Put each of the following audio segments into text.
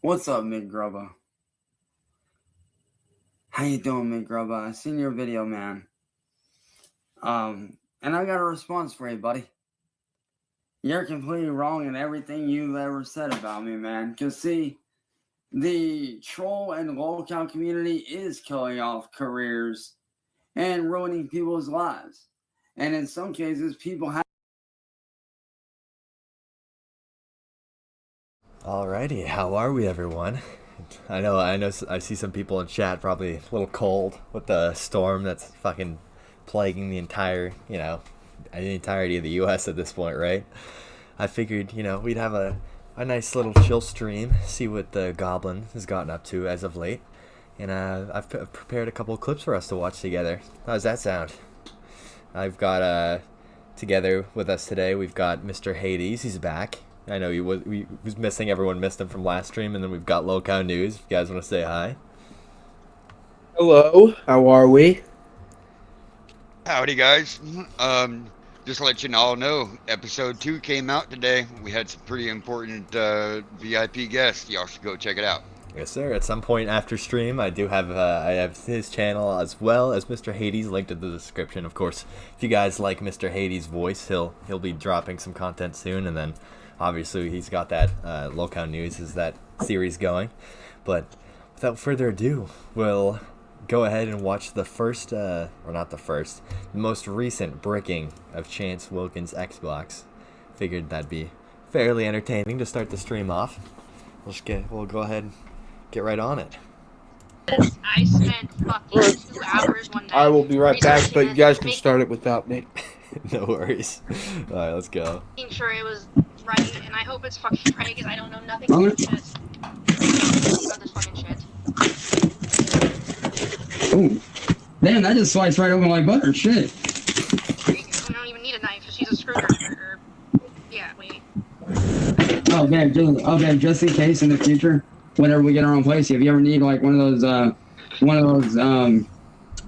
What's up, Grubba? How you doing, Grubba? I seen your video, man. And I got a response for you, buddy. You're completely wrong in everything you've ever said about me, man. Cause see, the troll and lolcow community is killing off careers and ruining people's lives. And in some cases, people have. Alrighty, how are we, everyone? I know. I see some people in chat probably a little cold with the storm that's fucking plaguing the entire, the entirety of the U.S. at this point, right? I figured, we'd have a nice little chill stream, see what the Goblin has gotten up to as of late, and I've prepared a couple of clips for us to watch together. How does that sound? I've got together with us today. We've got Mr. Hades. He's back. I know he was missing. Everyone missed him from last stream, and then we've got Lolcow News. If you guys want to say hi. Hello, how are we? Howdy, guys. Just to let you all know, episode 2 came out today. We had some pretty important VIP guests. Y'all should go check it out. Yes, sir. At some point after stream, I do have I have his channel as well as Mr. Hades linked in the description. Of course, if you guys like Mr. Hades' voice, he'll be dropping some content soon, and then obviously he's got that Lolcow News is that series going. But without further ado, we'll go ahead and watch the first, or not the first, the most recent bricking of Chance Wilkins' Xbox. Figured that'd be fairly entertaining to start the stream off. We'll go ahead and get right on it. I spent fucking 2 hours one night. I will be right back, but you guys can start it without me. No worries. Alright, let's go. Making sure it was right, and I hope it's fucking right, because I don't know nothing about this. About this fucking shit. Ooh. Damn, that just sliced right open like butter. Shit. I don't even need a knife, just use a screwdriver. Yeah, wait. Okay, just in case in the future, whenever we get our own place, if you ever need like one of those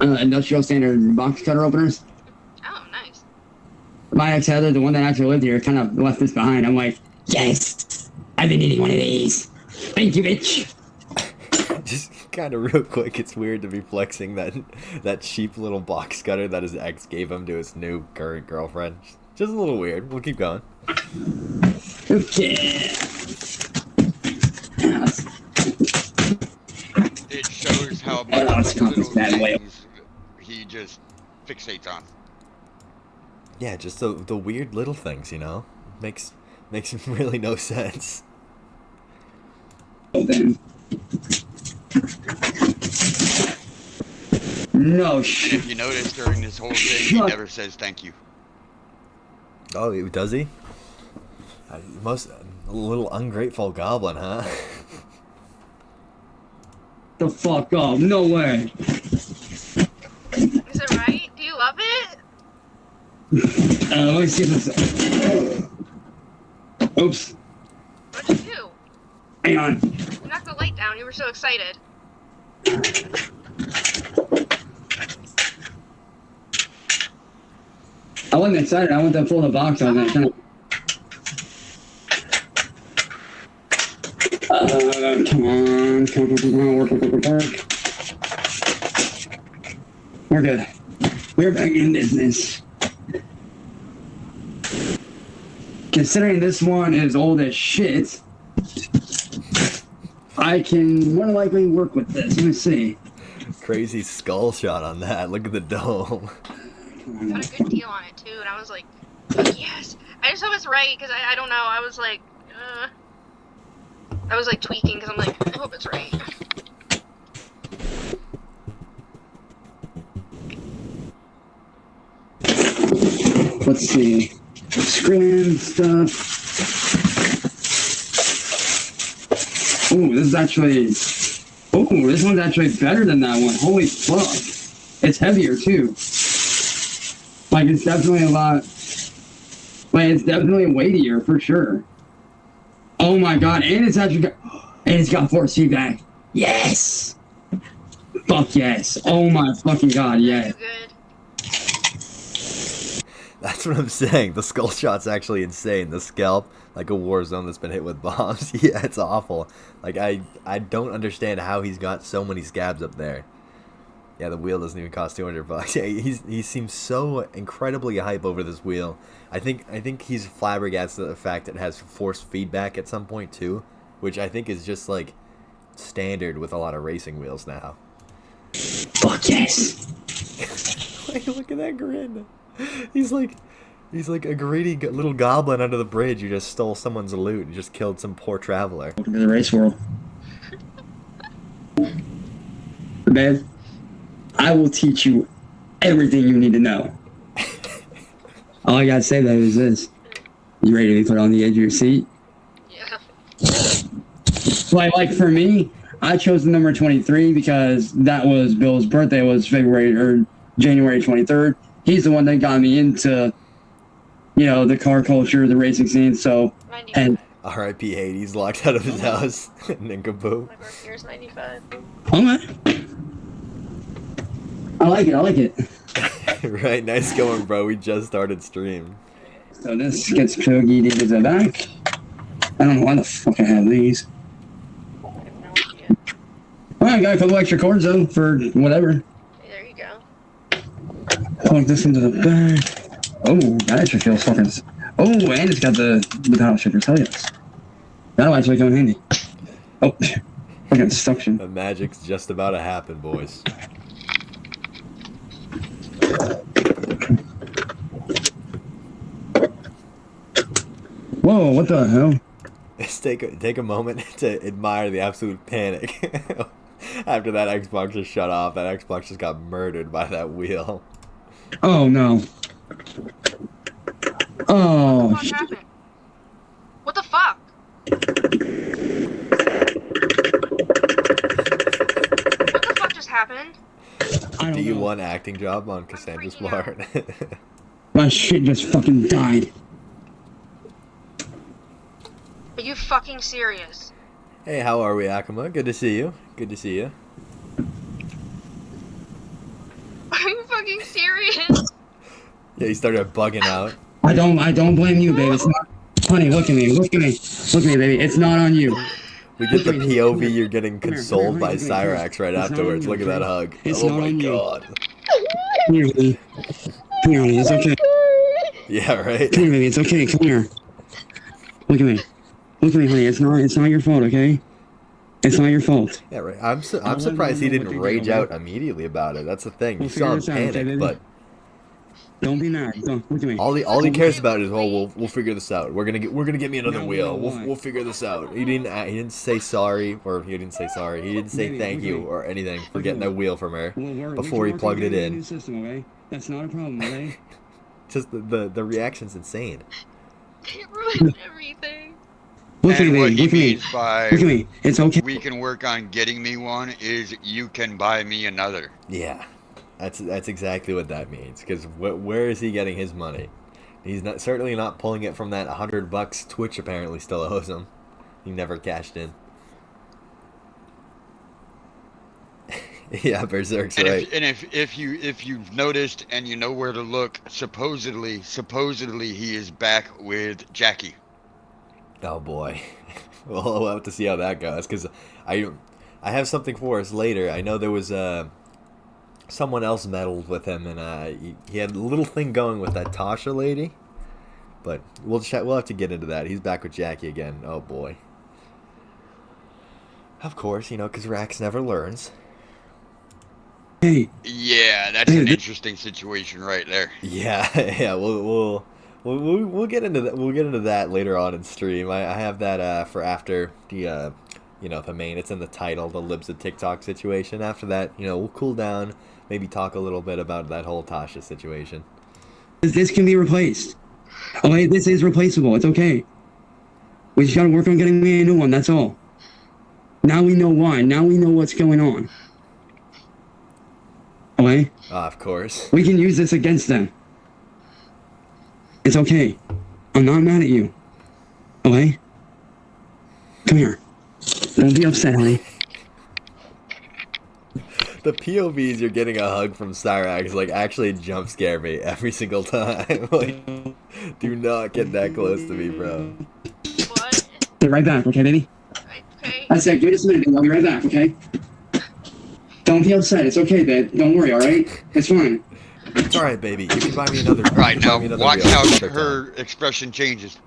industrial standard box cutter openers. Oh, nice. My ex-Heather, the one that actually lived here, kind of left this behind. I'm like, yes, I've been needing one of these. Thank you, bitch. Just kind of real quick, it's weird to be flexing that cheap little box cutter that his ex gave him to his new current girlfriend. Just a little weird. We'll keep going. Okay. It shows how much little things he just fixates on. Yeah, just the weird little things, makes really no sense. Oh, then. No shit. If you notice during this whole thing, he never says thank you. Oh, does he? A little ungrateful goblin, huh? The fuck up. No way. Is it right? Do you love it? Let me see if it's... Oops. What'd you do? Hang on. You knocked the light down, you were so excited. I wasn't excited. I went to pull the box on that time. Come on, work. We're good. We're back in business. Considering this one is old as shit, I can more likely work with this. Let me see. Crazy skull shot on that. Look at the dome. Got a good deal on it, too, and I was like, yes. I just hope it's right, because I don't know. I was like tweaking, because I'm like, I hope it's right. Let's see. Screen stuff. Ooh, this one's actually better than that one. Holy fuck. It's heavier, too. Like, it's definitely a lot... Like, it's definitely weightier, for sure. Oh my god, and it's actually got... And it's got force feedback. Yes! Fuck yes. Oh my fucking god, yes. Good. That's what I'm saying. The skull shot's actually insane. The scalp, like a war zone that's been hit with bombs. Yeah, it's awful. Like, I don't understand how he's got so many scabs up there. Yeah, the wheel doesn't even cost $200. Yeah, he seems so incredibly hype over this wheel. I think he's flabbergasted at the fact that it has force feedback at some point too, which I think is just like standard with a lot of racing wheels now. Fuck yes. Like, look at that grin. He's like a greedy little goblin under the bridge who just stole someone's loot and just killed some poor traveler. Welcome to the race world. Man, I will teach you everything you need to know. All I gotta say though is this. You ready to be put on the edge of your seat? Yeah. Like for me, I chose the number 23 because that was Bill's birthday was January 23rd. He's the one that got me into, you know, the car culture, the racing scene. So, 95. and R.I.P. Hades locked out of his house. Nincompoop. My birth year's 95. okay. I like it. Right, nice going, bro. We just started stream. So this gets Poogie to the back. I don't know why the fuck I have these. I have no idea. Alright, got a couple extra cords though for whatever. Hey, there you go. Plug this into the back. Oh, that actually feels fucking. Oh, and it's got the power shifters. Hell yes. That'll actually come in handy. Oh, fucking suction. The magic's just about to happen, boys. Whoa, what the hell? Just take a moment to admire the absolute panic. After that Xbox just shut off, that Xbox just got murdered by that wheel. Oh no. Oh. What happened? What the fuck? What the fuck just happened? I don't know. D1 acting job on Cassandra freaking Smart. My shit just fucking died. Are you fucking serious? Hey, how are we, Akuma? Good to see you. Good to see you. Are you fucking serious? Yeah, you started bugging out. I don't blame you, baby. It's not. Honey, look at me, baby. It's not on you. We get the POV you're getting Come here, consoled by come here. CYRAXX right It's not afterwards. on you, Look at that hug. It's Oh not my on you. god. Come here, honey. Come here, honey. It's okay. Yeah, right? Come here, baby. It's okay. Come here. Look at me. Look at me, honey. It's not your fault, okay? It's not your fault. Yeah, right. I'm surprised he didn't rage out immediately about it. That's the thing. You saw him panic, but Don't be mad. Don't look at me. all he cares about is, oh, we'll figure this out. We're gonna get me another wheel. We'll figure this out. He didn't say sorry, or he didn't say sorry. He didn't say thank you or anything for getting that wheel from her before he plugged it in. System, okay? That's not a problem, okay? Just the reaction's insane. It ruined everything. Look at And me, what he look at me. means by Look at me. It's okay. we can work on getting me one is you can buy me another. Yeah, that's exactly what that means. Because where is he getting his money? He's certainly not pulling it from that $100 Twitch apparently still owes him. He never cashed in. Yeah, Berserk's And right. if you've noticed and you know where to look, supposedly he is back with Jackie. Oh boy. Well, we'll have to see how that goes. Because I have something for us later. I know there was someone else meddled with him, and he had a little thing going with that Tasha lady. But we'll have to get into that. He's back with Jackie again. Oh boy. Of course, because Rax never learns. Hey, Yeah, that's an interesting situation right there. Yeah, yeah. We'll get into that. We'll get into that later on in stream. I have that for after the the main. It's in the title, the Libs of TikTok situation. After that, we'll cool down. Maybe talk a little bit about that whole Tasha situation. this can be replaced. Okay, this is replaceable. It's okay. We just gotta work on getting me a new one. That's all. Now we know why. Now we know what's going on. Okay? Of course. We can use this against them. It's okay. I'm not mad at you. Okay? Come here. Don't be upset, honey. The POVs you're getting a hug from CYRAXX like actually jump scare me every single time. Like, do not get that close to me, bro. What? Be right back, okay, baby? Okay. I said, give me just a minute, baby. I'll be right back, okay? Don't be upset. It's okay, babe. Don't worry, all right? It's fine. It's all right, baby. You can buy me another. Right, now watch how her her expression changes.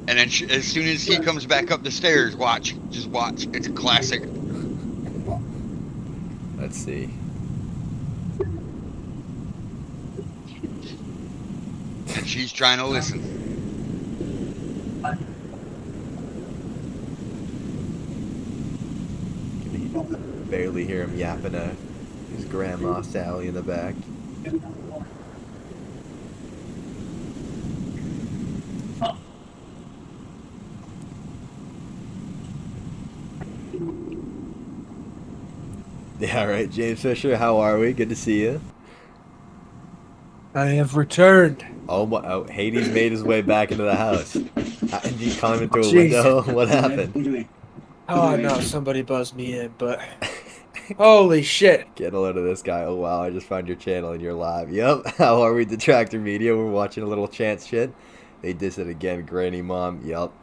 And then as soon as he comes back up the stairs, watch. Just watch. It's a classic. Let's see. And she's trying to listen. Barely hear him yapping at his grandma Sally in the back. Yeah, right, James Fisher, how are we? Good to see you. I have returned. Oh, Hades made his way back into the house. Did you climb into a Jeez. window? What happened? Oh no, somebody buzzed me in, but holy shit. Get a load of this guy. Oh wow, I just found your channel and you're live. Yep. How are we, Detractor Media? We're watching a little Chance shit. They diss it again, Granny Mom. Yep.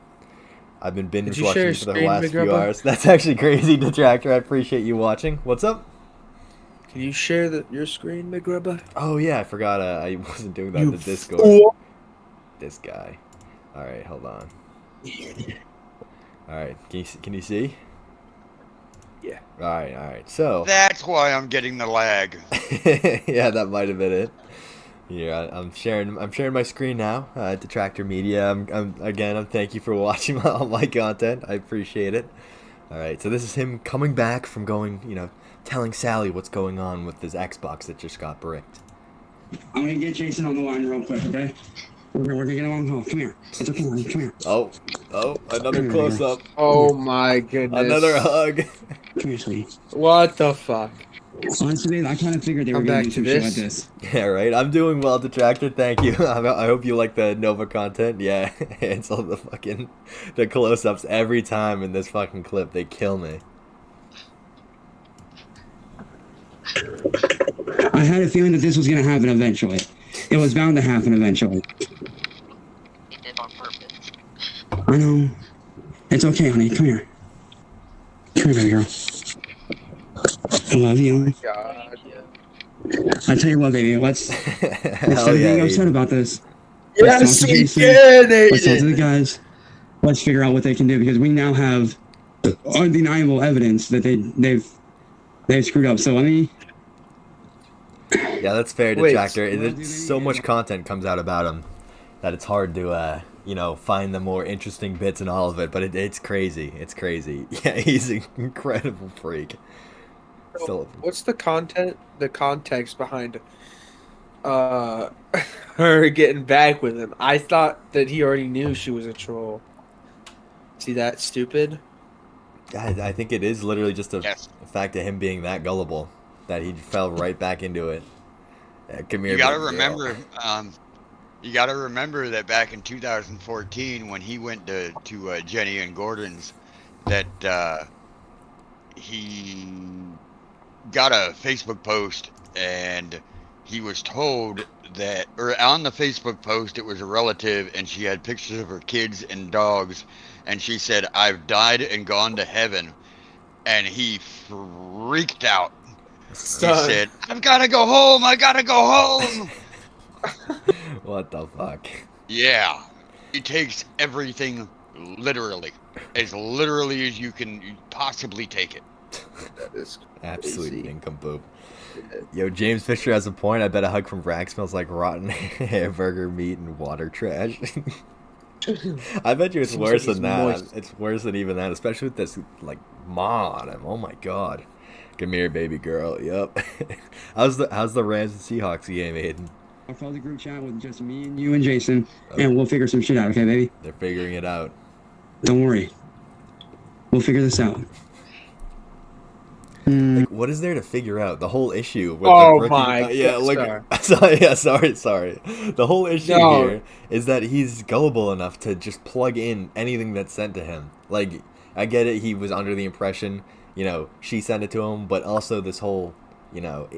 I've been binge watching for the last few hours. That's actually crazy, Detractor. I appreciate you watching. What's up? Can you share your screen, Grubba? Oh yeah, I forgot. I wasn't doing that in the Discord. Fool. This guy. All right, hold on. All right, can you see? Yeah. All right. So. That's why I'm getting the lag. Yeah, that might have been it. Yeah, I'm sharing my screen now. Detractor Media. I'm thank you for watching all my content. I appreciate it. All right, so this is him coming back from going, telling Sally what's going on with his Xbox that just got bricked. I'm gonna get Jason on the line real quick, okay? We're gonna get along home. Come here. It's okay, honey. Come here. Oh, another close up. Oh my goodness. Another hug. Come here, sweetie. What the fuck? Honestly, I kind of figured they were gonna do some shit like this. Yeah, right. I'm doing well, Detractor. Thank you. I hope you like the Nova content. Yeah, it's all the close-ups every time in this fucking clip. They kill me. I had a feeling that this was gonna happen eventually. It was bound to happen eventually. He did on purpose. I know. It's okay, honey. Come here. Come here, baby girl. I love you. God. I tell you what, baby. Let's instead of being upset about this. Yes, we he can. did. Let's talk to the guys. Let's figure out what they can do because we now have undeniable evidence that they've screwed up. So let me. Yeah, that's fair, Detractor. So much content comes out about him that it's hard to, find the more interesting bits in all of it. But it's crazy. It's crazy. Yeah, he's an incredible freak. So, what's the context behind her getting back with him? I thought that he already knew she was a troll. See that stupid? I think it is literally just a fact of him being that gullible that he fell right back into it. Come here. You gotta remember, you gotta remember that back in 2014 when he went to Jenny and Gordon's, that he got a Facebook post and he was told that, or on the Facebook post, it was a relative and she had pictures of her kids and dogs, and she said, "I've died and gone to heaven," and he freaked out. He said, "I've got to go home. I got to go home." What the fuck? Yeah. He takes everything literally. As literally as you can possibly take it. That is absolute nincompoop. Yo, James Fisher has a point. I bet a hug from CYRAXX smells like rotten hamburger meat and water trash. I bet you it's worse than that. Moist. It's worse than even that, especially with this, maw on him. Oh my god. Come here, baby girl. Yep. How's the Rams and Seahawks game, Aiden? I'll call the group chat with just me and you and Jason, and we'll figure some shit out, okay, baby? They're figuring it out. Don't worry. We'll figure this out. Like, what is there to figure out? The whole issue with Oh the rookie, my yeah, God, like, sorry. The whole issue No. here is that he's gullible enough to just plug in anything that's sent to him. Like, I get it, he was under the impression, you know, she sent it to him, but also this whole, you know,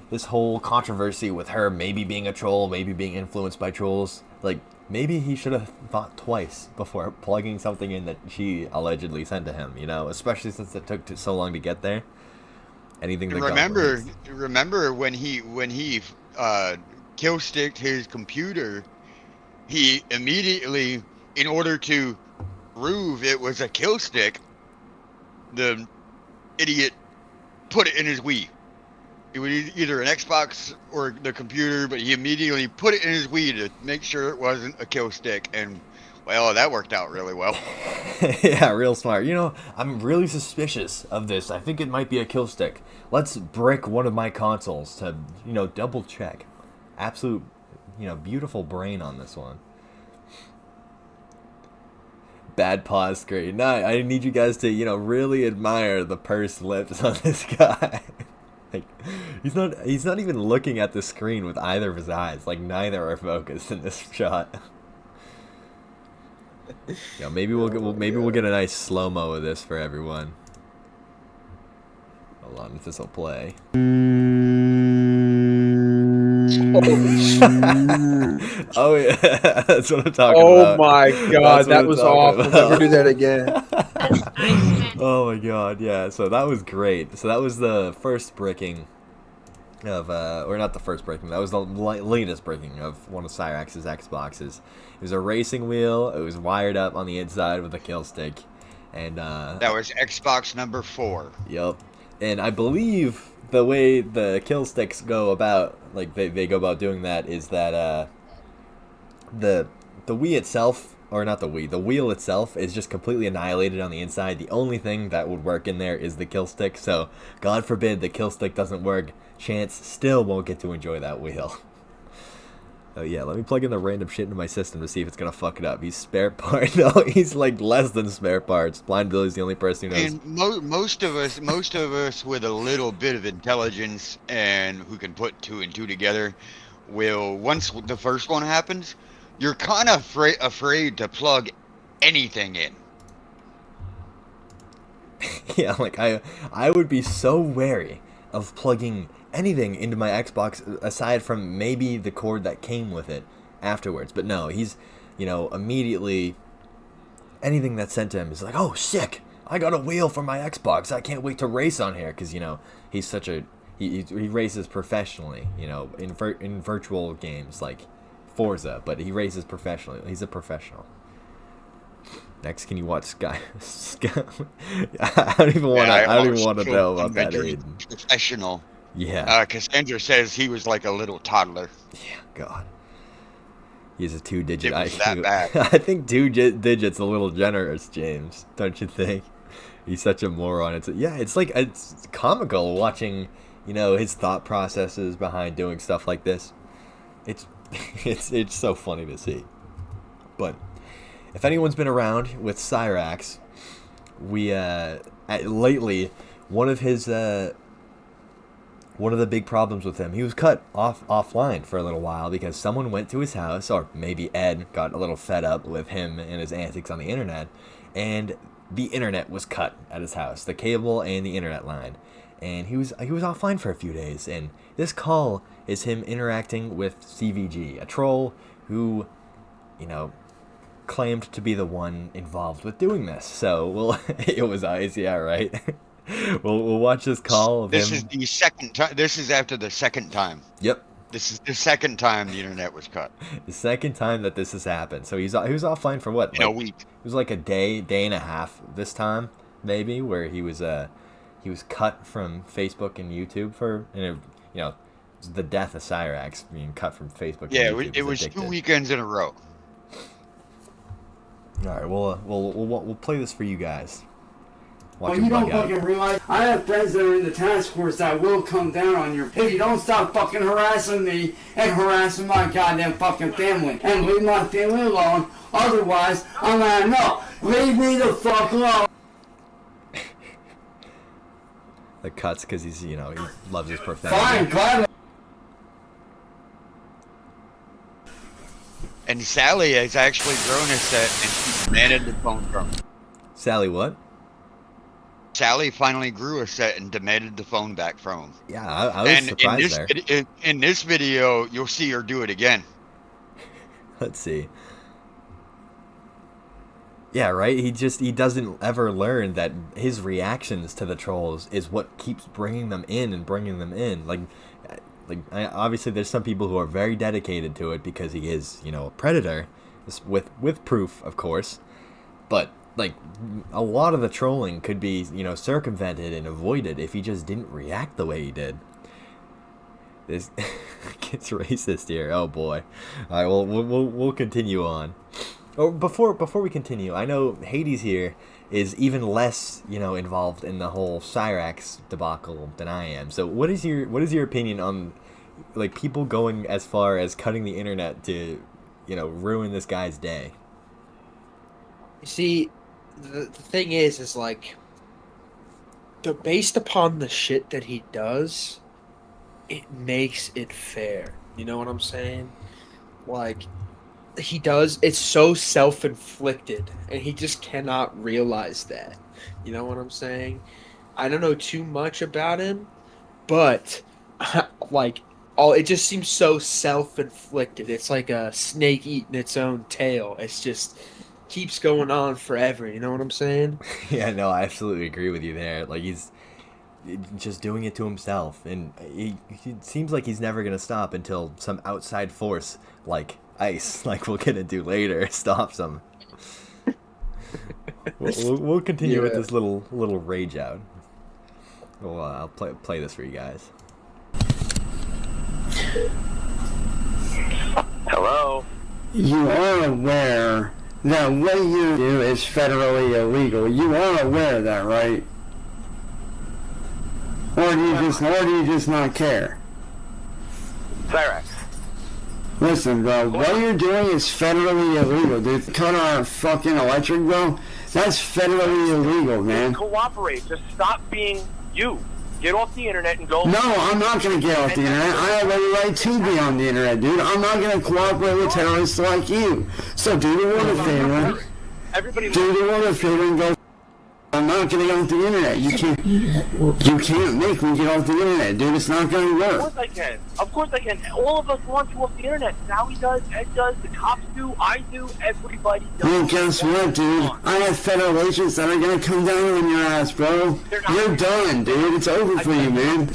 this whole controversy with her maybe being a troll, maybe being influenced by trolls. Like, maybe he should have thought twice before plugging something in that she allegedly sent to him, you know, especially since it took so long to get there. Anything that Remember when he kill sticked his computer, he immediately, in order to prove it was a kill stick, the idiot put it in his Wii. It was either an Xbox or the computer, but he immediately put it in his Wii to make sure it wasn't a kill stick, and well, that worked out really well. Yeah, real smart. You know, I'm really suspicious of this. I think it might be a kill stick. Let's brick one of my consoles to, you know, double check. Absolute, you know, beautiful brain on this one. Bad pause screen. No, I need you guys to, you know, really admire the pursed lips on this guy. Like, he's not even looking at the screen with either of his eyes. Like, neither are focused in this shot. Yeah, maybe we'll get a nice slow-mo of this for everyone. Hold on, if this will play. Oh yeah, that's what I'm talking about. Oh my God, that was awful. Never do that again. That's nice, man. Oh my God, yeah. So that was great. So that was the first bricking of, or not the first bricking. That was the latest bricking of one of CYRAXX's Xboxes. It was a racing wheel. It was wired up on the inside with a kill stick, and that was Xbox number 4. Yep. And I believe the way the kill sticks go about, like they go about doing that, is that the Wii itself, or not the Wii, the wheel itself is just completely annihilated on the inside. The only thing that would work in there is the kill stick. So God forbid the kill stick doesn't work, Chance still won't get to enjoy that wheel. Oh yeah, let me plug in the random shit into my system to see if it's gonna fuck it up. He's spare part. No, he's like less than spare parts. Blind Billy's the only person who knows. And most of us with a little bit of intelligence and who can put 2 and 2 together, will, once the first one happens, you're kind of afraid to plug anything in. Yeah, like I would be so wary of plugging anything into my Xbox aside from maybe the cord that came with it afterwards. But no, he's, you know, immediately anything that's sent to him is like, oh, sick, I got a wheel for my Xbox, I can't wait to race on here. Because, you know, he's such a, he races professionally, you know, in virtual games like Forza, but he races professionally. He's a professional. Next, can you watch Sky? I don't even want to know about that, Aiden. Professional. Yeah. Cassandra says he was like a little toddler. Yeah, God. He's a 2-digit It was IQ. that bad. I think 2 digits a little generous, James. Don't you think? He's such a moron. It's like it's comical watching, you know, his thought processes behind doing stuff like this. It's so funny to see. But if anyone's been around with CYRAXX, we lately one of the big problems with him, he was cut offline for a little while because someone went to his house, or maybe Ed got a little fed up with him and his antics on the internet, and the internet was cut at his house, the cable and the internet line, and he was offline for a few days. And this call is him interacting with CVG, a troll who, you know, claimed to be the one involved with doing this. So it was ice, yeah, right. We'll watch this call of This him. is the second time. This is after the second time. Yep. This is the second time the internet was cut. The second time that this has happened. So he was offline for what? In a week. It was like a day and a half this time, maybe, where he was cut from Facebook and YouTube for, you know, the death of CYRAXX being cut from Facebook. Yeah, and YouTube it was 2 weekends in a row. All right, we'll play this for you guys. Watch Well, you don't fucking realize I have friends that are in the task force that will come down on you if you don't stop fucking harassing me and harassing my goddamn fucking family and leave my family alone. Otherwise, I'm like, no, leave me the fuck alone. the cuts because he's, you know, he loves his Fine, profanity. gladly. And Sally has actually grown a set and she demanded the phone from him. Sally, what? Sally finally grew a set and demanded the phone back from him. Yeah, I was And surprised there. in this video, you'll see her do it again. Let's see. Yeah, right? He doesn't ever learn that his reactions to the trolls is what keeps bringing them in and bringing them in. Obviously there's some people who are very dedicated to it because he is, you know, a predator, with proof, of course. But like a lot of the trolling could be, you know, circumvented and avoided if he just didn't react the way he did. This gets racist here. Oh boy. All right, well we'll continue on. Oh, before we continue, I know Hades here is even less, you know, involved in the whole CYRAXX debacle than I am. So what is your opinion on like people going as far as cutting the internet to, you know, ruin this guy's day? You see, the thing is like, based upon the shit that he does, it makes it fair. You know what I'm saying? Like, it's so self-inflicted, and he just cannot realize that. You know what I'm saying? I don't know too much about him, but like, it just seems so self-inflicted. It's like a snake eating its own tail. It's just keeps going on forever. You know what I'm saying? Yeah, no, I absolutely agree with you there. Like, he's just doing it to himself, and he seems like he's never gonna stop until some outside force, like ice, like we'll get into later, stops him. We'll continue with this little rage out. Well, I'll play this for you guys. Hello. You are aware that what you do is federally illegal. You are aware of that, right? Or do you just not care? CYRAXX. Listen, bro, what you're doing is federally illegal, dude. Cut our fucking electric bill. That's federally illegal, man. Cooperate. Just stop being you. Get off the internet and go. No, I'm not gonna get off the internet. I have every right to be on the internet, dude. I'm not gonna cooperate with terrorists like you. So do the world a favor. Everybody. Do the world a favor and go. I'm not gonna get off the internet. You can't make me get off the internet, dude. It's not gonna Of work. course I can. Of course I can. All of us want to off the internet. Sally does, Ed does, the cops do, I do, everybody does. Well, guess what, dude? I have federal agents that are gonna come down on your ass, bro. You're done, dude. It's over for you, man.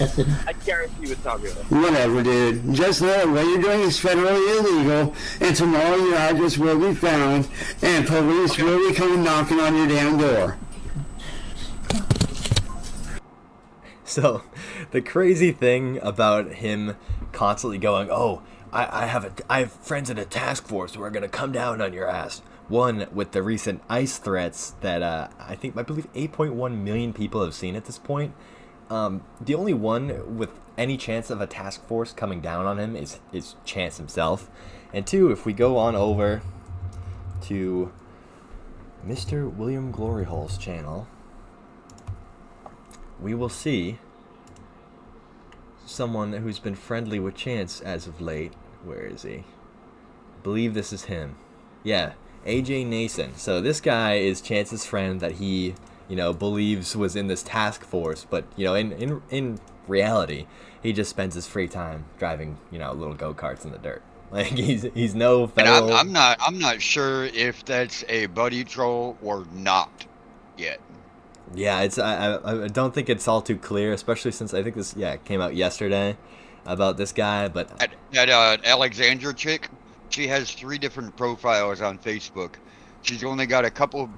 I guarantee you it's not real. Whatever, dude. Just know that what you're doing is federally illegal, and tomorrow your address will be found, and police will be coming knocking on your damn door. So, the crazy thing about him constantly going, "Oh, I have friends in a task force who are gonna come down on your ass." One, with the recent ICE threats that I believe 8.1 million people have seen at this point. The only one with any chance of a task force coming down on him is Chance himself. And two, if we go on over to Mr. William Gloryhole's channel, we will see someone who's been friendly with Chance as of late. Where is he? I believe this is him. Yeah, AJ Nason. So this guy is Chance's friend that he, you know, believes was in this task force, but you know, in reality, he just spends his free time driving, you know, little go-karts in the dirt. Like he's no federal. And I'm not sure if that's a buddy troll or not yet. Yeah, it's I don't think it's all too clear, especially since I think this came out yesterday about this guy. But That Alexandra chick, she has 3 different profiles on Facebook. She's only got a couple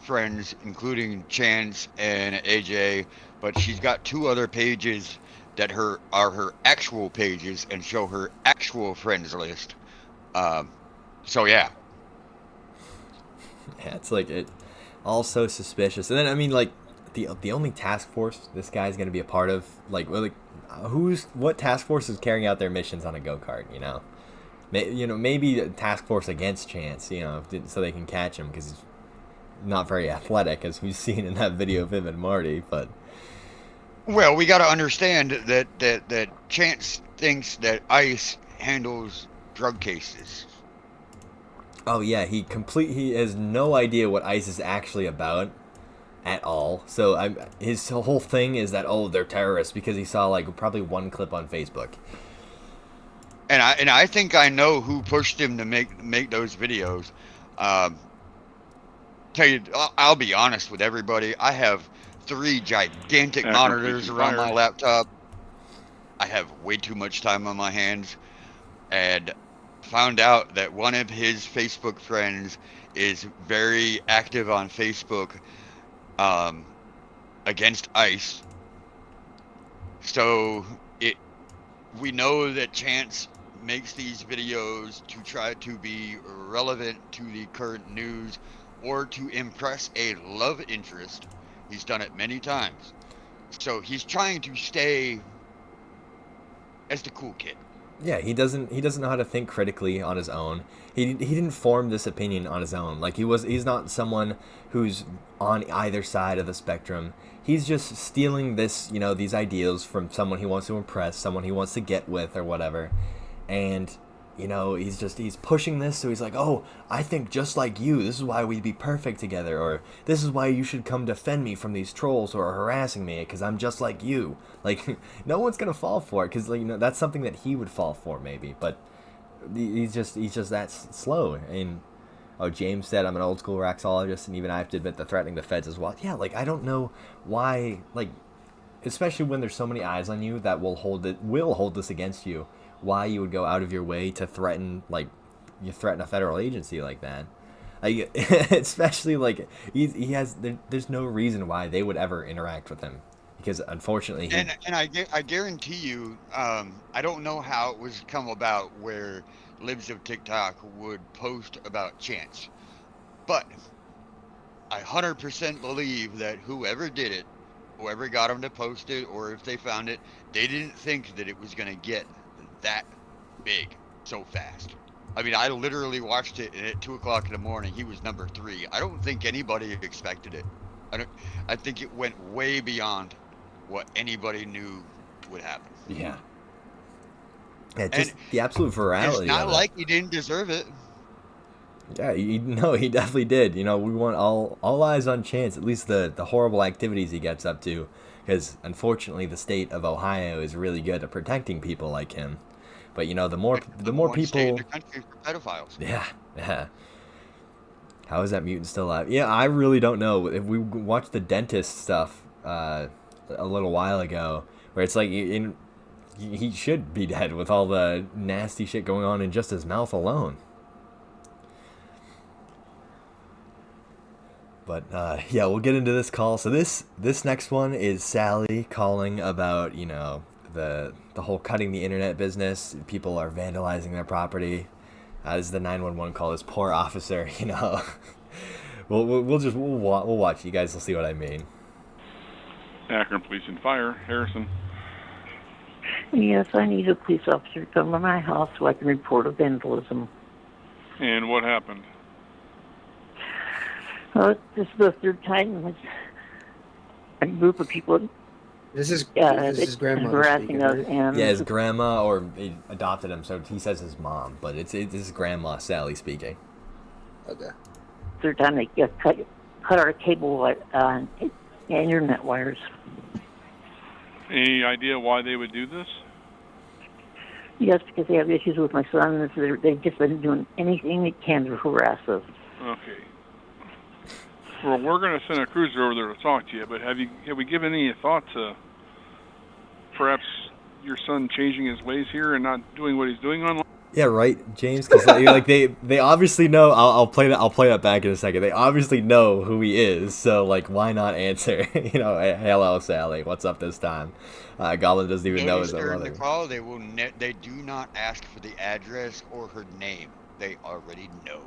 friends, including Chance and AJ, but she's got 2 other pages that are her actual pages and show her actual friends list. So yeah. Yeah, it's like it all so suspicious. And then I mean, like the only task force this guy's gonna be a part of, what task force is carrying out their missions on a go-kart? Maybe a task force against Chance, so they can catch him because he's not very athletic, as we've seen in that video of him and Marty. But Well, we got to understand that Chance thinks that ICE handles drug cases. Oh yeah, he has no idea what ICE is actually about at all. So his whole thing is that, oh, they're terrorists, because he saw like probably one clip on Facebook. And I think I know who pushed him to make those videos. Tell you, I'll be honest with everybody. I have 3 gigantic monitors around my laptop. I have way too much time on my hands, and found out that one of his Facebook friends is very active on Facebook against ICE. So we know that Chance makes these videos to try to be relevant to the current news or to impress a love interest. He's done it many times. So he's trying to stay as the cool kid. Yeah, he doesn't know how to think critically on his own. He didn't form this opinion on his own. Like he's not someone who's on either side of the spectrum. He's just stealing these ideals from someone he wants to impress, someone he wants to get with or whatever. And he's pushing this, so he's like, oh, I think just like you, this is why we'd be perfect together, or this is why you should come defend me from these trolls who are harassing me, because I'm just like you. Like, no one's gonna fall for it, because that's something that he would fall for maybe, but he's just that slow. And James said I'm an old school raxologist, and even I have to admit that threatening the feds as well. Yeah, like I don't know why, like, especially when there's so many eyes on you that will hold this against you. Why you would go out of your way to threaten a federal agency like that? Like, especially like there's no reason why they would ever interact with him, because unfortunately I guarantee you, I don't know how it was come about where libs of TikTok would post about Chance, but I 100% believe that whoever did it, whoever got them to post it, or if they found it, they didn't think that it was going to get that big so fast. I mean, I literally watched it, and at 2 o'clock in the morning, he was number 3. I don't think anybody expected it. I think it went way beyond what anybody knew would happen. Yeah. Yeah, just the absolute virality. It's not like he didn't deserve it. Yeah, he definitely did. We want all eyes on Chance, at least the horrible activities he gets up to, because unfortunately the state of Ohio is really good at protecting people like him. But the more people, state in the country for pedophiles. Yeah. How is that mutant still alive? Yeah, I really don't know. If we watched the dentist stuff a little while ago, where it's like he should be dead with all the nasty shit going on in just his mouth alone. But yeah, we'll get into this call. So this next one is Sally calling about the whole cutting the internet business. People are vandalizing their property. This is the 911 call. This poor officer. We'll watch. You guys will see what I mean. Akron Police and Fire, Harrison. Yes, I need a police officer to come to my house so I can report a vandalism. And what happened? Well, this is the 3rd time a group of people. This is grandma harassing us. And yeah, his grandma, or he adopted him, so he says his mom, but it's his grandma, Sally, speaking. Okay. 3rd time they cut our cable and internet wires. Any idea why they would do this? Yes, because they have issues with my son. They've just been doing anything they can to harass us. Okay. Well, we're going to send a cruiser over there to talk to you, but have we given any thought to perhaps your son changing his ways here and not doing what he's doing online? Yeah, right, James. Because they obviously know. I'll play that back in a second. They obviously know who he is. So why not answer? Hello, Sally. What's up this time? Goblin doesn't even know his own mother. During the call, they do not ask for the address or her name. They already know.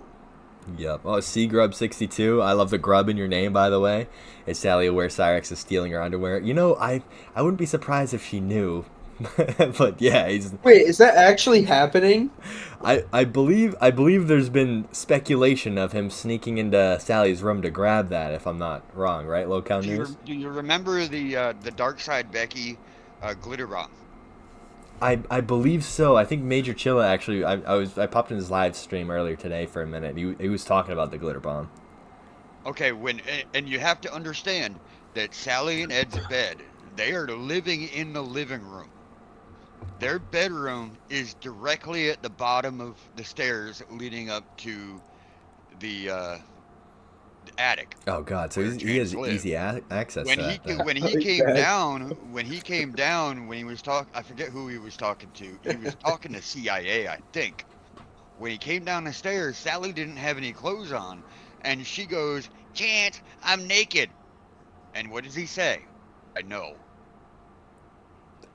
Yep. Oh, CGrub62. I love the grub in your name, by the way. Is Sally aware CYRAXX is stealing her underwear? I wouldn't be surprised if she knew, But yeah, he's. Wait, is that actually happening? I believe there's been speculation of him sneaking into Sally's room to grab that. If I'm not wrong, right? Local news. Do you remember the Dark Side Becky glitter bomb? I believe so. I think Major Chilla actually. I popped in his live stream earlier today for a minute. He was talking about the glitter bomb. Okay, and you have to understand that Sally and Ed's bed, they are living in the living room. Their bedroom is directly at the bottom of the stairs leading up to the attic. Oh God! So he has easy access. When to that, when he came down, when he was talking, I forget who he was talking to. He was talking to CIA, I think. When he came down the stairs, Sally didn't have any clothes on, and she goes, "Chance, I'm naked." And what does he say? I know.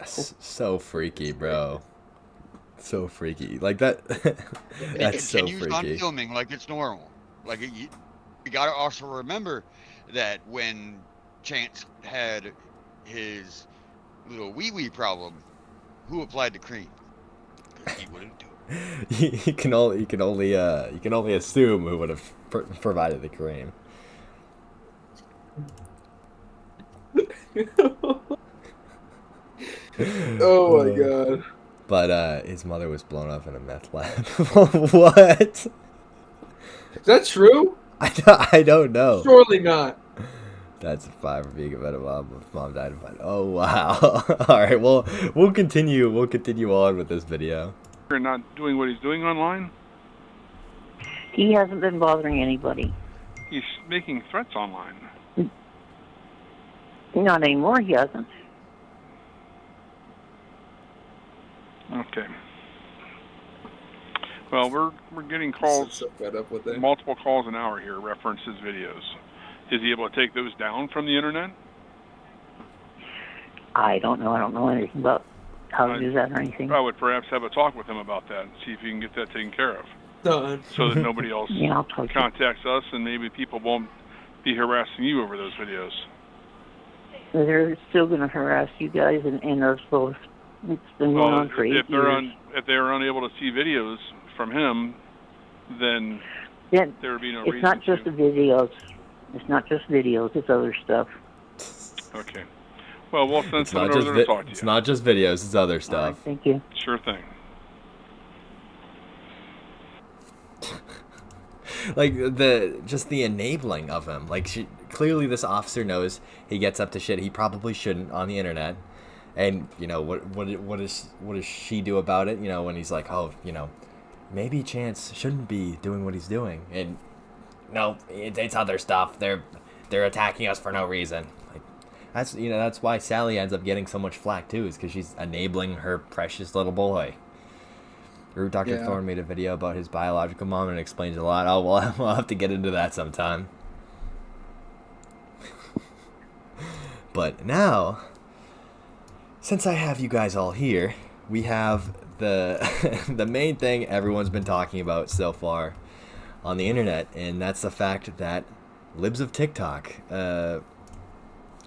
So freaky, bro. So freaky. Like that. That's so continues on freaky. filming like it's normal. Like you gotta also remember that when Chance had his little wee problem, who applied the cream? 'Cause he wouldn't do it. You can only assume who would have provided the cream. Oh my god. But his mother was blown up in a meth lab. What? Is that true? I don't know. Surely not. That's a 5 for being a better mom. Mom died of it. Oh wow. All right. Well, we'll continue on with this video. And not doing what he's doing online. He hasn't been bothering anybody. He's making threats online. Not anymore, he hasn't. Okay. Well, we're getting calls, So fed up with it. multiple calls an hour here, reference his videos. Is he able to take those down from the internet? I don't know. I don't know anything about how to do that or anything. I would perhaps have a talk with him about that and see if you can get that taken care of, Done. so that nobody else Yeah, I'll talk to him. contacts us, and maybe people won't be harassing you over those videos. They're still going to harass you guys and us both. It's been going on for 8 if years. if they're unable to see videos from him, then Yeah, there would be no it's reason not just to. the videos. It's not just videos. It's other stuff. Okay. Well, we'll send It's not someone just over there to talk to you. it's not just videos. It's other All right, stuff. thank you. Sure thing. Like the enabling of him. Like clearly this officer knows he gets up to shit he probably shouldn't on the internet. And you know what does she do about it? You know, when he's like, oh, you know, maybe Chance shouldn't be doing what he's doing. And no, it's other stuff. They're attacking us for no reason. Like that's why Sally ends up getting so much flack too, is because she's enabling her precious little boy. Dr. Thorne made a video about his biological mom and explains a lot. Oh, well, we'll have to get into that sometime. But now, since I have you guys all here, we have the the main thing everyone's been talking about so far on the internet, and that's the fact that libs of TikTok, a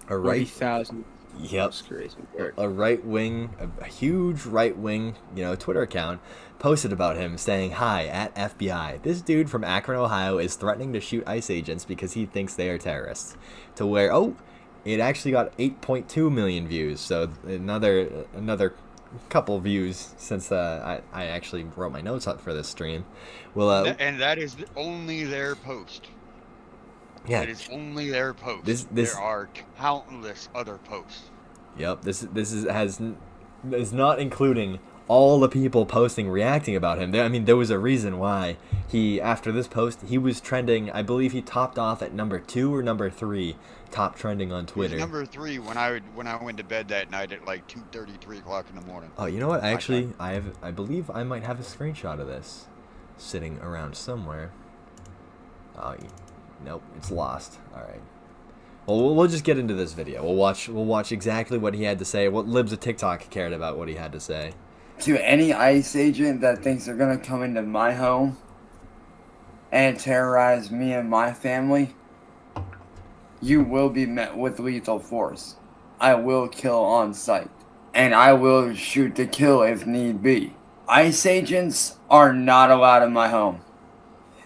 40,000. Yep. That's crazy. A huge right wing, Twitter account posted about him saying, "Hi at FBI. This dude from Akron, Ohio is threatening to shoot ICE agents because he thinks they are terrorists." To where, it actually got 8.2 million views. So another couple views since I actually wrote my notes up for this stream. Well, and that is only their post. Yeah, it is only their post. There are countless other posts. Yep, this is not including all the people posting reacting about him. I mean, there was a reason why after this post he was trending. I believe he topped off at number 2 or number 3 top trending on Twitter. Number 3 when I went to bed that night at like 2:30, 3 o'clock in the morning. Oh, you know what? I believe I might have a screenshot of this sitting around somewhere. Oh. Nope, it's lost. All right. Well, we'll just get into this video. We'll watch exactly what he had to say. What libs of TikTok cared about what he had to say. To any ICE agent that thinks they're gonna come into my home and terrorize me and my family, you will be met with lethal force. I will kill on sight. and I will shoot to kill if need be. ICE agents are not allowed in my home.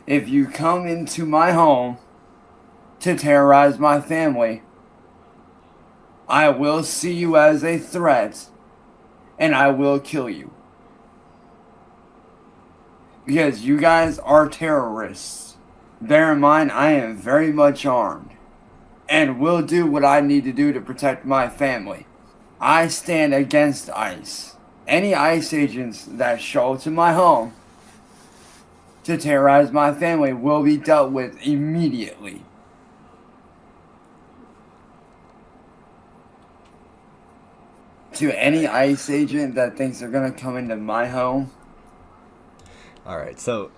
If you come into my home to terrorize my family, I will see you as a threat, and I will kill you. Because you guys are terrorists. Bear in mind, I am very much armed, and will do what I need to do to protect my family. I stand against ICE. Any ICE agents that show up to my home to terrorize my family will be dealt with immediately. To any ICE agent that thinks they're going to come into my home. Alright, so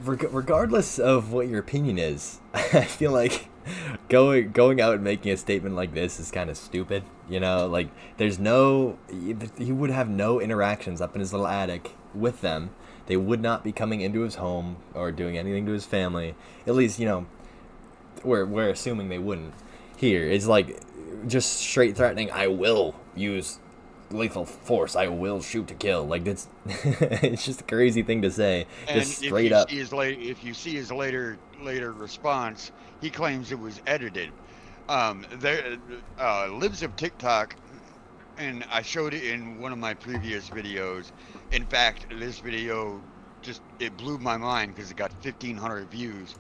regardless of what your opinion is, I feel like going out and making a statement like this is kind of stupid. You know, like, he would have no interactions up in his little attic with them. They would not be coming into his home or doing anything to his family. At least, you know, we're assuming they wouldn't. Here, it's like just straight threatening, I will use lethal force, I will shoot to kill. Like, that's it's just a crazy thing to say. And just straight up. If you see his later response, he claims it was edited. Libs of TikTok, and I showed it in one of my previous videos. In fact, this video it blew my mind because it got 1,500 views.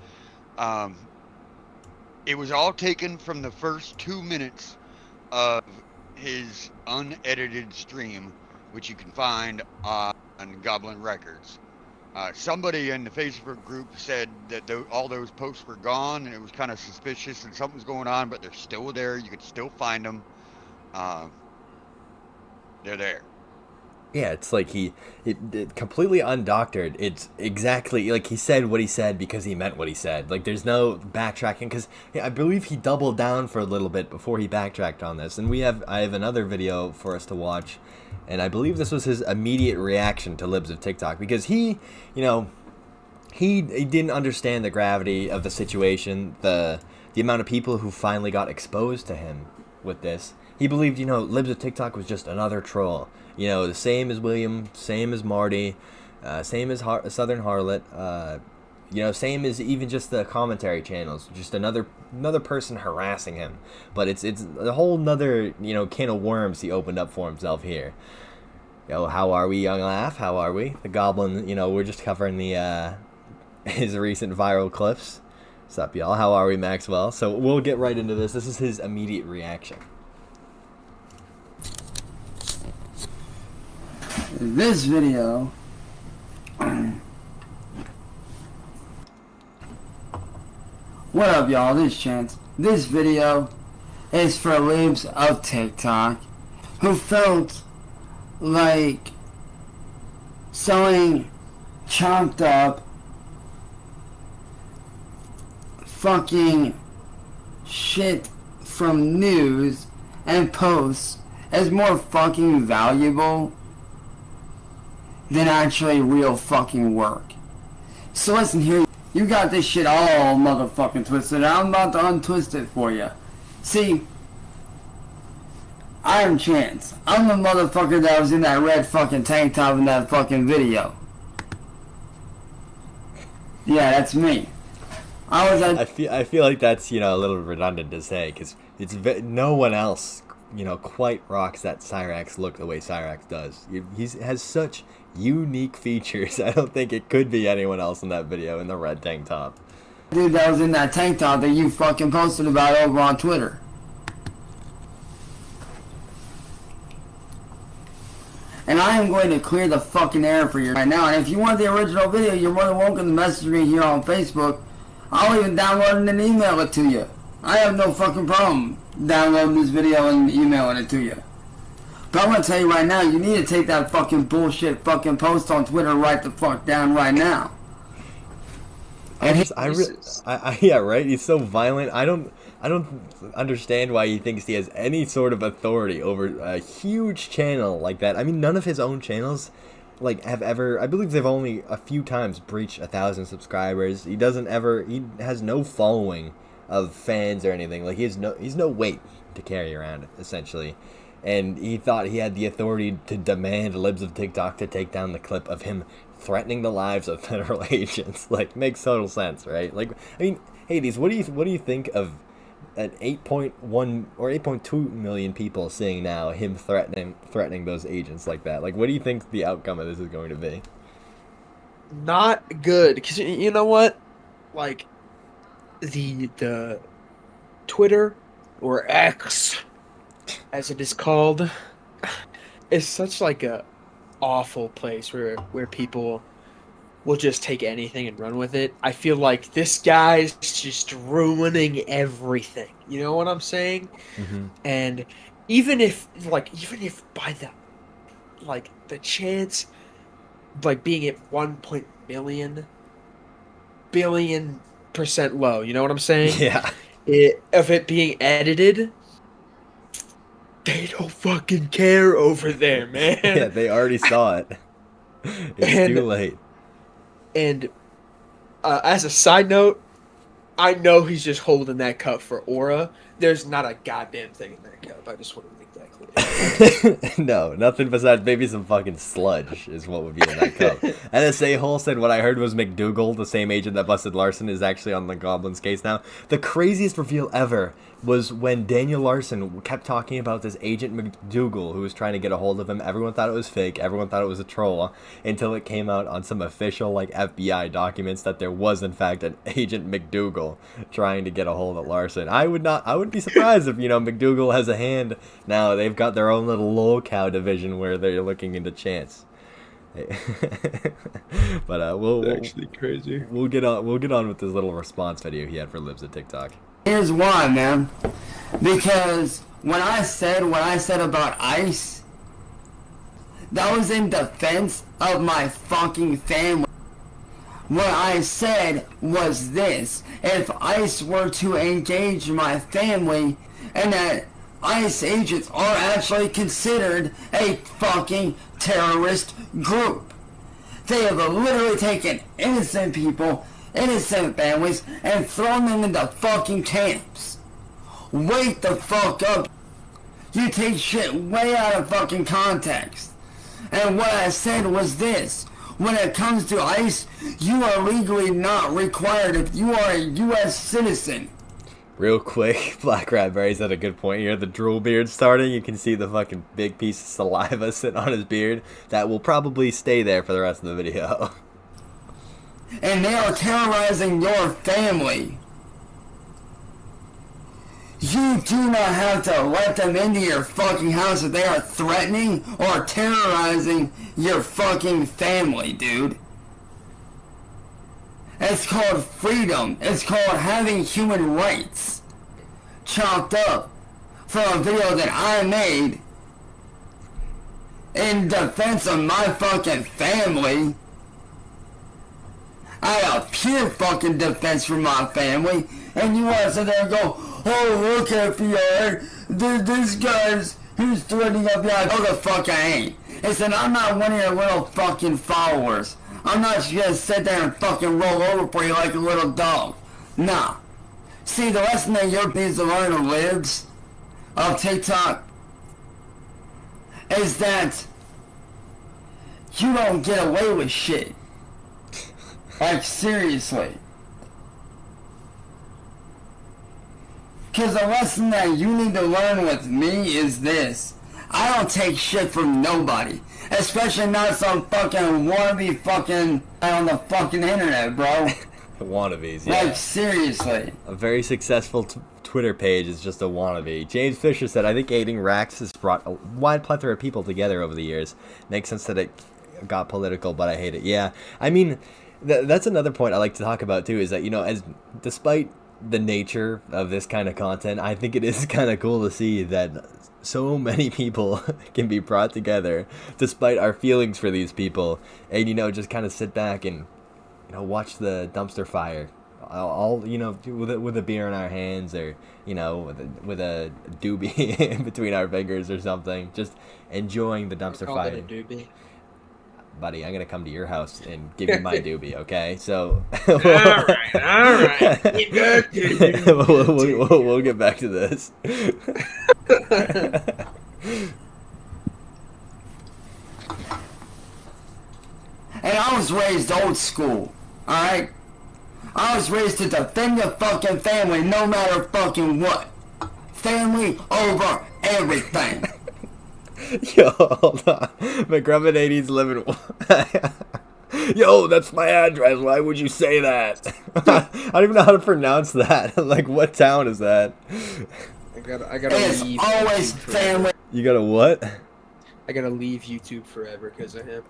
It was all taken from the first 2 minutes of his unedited stream, which you can find on Goblin Records. Somebody in the Facebook group said that all those posts were gone, and it was kind of suspicious and something was going on, but they're still there. You can still find them. They're there. Yeah, it's like it completely undoctored. It's exactly like he said what he said because he meant what he said. Like, there's no backtracking, because I believe he doubled down for a little bit before he backtracked on this. And I have another video for us to watch, and I believe this was his immediate reaction to Libs of TikTok, because he didn't understand the gravity of the situation, the amount of people who finally got exposed to him with this. He believed, Libs of TikTok was just another troll. The same as William, same as Marty, same as Southern Harlot, same as even just the commentary channels, just another person harassing him. But it's a whole nother, can of worms he opened up for himself here. How are we, Young Laugh? How are we? The Goblin, we're just covering the his recent viral clips. What's up, y'all? How are we, Maxwell? So we'll get right into this. This is his immediate reaction. This video what up, y'all? This is Chance. This video is for Libs of TikTok who felt like selling chopped up fucking shit from news and posts as more fucking valuable than actually real fucking work. So listen here, you got this shit all motherfucking twisted. I'm about to untwist it for you. See, I'm Chance. I'm the motherfucker that was in that red fucking tank top in that fucking video. Yeah, that's me. I feel like that's a little redundant to say, because no one else quite rocks that CYRAXX look the way CYRAXX does. He has such unique features. I don't think it could be anyone else in that video in the red tank top. Dude that was in that tank top that you fucking posted about over on Twitter. And I am going to clear the fucking air for you right now. And if you want the original video, you're more than welcome to message me here on Facebook. I'll even download it and email it to you. I have no fucking problem downloading this video and emailing it to you. But I'm gonna tell you right now, you need to take that fucking bullshit fucking post on Twitter right the fuck down right now. Yeah, right. He's so violent. I don't understand why he thinks he has any sort of authority over a huge channel like that. I mean, none of his own channels have ever. I believe they've only a few times breached 1,000 subscribers. He has no following of fans or anything. Like, he's no weight to carry around, essentially. and he thought he had the authority to demand Libs of TikTok to take down the clip of him threatening the lives of federal agents. Like, makes total sense, right? Like, I mean, Hades, what do you think of an 8.1 or 8.2 million people seeing now him threatening those agents like that? Like, what do you think the outcome of this is going to be? Not good, because you know what? Like, the Twitter, or X, as it is called, is such like a awful place where people will just take anything and run with it. I feel like this guy's just ruining everything. You know what I'm saying? Mm-hmm. And even if by the chance, like, being at 1 billion% low, you know what I'm saying? Yeah. Of it being edited, they don't fucking care over there, man. Yeah, they already saw it. It's too late. And as a side note, I know he's just holding that cup for aura. There's not a goddamn thing in that cup. I just want to make that clear. No, nothing besides maybe some fucking sludge is what would be in that cup. NSA Hole said what I heard was McDougal, the same agent that busted Larson, is actually on the Goblin's case now. The craziest reveal ever was when Daniel Larson kept talking about this agent McDougal who was trying to get a hold of him. Everyone thought it was fake. Everyone thought it was a troll until it came out on some official like FBI documents that there was in fact an agent McDougal trying to get a hold of Larson. I would be surprised if, you know, McDougal has a hand now. They've got their own little lolcow division where they're looking into Chance. But we'll actually crazy. We'll get on with this little response video he had for Libs at TikTok. Here's why, man. Because when I said what I said about ICE, that was in defense of my fucking family. What I said was this: if ICE were to engage my family, and that ICE agents are actually considered a fucking terrorist group. They have literally taken innocent people, innocent families, and thrown them into fucking camps. Wake the fuck up. You take shit way out of fucking context. And what I said was this: when it comes to ICE, you are legally not required if you are a U.S. citizen. Real quick, Black Raspberry's at a good point here. The drool beard starting. You can see the fucking big piece of saliva sitting on his beard. That will probably stay there for the rest of the video. And they are terrorizing your family. You do not have to let them into your fucking house if they are threatening or terrorizing your fucking family, dude. It's called freedom. It's called having human rights. Chopped up from a video that I made in defense of my fucking family. I have pure fucking defense for my family, and you want to sit there and go, oh, look FBI, this guy's, he's threatening FBI. Oh, the fuck I ain't. Listen, I'm not one of your little fucking followers. I'm not just gonna sit there and fucking roll over for you like a little dog. Nah. See, the lesson that your piece of learner lives of TikTok is that you don't get away with shit. Like, seriously. Because the lesson that you need to learn with me is this: I don't take shit from nobody. Especially not some fucking wannabe fucking on the fucking internet, bro. Wannabes, yeah. Like, seriously. A very successful Twitter page is just a wannabe. James Fisher said, I think aiding CYRAXX has brought a wide plethora of people together over the years. Makes sense that it got political, but I hate it. Yeah, I mean, that's another point I like to talk about too, is that, you know, as despite the nature of this kind of content, I think it is kind of cool to see that so many people can be brought together despite our feelings for these people, and, you know, just kind of sit back and, you know, watch the dumpster fire, all you know, with a beer in our hands, or, you know, with a doobie in between our fingers or something, just enjoying the dumpster fire. Buddy, I'm gonna come to your house and give you my doobie, okay? So, all right. we'll get back to this. Like, I was raised old school, alright? I was raised to defend your fucking family no matter fucking what. Family over everything. Yo, hold on. McGrubbin 80's living. Yo, that's my address. Why would you say that? I don't even know how to pronounce that. Like, what town is that? I gotta It's leave. always YouTube forever. family. You got a what? I gotta leave YouTube forever because of him.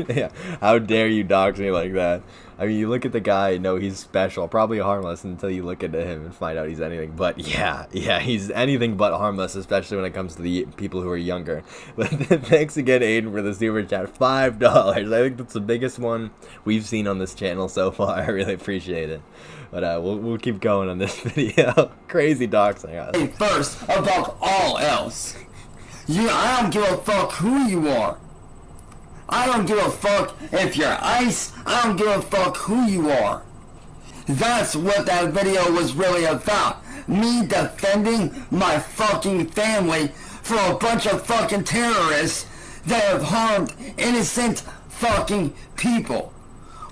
Yeah. How dare you dox me like that? I mean, you look at the guy, know he's special, probably harmless until you look into him and find out he's anything but. Yeah, he's anything but harmless, especially when it comes to the people who are younger. But thanks again, Aiden, for the super chat. $5. I think that's the biggest one we've seen on this channel so far. I really appreciate it. But we'll keep going on this video. Crazy doxing. First, above all else. I don't give a fuck who you are. I don't give a fuck if you're ICE. I don't give a fuck who you are. That's what that video was really about. Me defending my fucking family from a bunch of fucking terrorists that have harmed innocent fucking people.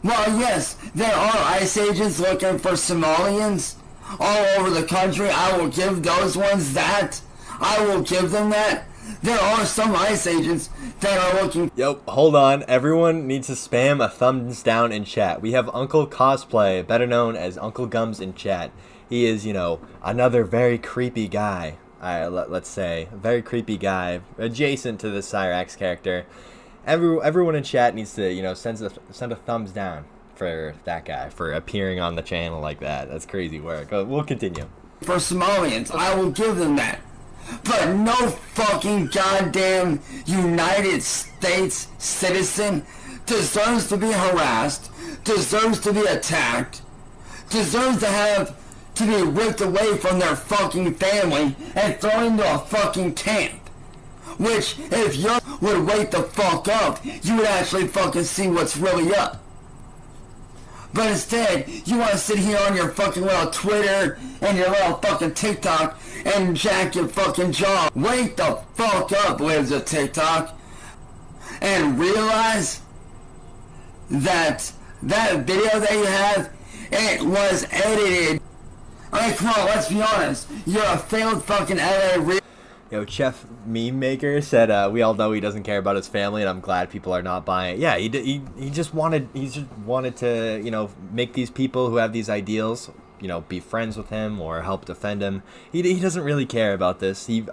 While yes, there are ICE agents looking for Somalians all over the country, I will give those ones that. I will give them that. There are some ICE agents that are looking. Yo, hold on. Everyone needs to spam a thumbs down in chat. We have Uncle Cosplay, better known as Uncle Gums, in chat. He is, you know, another very creepy guy. Let's say a very creepy guy, adjacent to the CYRAXX character. Everyone in chat needs to, you know, send a thumbs down for that guy for appearing on the channel like that. That's crazy work. We'll continue. For Somalians, I will give them that. But no fucking goddamn United States citizen deserves to be harassed, deserves to be attacked, deserves to be ripped away from their fucking family and thrown into a fucking camp. Which, if you would wake the fuck up, you would actually fucking see what's really up. But instead, you want to sit here on your fucking little Twitter and your little fucking TikTok and jack your fucking jaw. Wake the fuck up, lives of TikTok, and realize that video that you have, it was edited. I mean, come on, let's be honest. You're a failed fucking LA Yo, Chef Meme Maker said, we all know he doesn't care about his family, and I'm glad people are not buying it. Yeah, he just wanted to, you know, make these people who have these ideals, you know, be friends with him or help defend him. He doesn't really care about this. You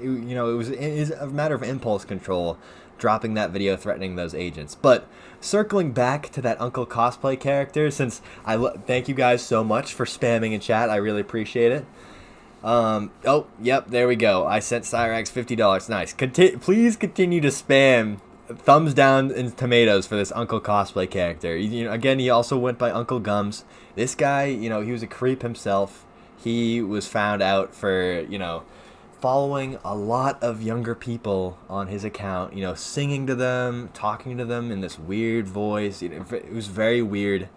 know, it is a matter of impulse control, dropping that video threatening those agents. But circling back to that Uncle Cosplay character, since thank you guys so much for spamming in chat. I really appreciate it. Oh, yep, there we go. I sent CYRAXX $50. Nice. Please continue to spam thumbs down and tomatoes for this Uncle Cosplay character. You know, again, he also went by Uncle Gums. This guy, you know, he was a creep himself. He was found out for, you know, following a lot of younger people on his account, you know, singing to them, talking to them in this weird voice. You know, it was very weird.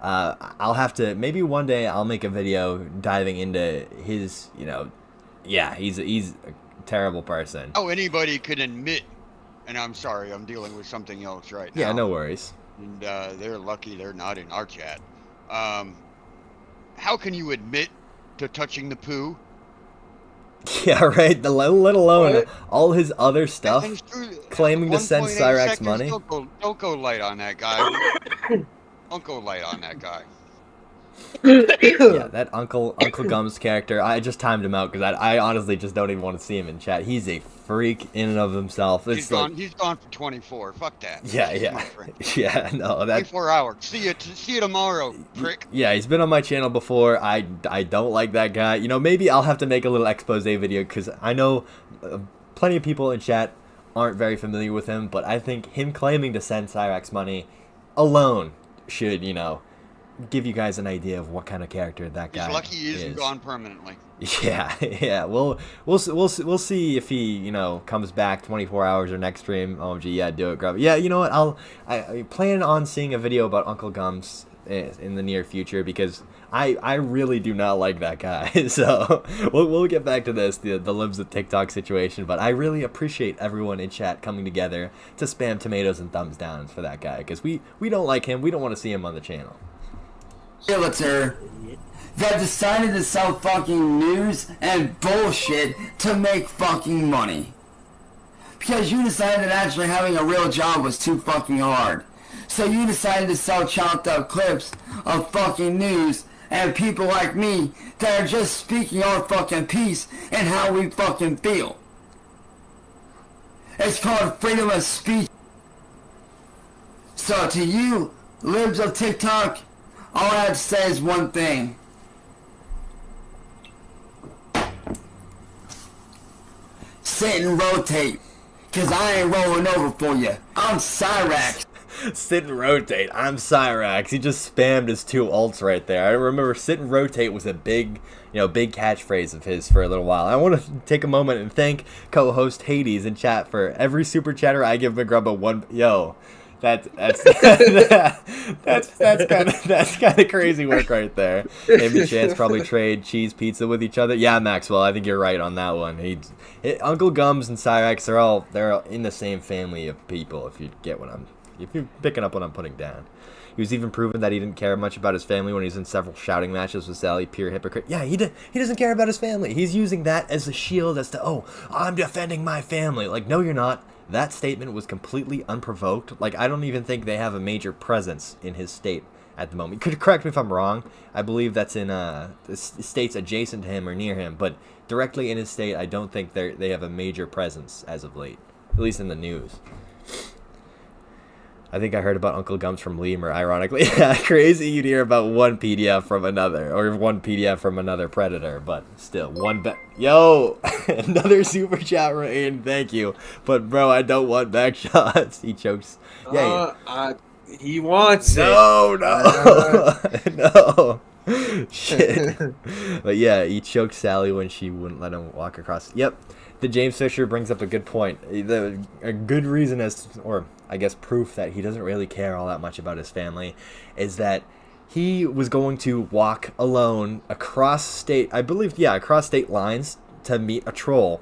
I'll have to, maybe one day I'll make a video diving into his, you know, yeah, he's a terrible person. Oh, anybody can admit, and I'm sorry, I'm dealing with something else right now. Yeah, no worries. And they're lucky they're not in our chat. How can you admit to touching the poo? Yeah, right, let alone What? all his other stuff, claiming to send 1.8 CYRAXX seconds, money. Don't go light on that guy. Don't go light on that guy. Yeah, that Uncle Gums character, I just timed him out because I honestly just don't even want to see him in chat. He's a freak in and of himself. It's He's gone for 24. Fuck that. Yeah, yeah, no, that 24 hours. See you tomorrow, prick. Yeah, he's been on my channel before. I don't like that guy. You know, maybe I'll have to make a little expose video because I know plenty of people in chat aren't very familiar with him, but I think him claiming to send CYRAXX money alone should, you know, give you guys an idea of what kind of character that guy is. He's lucky he isn't gone permanently. Yeah. We'll see if he, you know, comes back 24 hours or next stream. OMG, yeah, do it, Grubba. Yeah, you know what? I plan on seeing a video about Uncle Gums in the near future, because I really do not like that guy. So we'll get back to this, the libs of TikTok situation, but I really appreciate everyone in chat coming together to spam tomatoes and thumbs downs for that guy, because we don't like him. We don't want to see him on the channel. Realtor that decided to sell fucking news and bullshit to make fucking money. Because you decided that actually having a real job was too fucking hard. So you decided to sell chopped up clips of fucking news and people like me that are just speaking our fucking piece and how we fucking feel. It's called freedom of speech. So to you, libs of TikTok, all I have to say is one thing. Sit and rotate. Cause I ain't rolling over for you. I'm CYRAXX. Sit and rotate. I'm CYRAXX. He just spammed his 2 ults right there. I remember sit and rotate was a big catchphrase of his for a little while. I want to take a moment and thank co-host Hades in chat for every super chatter I give Grubba one. Yo, that's kind of crazy work right there. Him and Chance probably trade cheese pizza with each other. Yeah, Maxwell, I think you're right on that one. Uncle Gums and CYRAXX, they're all in the same family of people. If you're picking up what I'm putting down. He was even proven that he didn't care much about his family when he was in several shouting matches with Sally. Pure hypocrite. Yeah, he doesn't care about his family. He's using that as a shield as to, oh, I'm defending my family. Like, no, you're not. That statement was completely unprovoked. Like, I don't even think they have a major presence in his state at the moment. Could correct me if I'm wrong. I believe that's in the states adjacent to him or near him, but directly in his state, I don't think they have a major presence as of late, at least in the news. I think I heard about Uncle Gums from Lemur, ironically. Yeah, crazy you'd hear about one PDF from another, or one PDF from another predator, but still, Yo! Another super chat rain, thank you. But bro, I don't want back shots. He chokes. Yeah. He wants no, it. No. Shit. But yeah, he choked Sally when she wouldn't let him walk across. Yep. The James Fisher brings up a good point. A good reason or I guess proof that he doesn't really care all that much about his family is that he was going to walk alone across state lines to meet a troll.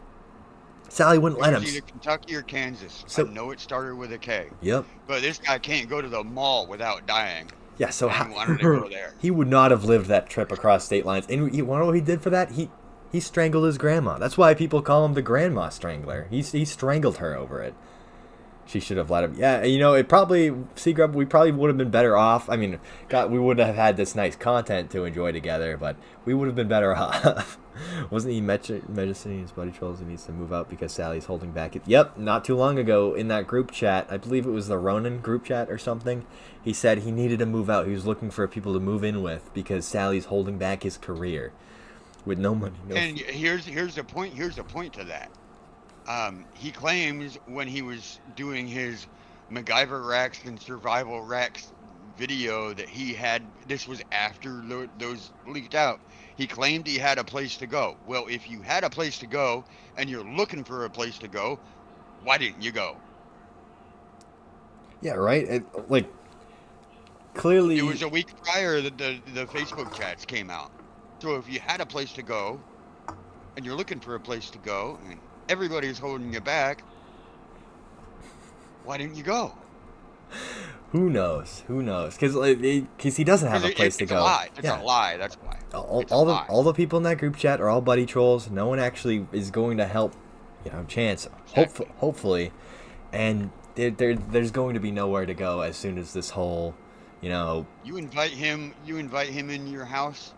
Sally wouldn't let him. Either Kentucky or Kansas. So, I know it started with a K. Yep. But this guy can't go to the mall without dying. Yeah, so he wanted to go there. He would not have lived that trip across state lines. And you want to know what he did for that? He strangled his grandma. That's why people call him the Grandma Strangler. He strangled her over it. She should have let him. Yeah, it probably, Grubba, we probably would have been better off. I mean, we wouldn't have had this nice content to enjoy together, but we would have been better off. Wasn't he mentioning his buddy trolls he needs to move out because Sally's holding back? Yep, not too long ago in that group chat, I believe it was the Ronin group chat or something, he said he needed to move out. He was looking for people to move in with because Sally's holding back his career. With no money, and here's the point to that. He claims when he was doing his MacGyver-RAXX and Survival-RAXX video that this was after those leaked out. He claimed he had a place to go. Well, if you had a place to go and you're looking for a place to go, why didn't you go? Yeah, right? Clearly... It was a week prior that the Facebook chats came out. So if you had a place to go, and you're looking for a place to go, and everybody's holding you back, why didn't you go? Who knows? Because he doesn't have a place to go. It's a lie. That's why. All the people in that group chat are all buddy trolls. No one actually is going to help, Chance. Exactly. Hopefully, and there's going to be nowhere to go as soon as this whole, You invite him in your house.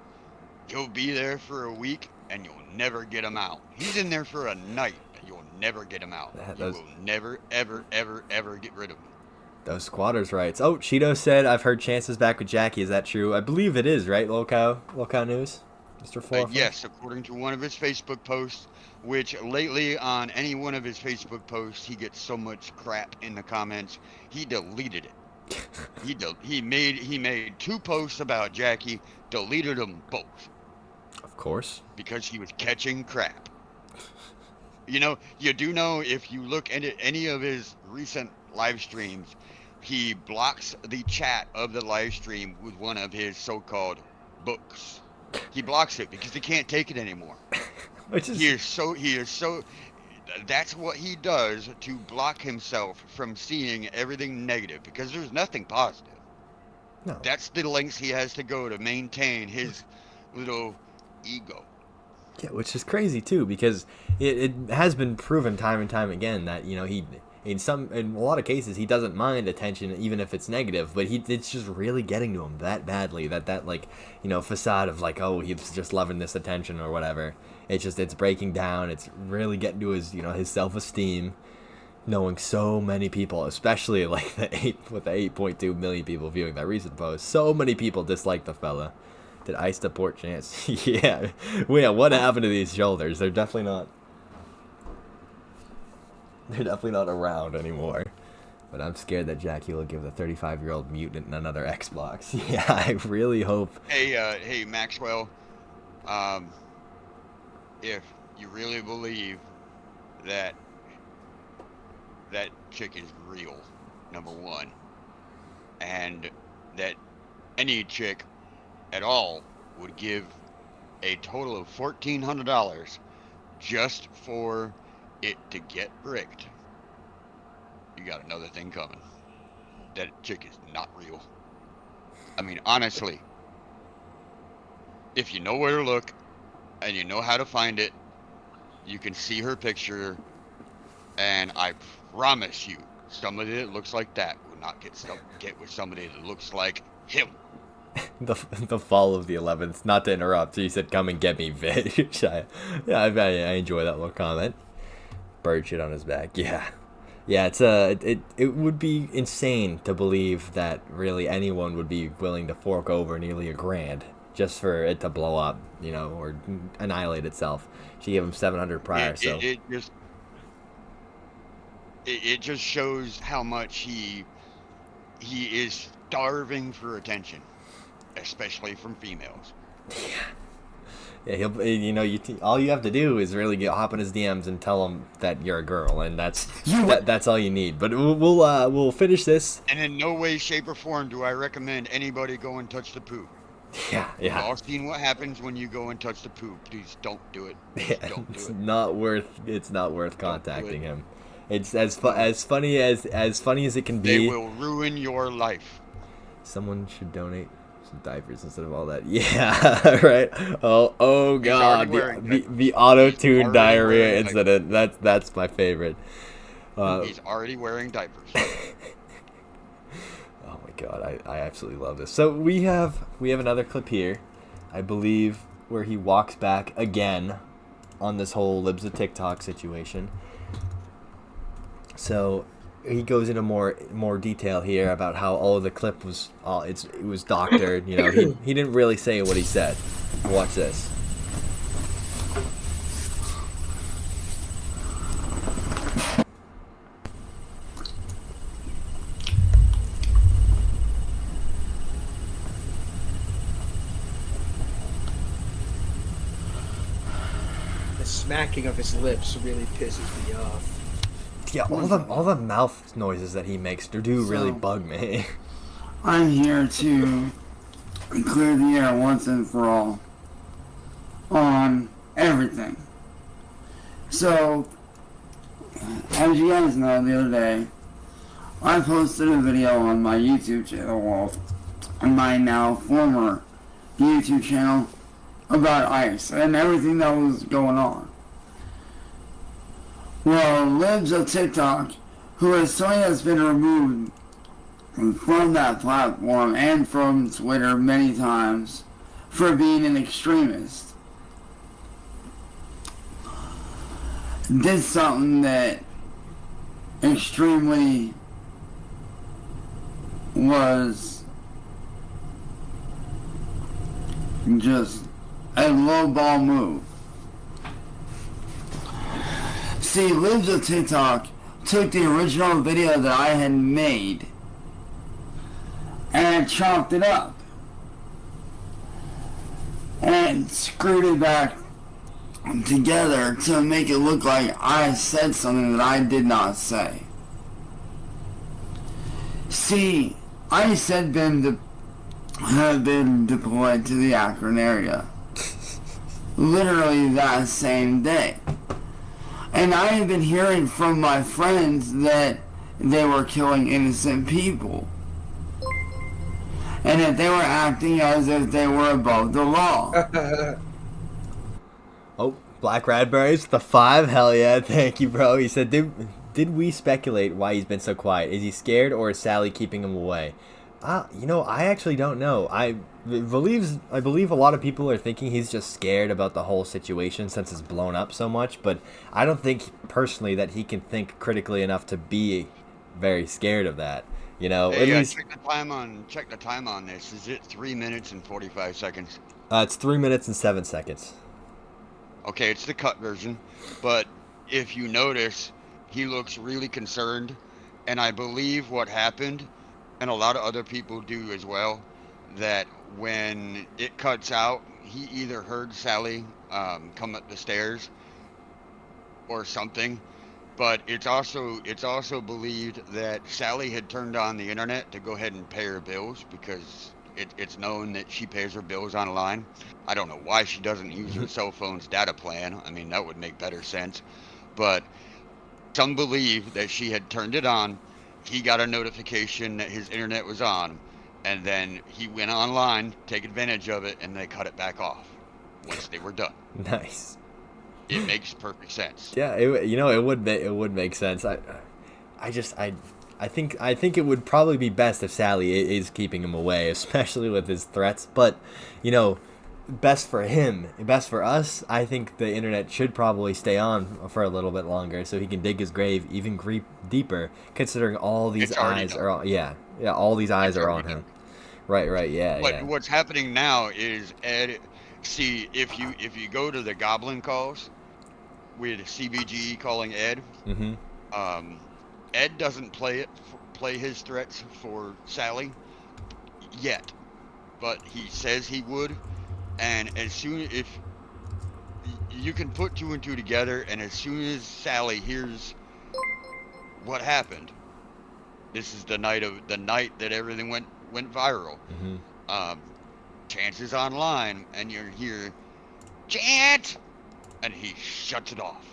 He'll be there for a week, and you'll never get him out. He's in there for a night, and you'll never get him out. You will never, ever, ever, ever get rid of him. Those squatters' rights. Oh, Cheeto said, I've heard Chance is back with Jackie. Is that true? I believe it is, right, Local News? Mr. Four? Yes, according to one of his Facebook posts, which lately on any one of his Facebook posts, he gets so much crap in the comments, he deleted it. He made 2 posts about Jackie, deleted them both. Of course. Because he was catching crap. You do know if you look at any of his recent live streams, he blocks the chat of the live stream with one of his so-called books. He blocks it because he can't take it anymore. Which is He is so. That's what he does to block himself from seeing everything negative, because there's nothing positive. no. That's the lengths he has to go to maintain his little ego. Yeah, which is crazy too, because it has been proven time and time again that, you know, he in a lot of cases he doesn't mind attention even if it's negative, but it's just really getting to him that badly that like, you know, facade of like, oh, he's just loving this attention or whatever. It's breaking down. It's really getting to his, you know, his self-esteem, knowing so many people, especially like with the 8.2 million people viewing that recent post. So many people dislike the fella. Did I support Chance? Yeah. Well, yeah, what happened to these shoulders? They're definitely not around anymore. But I'm scared that Jackie will give the 35-year-old mutant another Xbox. Yeah, I really hope. Hey, Maxwell. If you really believe that chick is real, number one, and that any chick at all would give a total of $1,400 just for it to get bricked, you got another thing coming. That chick is not real. I mean, honestly, if you know where to look and you know how to find it, you can see her picture, and I promise you, somebody that looks like that will not get with somebody that looks like him. The fall of the 11th. Not to interrupt, he said, "Come and get me, bitch." I enjoy that little comment. Bird shit on his back. Yeah. It would be insane to believe that really anyone would be willing to fork over nearly $1,000 just for it to blow up, you know, or annihilate itself. She gave him 700 prior, so it just shows how much he is starving for attention, especially from females. Yeah, he'll, you know, all you have to do is really hop in his DMs and tell him that you're a girl, and that's all you need. But we'll finish this. And in no way, shape, or form do I recommend anybody go and touch the poo. Yeah. We've all seen what happens when you go and touch the poo. Please don't do it. Don't do it. It's not worth contacting him. It's as funny as it can be. They will ruin your life. Someone should donate some diapers instead of all that. Yeah, right. Oh God, the auto-tune diarrhea incident. That's my favorite. He's already wearing diapers. Oh my God, I absolutely love this. So we have another clip here, I believe, where he walks back again on this whole Libs of TikTok situation. So he goes into more detail here about how the clip was it was doctored. You know, he didn't really say what he said. Watch this. The smacking of his lips really pisses me off. Yeah, all the mouth noises that he makes do really bug me. I'm here to clear the air once and for all on everything. So, as you guys know, the other day, I posted a video on my YouTube channel, on my now former YouTube channel, about ICE and everything that was going on. Well, Libs of TikTok, who has been removed from that platform and from Twitter many times for being an extremist, did something that extremely was just a lowball move. See, Libs of TikTok took the original video that I had made and chopped it up and screwed it back together to make it look like I said something that I did not say. See, ICE had been deployed to the Akron area literally that same day. And I had been hearing from my friends that they were killing innocent people. And that they were acting as if they were above the law. Oh, Black Radberries, the 5, hell yeah, thank you, bro. He said, did we speculate why he's been so quiet? Is he scared or is Sally keeping him away? You know, I actually don't know. I believe a lot of people are thinking he's just scared about the whole situation since it's blown up so much, but I don't think personally that he can think critically enough to be very scared of that. You know, Hey, at least check the time on this. Is it 3 minutes and 45 seconds? It's 3 minutes and 7 seconds. Okay, it's the cut version, but if you notice, he looks really concerned, and I believe what happened, and a lot of other people do as well, that when it cuts out, he either heard Sally come up the stairs or something, but it's also believed that Sally had turned on the internet to go ahead and pay her bills because it's known that she pays her bills online. I don't know why she doesn't use her cell phone's data plan. I mean, that would make better sense, but some believe that she had turned it on. He got a notification that his internet was on, and then he went online to take advantage of it, and they cut it back off once they were done. Nice. It makes perfect sense. Yeah, it would make sense. I think it would probably be best if Sally is keeping him away, especially with his threats. But, you know, best for him, best for us, I think the internet should probably stay on for a little bit longer so he can dig his grave even deeper, considering all these eyes are on, all these eyes are on him. Right, yeah. But what's happening now is Ed. See, if you go to the Goblin calls with CBG calling Ed, Ed doesn't play his threats for Sally yet, but he says he would. And as soon if you can put 2 and 2 together, and as soon as Sally hears what happened, this is the night that everything went viral. Chance is online, and you're here, Chance, and he shuts it off.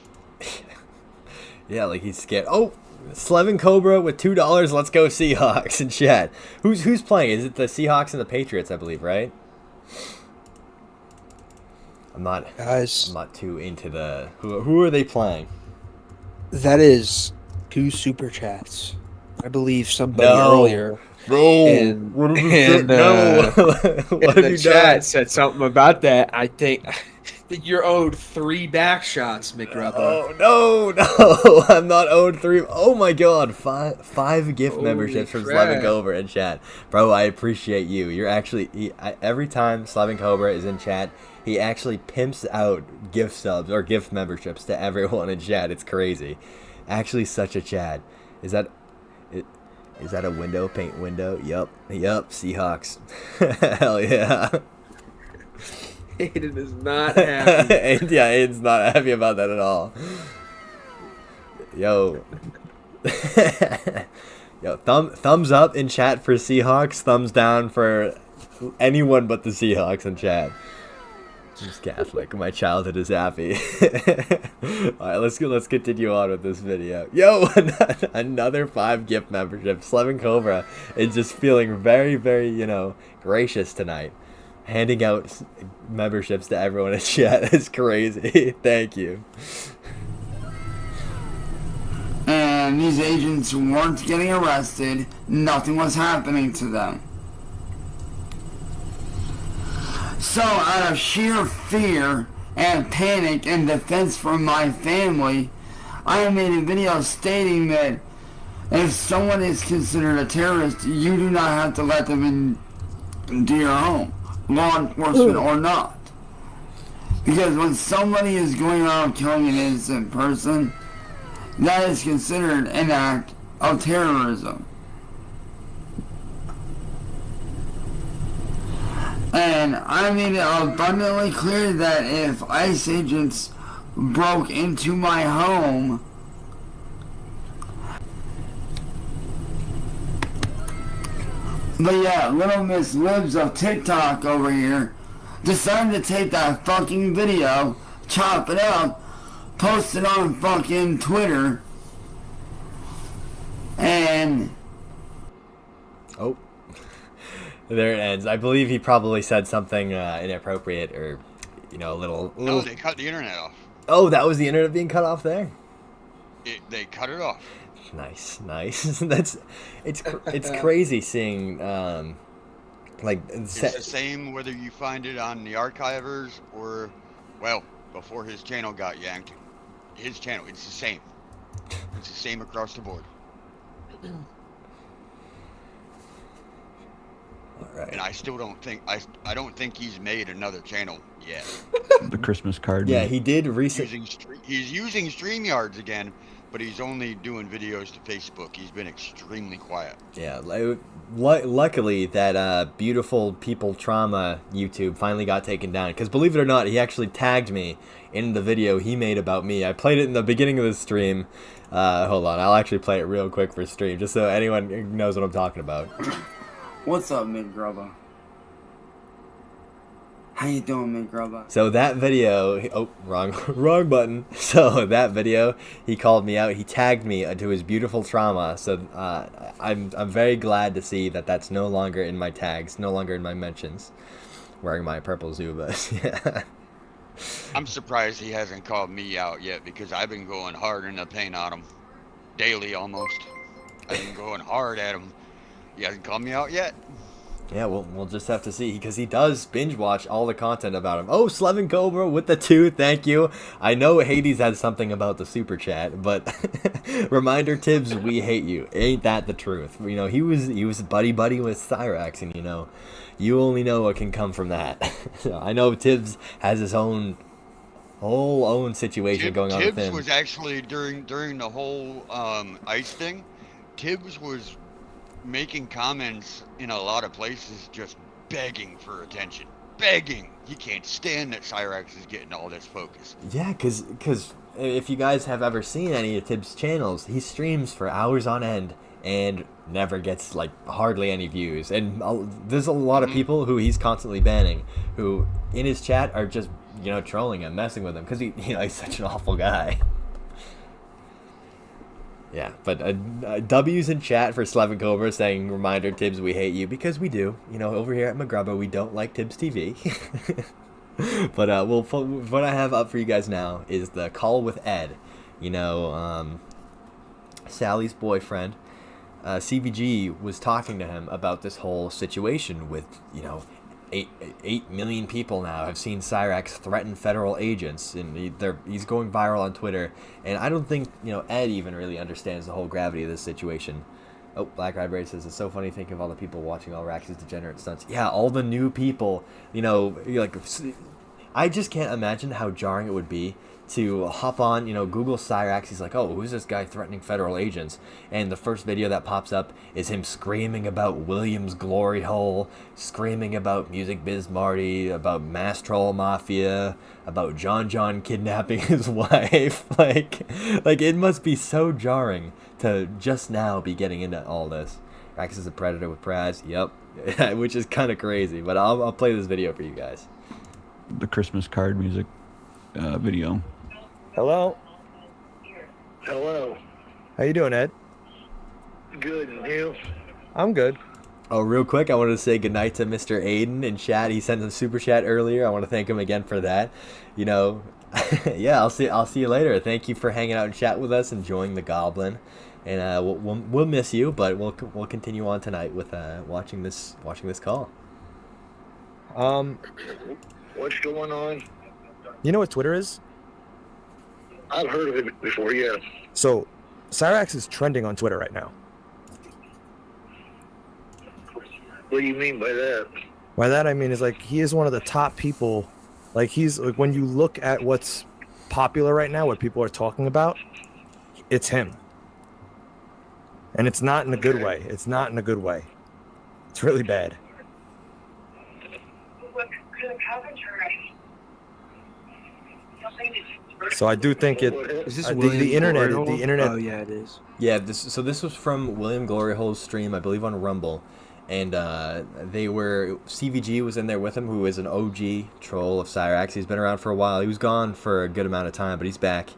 Yeah, like he's scared. Oh, Slevin Cobra with $2. Let's go Seahawks in chat. Who's playing? Is it the Seahawks and the Patriots? I believe, right? I'm not too into the who are they playing? That is 2 super chats. I believe somebody earlier. Bro, and what have you done? What have you chat said something about that. I think that you're owed 3 back shots, McGrubba. Oh no, I'm not owed 3. Oh my god, five gift Holy memberships from crap. Slevin Cobra in chat, bro. I appreciate you. You're actually every time Slevin Cobra is in chat, he actually pimps out gift subs or gift memberships to everyone in chat. It's crazy. Actually, such a Chad. Is that a window? Paint window? Yup. Seahawks. Hell yeah. Aiden is not happy. Yeah, Aiden's not happy about that at all. Yo. Yo, thumbs up in chat for Seahawks. Thumbs down for anyone but the Seahawks in chat. I'm just Catholic. My childhood is happy. Alright, let's continue on with this video. Yo, another 5 gift memberships. Slevin Cobra is just feeling very, very, gracious tonight. Handing out memberships to everyone in chat is crazy. Thank you. And these agents weren't getting arrested. Nothing was happening to them. So out of sheer fear and panic and defense for my family, I made a video stating that if someone is considered a terrorist, you do not have to let them into your home, law enforcement or not. Because when somebody is going around killing an innocent person, that is considered an act of terrorism. And I made it abundantly clear that if ICE agents broke into my home But yeah, Little Miss Libs of TikTok over here decided to take that fucking video, chop it up, post it on fucking Twitter, and... Oh. There it ends. I believe he probably said something inappropriate or, you know, a little... No, they cut the internet off. Oh, that was the internet being cut off there? They cut it off. Nice. It's crazy seeing like It's the same whether you find it on the archivers or, well, before his channel got yanked. His channel, it's the same. It's the same across the board. All right. And I still don't think I don't think he's made another channel yet. The Christmas card. Yeah, he did recently. He's using StreamYards again, but he's only doing videos to Facebook. He's been extremely quiet. Yeah, luckily that beautiful people trauma YouTube finally got taken down. Because believe it or not, he actually tagged me in the video he made about me. I played it in the beginning of the stream. Hold on, I'll actually play it real quick for stream, just so anyone knows what I'm talking about. What's up, Grubba? How you doing, Grubba? So that video, oh, wrong button. So that video, he called me out. He tagged me to his beautiful trauma. So I'm very glad to see that that's no longer in my tags, no longer in my mentions. Wearing my purple Zubas. Yeah. I'm surprised he hasn't called me out yet because I've been going hard in the paint on him, daily almost. I've been going hard at him. He hasn't called me out yet. Yeah, we'll just have to see, because he does binge watch all the content about him. Oh, Slevin Cobra with the 2, thank you. I know Hades had something about the super chat, but reminder, Tibbs, we hate you. Ain't that the truth? You know, he was buddy with CYRAXX, and you know, you only know what can come from that. So I know Tibbs has his whole own situation going on with him. Tibbs was actually during the whole ice thing. Tibbs was making comments in a lot of places, just begging for attention. Begging. He can't stand that CYRAXX is getting all this focus. Yeah, because if you guys have ever seen any of Tibbs' channels, he streams for hours on end and never gets, like, hardly any views. And there's a lot of people who he's constantly banning, who in his chat are just, you know, trolling him, messing with him, because he's such an awful guy. Yeah, but W's in chat for Slevin Cobra saying, reminder, Tibbs, we hate you, because we do. You know, over here at Grubba, we don't like Tibbs TV. But what I have up for you guys now is the call with Ed. You know, Sally's boyfriend, CVG, was talking to him about this whole situation with, you know, 8 million people now have seen CYRAXX threaten federal agents, and he's going viral on Twitter. And I don't think, you know, Ed even really understands the whole gravity of this situation. Oh, Black Eye Braid says, it's so funny thinking of all the people watching all Rax's degenerate stunts. Yeah, all the new people, you know, like, I just can't imagine how jarring it would be to hop on, you know, Google CYRAXX. He's like, oh, who's this guy threatening federal agents? And the first video that pops up is him screaming about Williams' glory hole, screaming about Music Biz Marty, about Mass Troll Mafia, about John kidnapping his wife. Like it must be so jarring to just now be getting into all this. Rax is a predator with Praz. Yep. Which is kind of crazy, but I'll play this video for you guys. The Christmas card music video. Hello. Hello. How you doing, Ed? Good, and you? I'm good. Oh, real quick, I wanted to say goodnight to Mr. Aiden in chat. He sent a super chat earlier. I want to thank him again for that. You know, yeah, I'll see you later. Thank you for hanging out and chat with us, enjoying the Goblin, and we'll miss you, but we'll continue on tonight with watching this call. What's going on? You know what Twitter is? I've heard of it before, yeah. So, CYRAXX is trending on Twitter right now. What do you mean by that? By that I mean is, like, he is one of the top people. Like, he's like, when you look at what's popular right now, what people are talking about, it's him. And it's not in a good way. It's not in a good way. It's really bad. So I do think it. Is this the internet? The internet. Oh yeah, it is. Yeah. This was from William Gloryhole's stream, I believe, on Rumble, and they were CVG was in there with him, who is an OG troll of CYRAXX. He's been around for a while. He was gone for a good amount of time, but he's back.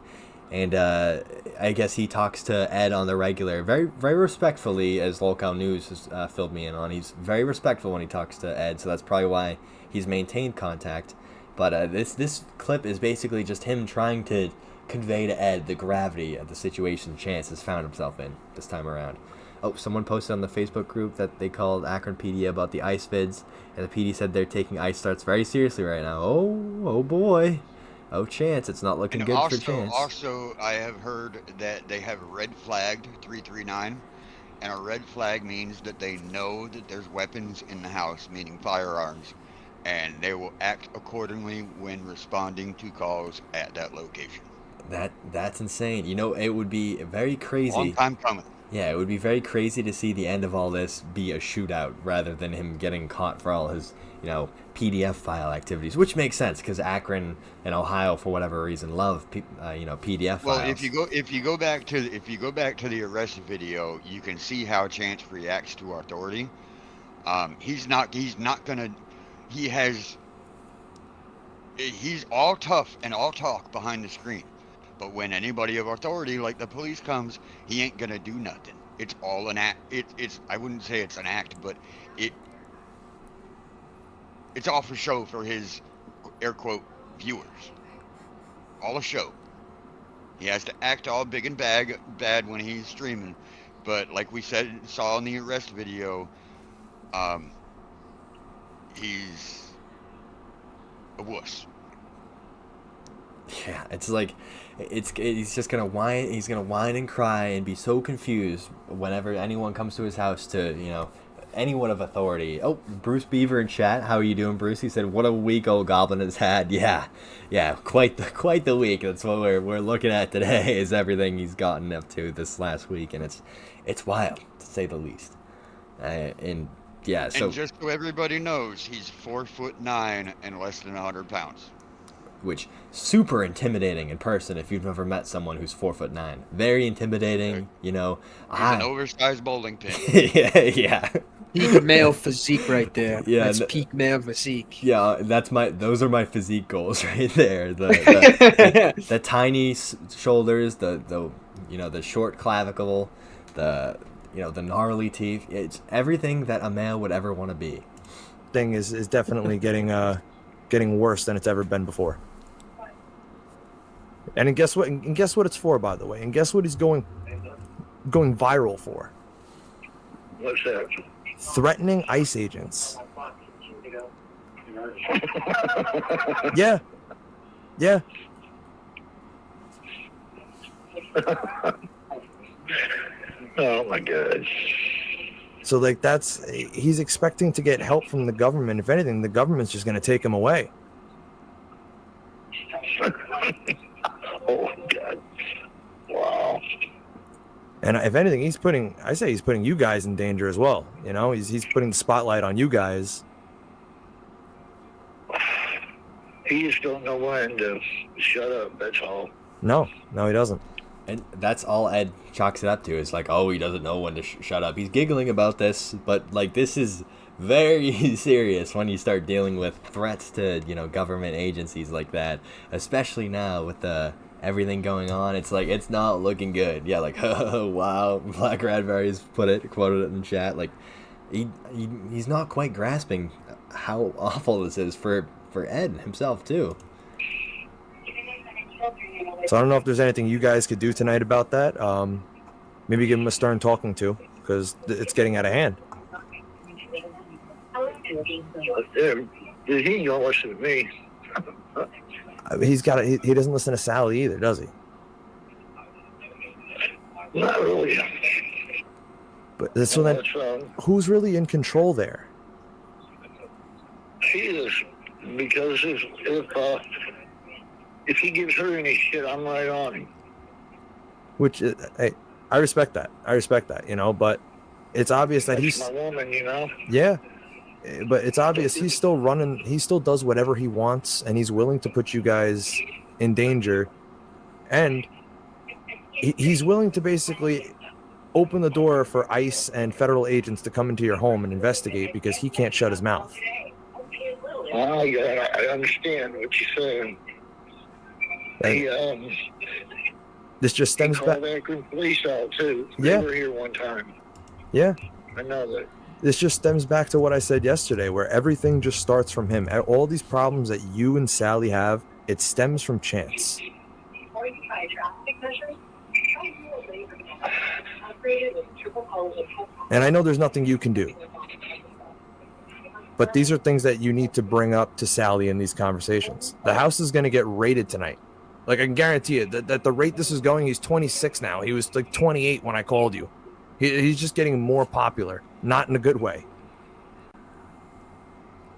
And I guess he talks to Ed on the regular, very very respectfully, as Local News has filled me in on. He's very respectful when he talks to Ed, so that's probably why he's maintained contact. But this clip is basically just him trying to convey to Ed the gravity of the situation Chance has found himself in this time around. Oh, someone posted on the Facebook group that they called Akron PD about the ice vids, and the PD said they're taking ice starts very seriously right now. Oh boy. Oh, Chance, it's not looking good for Chance. Also, I have heard that they have red flagged 339, and a red flag means that they know that there's weapons in the house, meaning firearms, and they will act accordingly when responding to calls at that location. That's insane. You know, it would be very crazy. Long time coming. Yeah, it would be very crazy to see the end of all this be a shootout rather than him getting caught for all his, you know, PDF file activities, which makes sense because Akron and Ohio, for whatever reason, love you know, PDF files. Well, if you go back to the arrest video, you can see how Chance reacts to authority. He's all tough and all talk behind the screen. But when anybody of authority, like the police, comes, he ain't gonna do nothing. It's all an act. It's I wouldn't say it's an act, but it's all for show for his air quote viewers. All a show. He has to act all big and bad when he's streaming, but like we saw in the arrest video, he's a wuss. Yeah, it's like he's just gonna whine. He's gonna whine and cry and be so confused whenever anyone comes to his house to, you know, anyone of authority. Oh, Bruce Beaver in chat. How are you doing, Bruce? He said, "What a week old Goblin has had." Yeah, quite the week. That's what we're looking at today. Is everything he's gotten up to this last week, and it's wild to say the least. And yeah, so and just so everybody knows, he's 4'9" and less than 100 pounds. Which super intimidating in person if you've never met someone who's 4'9". Very intimidating, you know. He's an oversized bowling pin. Yeah. Peak male physique right there. Yeah, that's peak male physique. Yeah, those are my physique goals right there. The tiny shoulders, the you know, the short clavicle, the, you know, the gnarly teeth. It's everything that a male would ever want to be. Thing is definitely getting worse than it's ever been before. And guess what? And guess what it's for, by the way. And guess what he's going viral for? What's that? Threatening ICE agents. Yeah. Oh my God. So like he's expecting to get help from the government. If anything, the government's just going to take him away. Oh God! Wow. And if anything, he's putting you guys in danger as well. You know, he's putting the spotlight on you guys. He just don't know when to shut up. That's all. No, he doesn't. And that's all Ed chalks it up to, is like, oh, he doesn't know when to shut up. He's giggling about this, but like, this is very serious when you start dealing with threats to, you know, government agencies like that, especially now with everything going on. It's like, it's not looking good. Yeah, like, oh, wow, Black Radberry's quoted it in the chat. Like, he's not quite grasping how awful this is for Ed himself too. So I don't know if there's anything you guys could do tonight about that. Maybe give him a stern talking to, because it's getting out of hand. He don't listen to me. He doesn't listen to Sally either, does he? Not really. But so then, who's really in control there? She is, because if he gives her any shit, I'm right on him. Which, hey, I respect that, you know, but it's obvious that That's my woman, you know? Yeah, but it's obvious he still does whatever he wants, and he's willing to put you guys in danger, and he's willing to basically open the door for ICE and federal agents to come into your home and investigate because he can't shut his mouth. I understand what you're saying. This just stems back. He called the police out too. Yeah. They were here one time. Yeah. I know that. This just stems back to what I said yesterday, where everything just starts from him. All these problems that you and Sally have, it stems from Chance. And I know there's nothing you can do. But these are things that you need to bring up to Sally in these conversations. The house is going to get raided tonight. Like, I can guarantee you that the rate this is going, he's 26 now. He was like 28 when I called you. He's just getting more popular, not in a good way.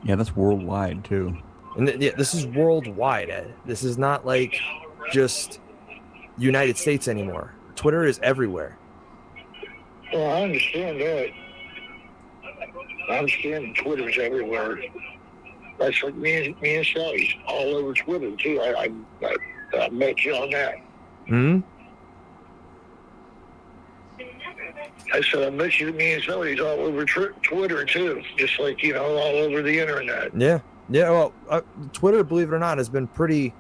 Yeah, that's worldwide, too. And this is worldwide, Ed. This is not like just United States anymore. Twitter is everywhere. Well, I understand that. I understand Twitter's everywhere. That's like me and Sally's all over Twitter, too. I met you on that. Hmm? I said, I met you, me and Sally's all over Twitter, too. Just like, all over the internet. Yeah. Yeah, well, Twitter, believe it or not, has been pretty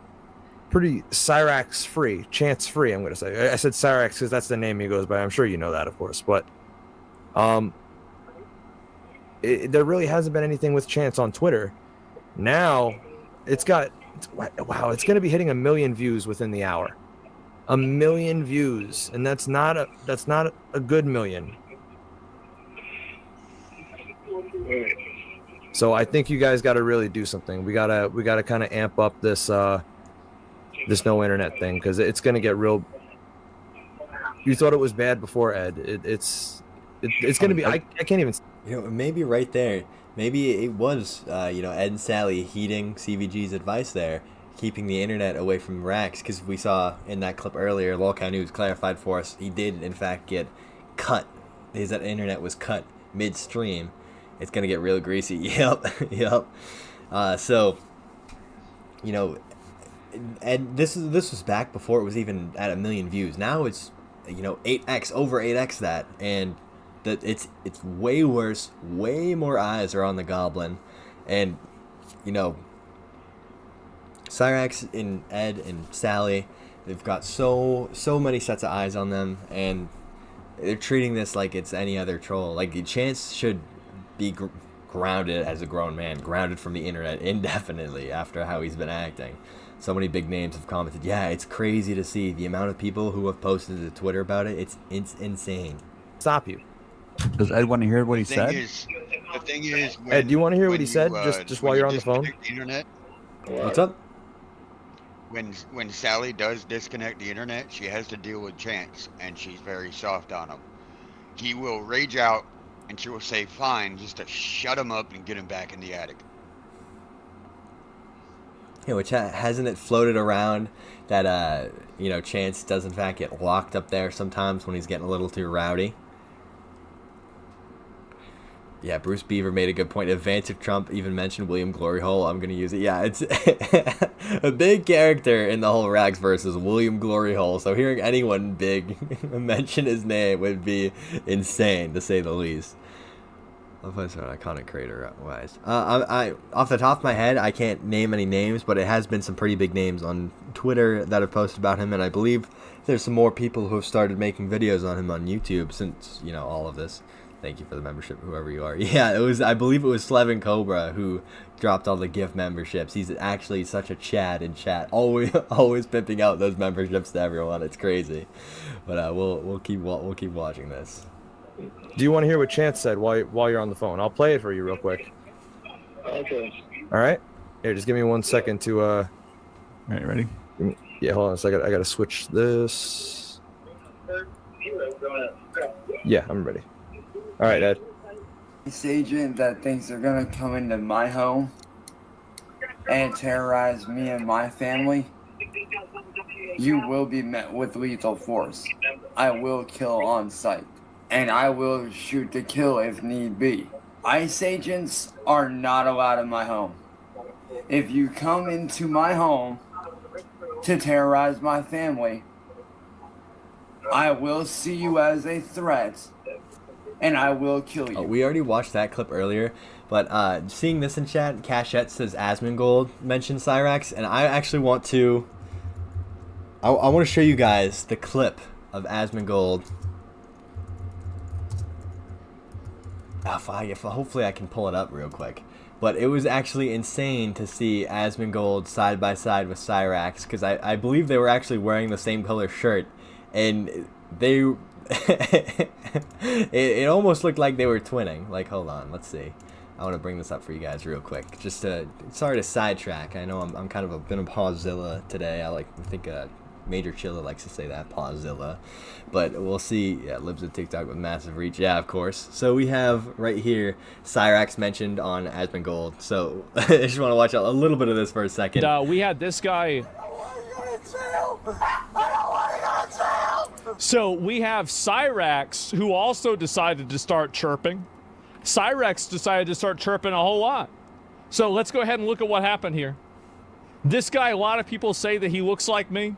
CYRAXX free, Chance free, I'm going to say. I said CYRAXX because that's the name he goes by. I'm sure you know that, of course. But there really hasn't been anything with Chance on Twitter. Now, it's going to be hitting 1 million views within the hour. 1 million views, and that's not a good million. So I think you guys got to really do something. We gotta kind of amp up this no internet thing, because it's gonna get real. You thought it was bad before, Ed. It's gonna be. I can't even. Maybe right there. Maybe it was Ed and Sally heeding CVG's advice there, keeping the internet away from Rax, because we saw in that clip earlier, Lolcow News clarified for us, he did in fact get cut. His internet was cut midstream. It's gonna get real greasy. Yep. So, and this was back before it was even at 1 million views. Now it's 8x, over 8x that, and that it's way worse. Way more eyes are on the Goblin, and CYRAXX and Ed and Sally, they've got so many sets of eyes on them, and they're treating this like it's any other troll. Like, Chance should be grounded as a grown man, grounded from the internet indefinitely after how he's been acting. So many big names have commented, yeah, it's crazy to see the amount of people who have posted to Twitter about it. It's insane. Stop you. Does Ed want to hear what he said? The thing is, Ed, do you want to hear what he said just while you're on the phone? The internet, what's up? When Sally does disconnect the internet, she has to deal with Chance, and she's very soft on him. He will rage out, and she will say fine, just to shut him up and get him back in the attic. Yeah, which hasn't it floated around that Chance does in fact get locked up there sometimes when he's getting a little too rowdy. Yeah, Bruce Beaver made a good point. Advance if Trump even mentioned William Glory Hole, I'm going to use it. Yeah, it's a big character in the whole Rags versus William Glory Hole. So hearing anyone big mention his name would be insane, to say the least. An iconic creator wise. I off the top of my head, I can't name any names, but it has been some pretty big names on Twitter that have posted about him, and I believe there's some more people who have started making videos on him on YouTube since all of this. Thank you for the membership, whoever you are. Yeah, I believe it was Slevin Cobra who dropped all the gift memberships. He's actually such a Chad in chat, always pimping out those memberships to everyone. It's crazy, but we'll keep watching this. Do you want to hear what Chance said while you're on the phone? I'll play it for you real quick. Okay. All right. Here, just give me 1 second to. All right, ready? Yeah, hold on a second. I gotta switch this. Yeah, I'm ready. All right, Ed. This agent that thinks they're gonna come into my home and terrorize me and my family, you will be met with lethal force. I will kill on sight, and I will shoot to kill if need be. ICE agents are not allowed in my home. If you come into my home to terrorize my family, I will see you as a threat, and I will kill you. Oh, we already watched that clip earlier, but seeing this in chat, Cachette says Asmongold mentioned CYRAXX, and I actually want to... I want to show you guys the clip of Asmongold. Hopefully I can pull it up real quick. But it was actually insane to see Asmongold side by side with CYRAXX, because I believe they were actually wearing the same color shirt, and they it almost looked like they were twinning. Like, hold on, let's see. I want to bring this up for you guys real quick. Just sorry to sidetrack. I know I'm kind of been a Pawzilla today. I think Major Chilla likes to say that, Pawzilla. But we'll see. Yeah, lives a TikTok with massive reach. Yeah, of course. So we have right here CYRAXX mentioned on Asmongold. So I just want to watch a little bit of this for a second. We had this guy. So we have CYRAXX, who also decided to start chirping. CYRAXX decided to start chirping a whole lot. So let's go ahead and look at what happened here. This guy, a lot of people say that he looks like me.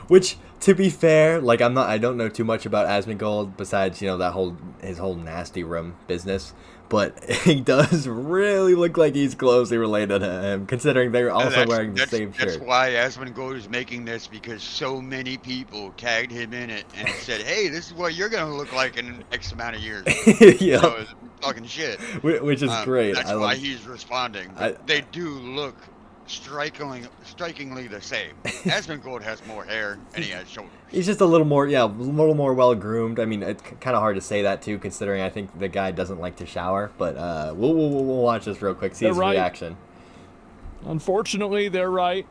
Which, to be fair, like I don't know too much about Asmongold besides, you know, his whole nasty room business, but he does really look like he's closely related to him, considering they're also wearing the same shirt. That's why Asmongold is making this, because so many people tagged him in it and said, "Hey, this is what you're gonna look like in X amount of years." Yeah, so it's fucking shit. Which is great. That's why he's responding. But they do look strikingly the same. Asmongold has more hair and he has shoulders. He's just a little more well groomed. I mean, it's kind of hard to say that too, considering I think the guy doesn't like to shower. But we'll watch this real quick, see his reaction. Unfortunately, they're right.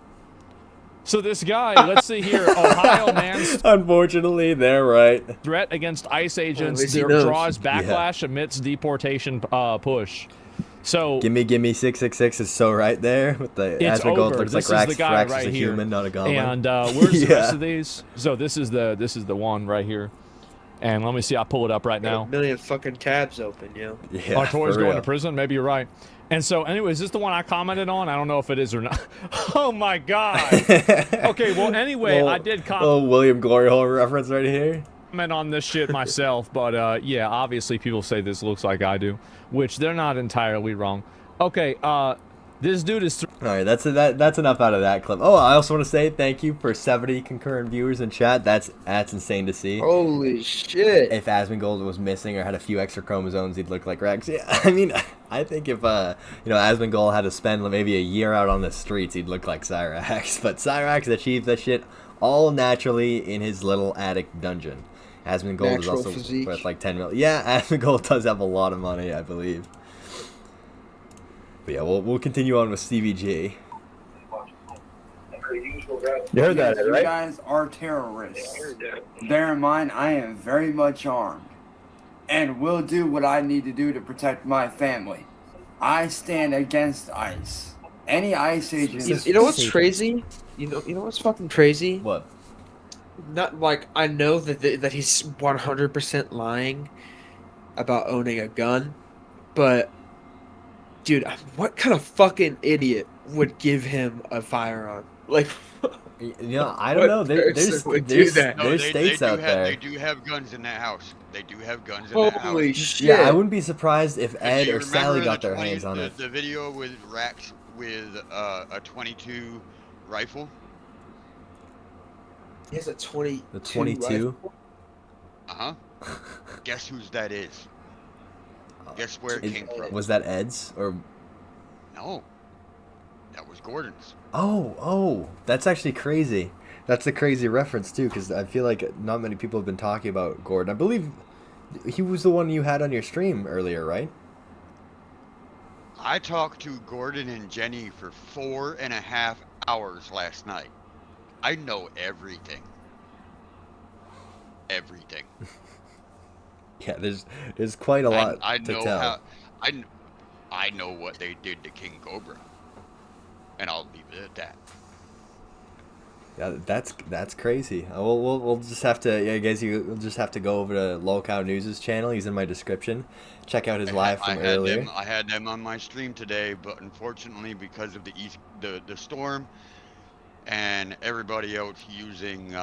So this guy, let's see here, Ohio man. Unfortunately, they're right. Threat against ICE agents draws backlash amidst deportation push. So gimme 666 is so right there with the Asmongold looks like CYRAXX is a human, not a goblin. And where's the rest of these? So this is the one right here. And let me see, I'll pull it up right now. A million fucking tabs open, yo. Yeah. Artori's going to prison. Maybe you're right. And so, anyway, is this the one I commented on? I don't know if it is or not. Oh my god. Okay, well, anyway, I did comment. Oh, William Glory Hole reference right here. Comment on this shit myself, but yeah, obviously people say this looks like I do, which they're not entirely wrong. Okay, this dude is. All right, that's enough out of that clip. Oh, I also want to say thank you for 70 concurrent viewers in chat. That's insane to see. Holy shit! If Asmongold was missing or had a few extra chromosomes, he'd look like Rex. Yeah, I mean, I think if Asmongold had to spend maybe a year out on the streets, he'd look like CYRAXX. But CYRAXX achieved that shit all naturally in his little attic dungeon. Asmongold is also worth like 10 million. Yeah, Asmongold does have a lot of money, I believe. But yeah, we'll continue on with Stevie G. You heard that, right? You guys are terrorists. Bear in mind, I am very much armed, and will do what I need to do to protect my family. I stand against ICE. Any ICE agents. You know what's crazy? You know what's fucking crazy? What? Not like I know that he's 100% lying about owning a gun, but dude, what kind of fucking idiot would give him a firearm? Like, I don't know. There's states out there. They do have guns in that house. They do have guns in that house. Holy shit! Yeah, I wouldn't be surprised if Ed or Sally got their hands on it. The video with CYRAXX with a 22 rifle. He has a 22. The 22. Guess whose that is? Guess where it came from? Was that Ed's or? No, that was Gordon's. Oh, that's actually crazy. That's a crazy reference too, because I feel like not many people have been talking about Gordon. I believe he was the one you had on your stream earlier, right? I talked to Gordon and Jenny for 4.5 hours last night. I know everything. Everything. Yeah, there's quite a lot to tell. I know what they did to King Cobra, and I'll leave it at that. Yeah, that's crazy. We'll just have to. Yeah, guys, you'll just have to go over to Lolcow News' channel. He's in my description. Check out his live from earlier. I had them on my stream today, but unfortunately, because of the storm and everybody else using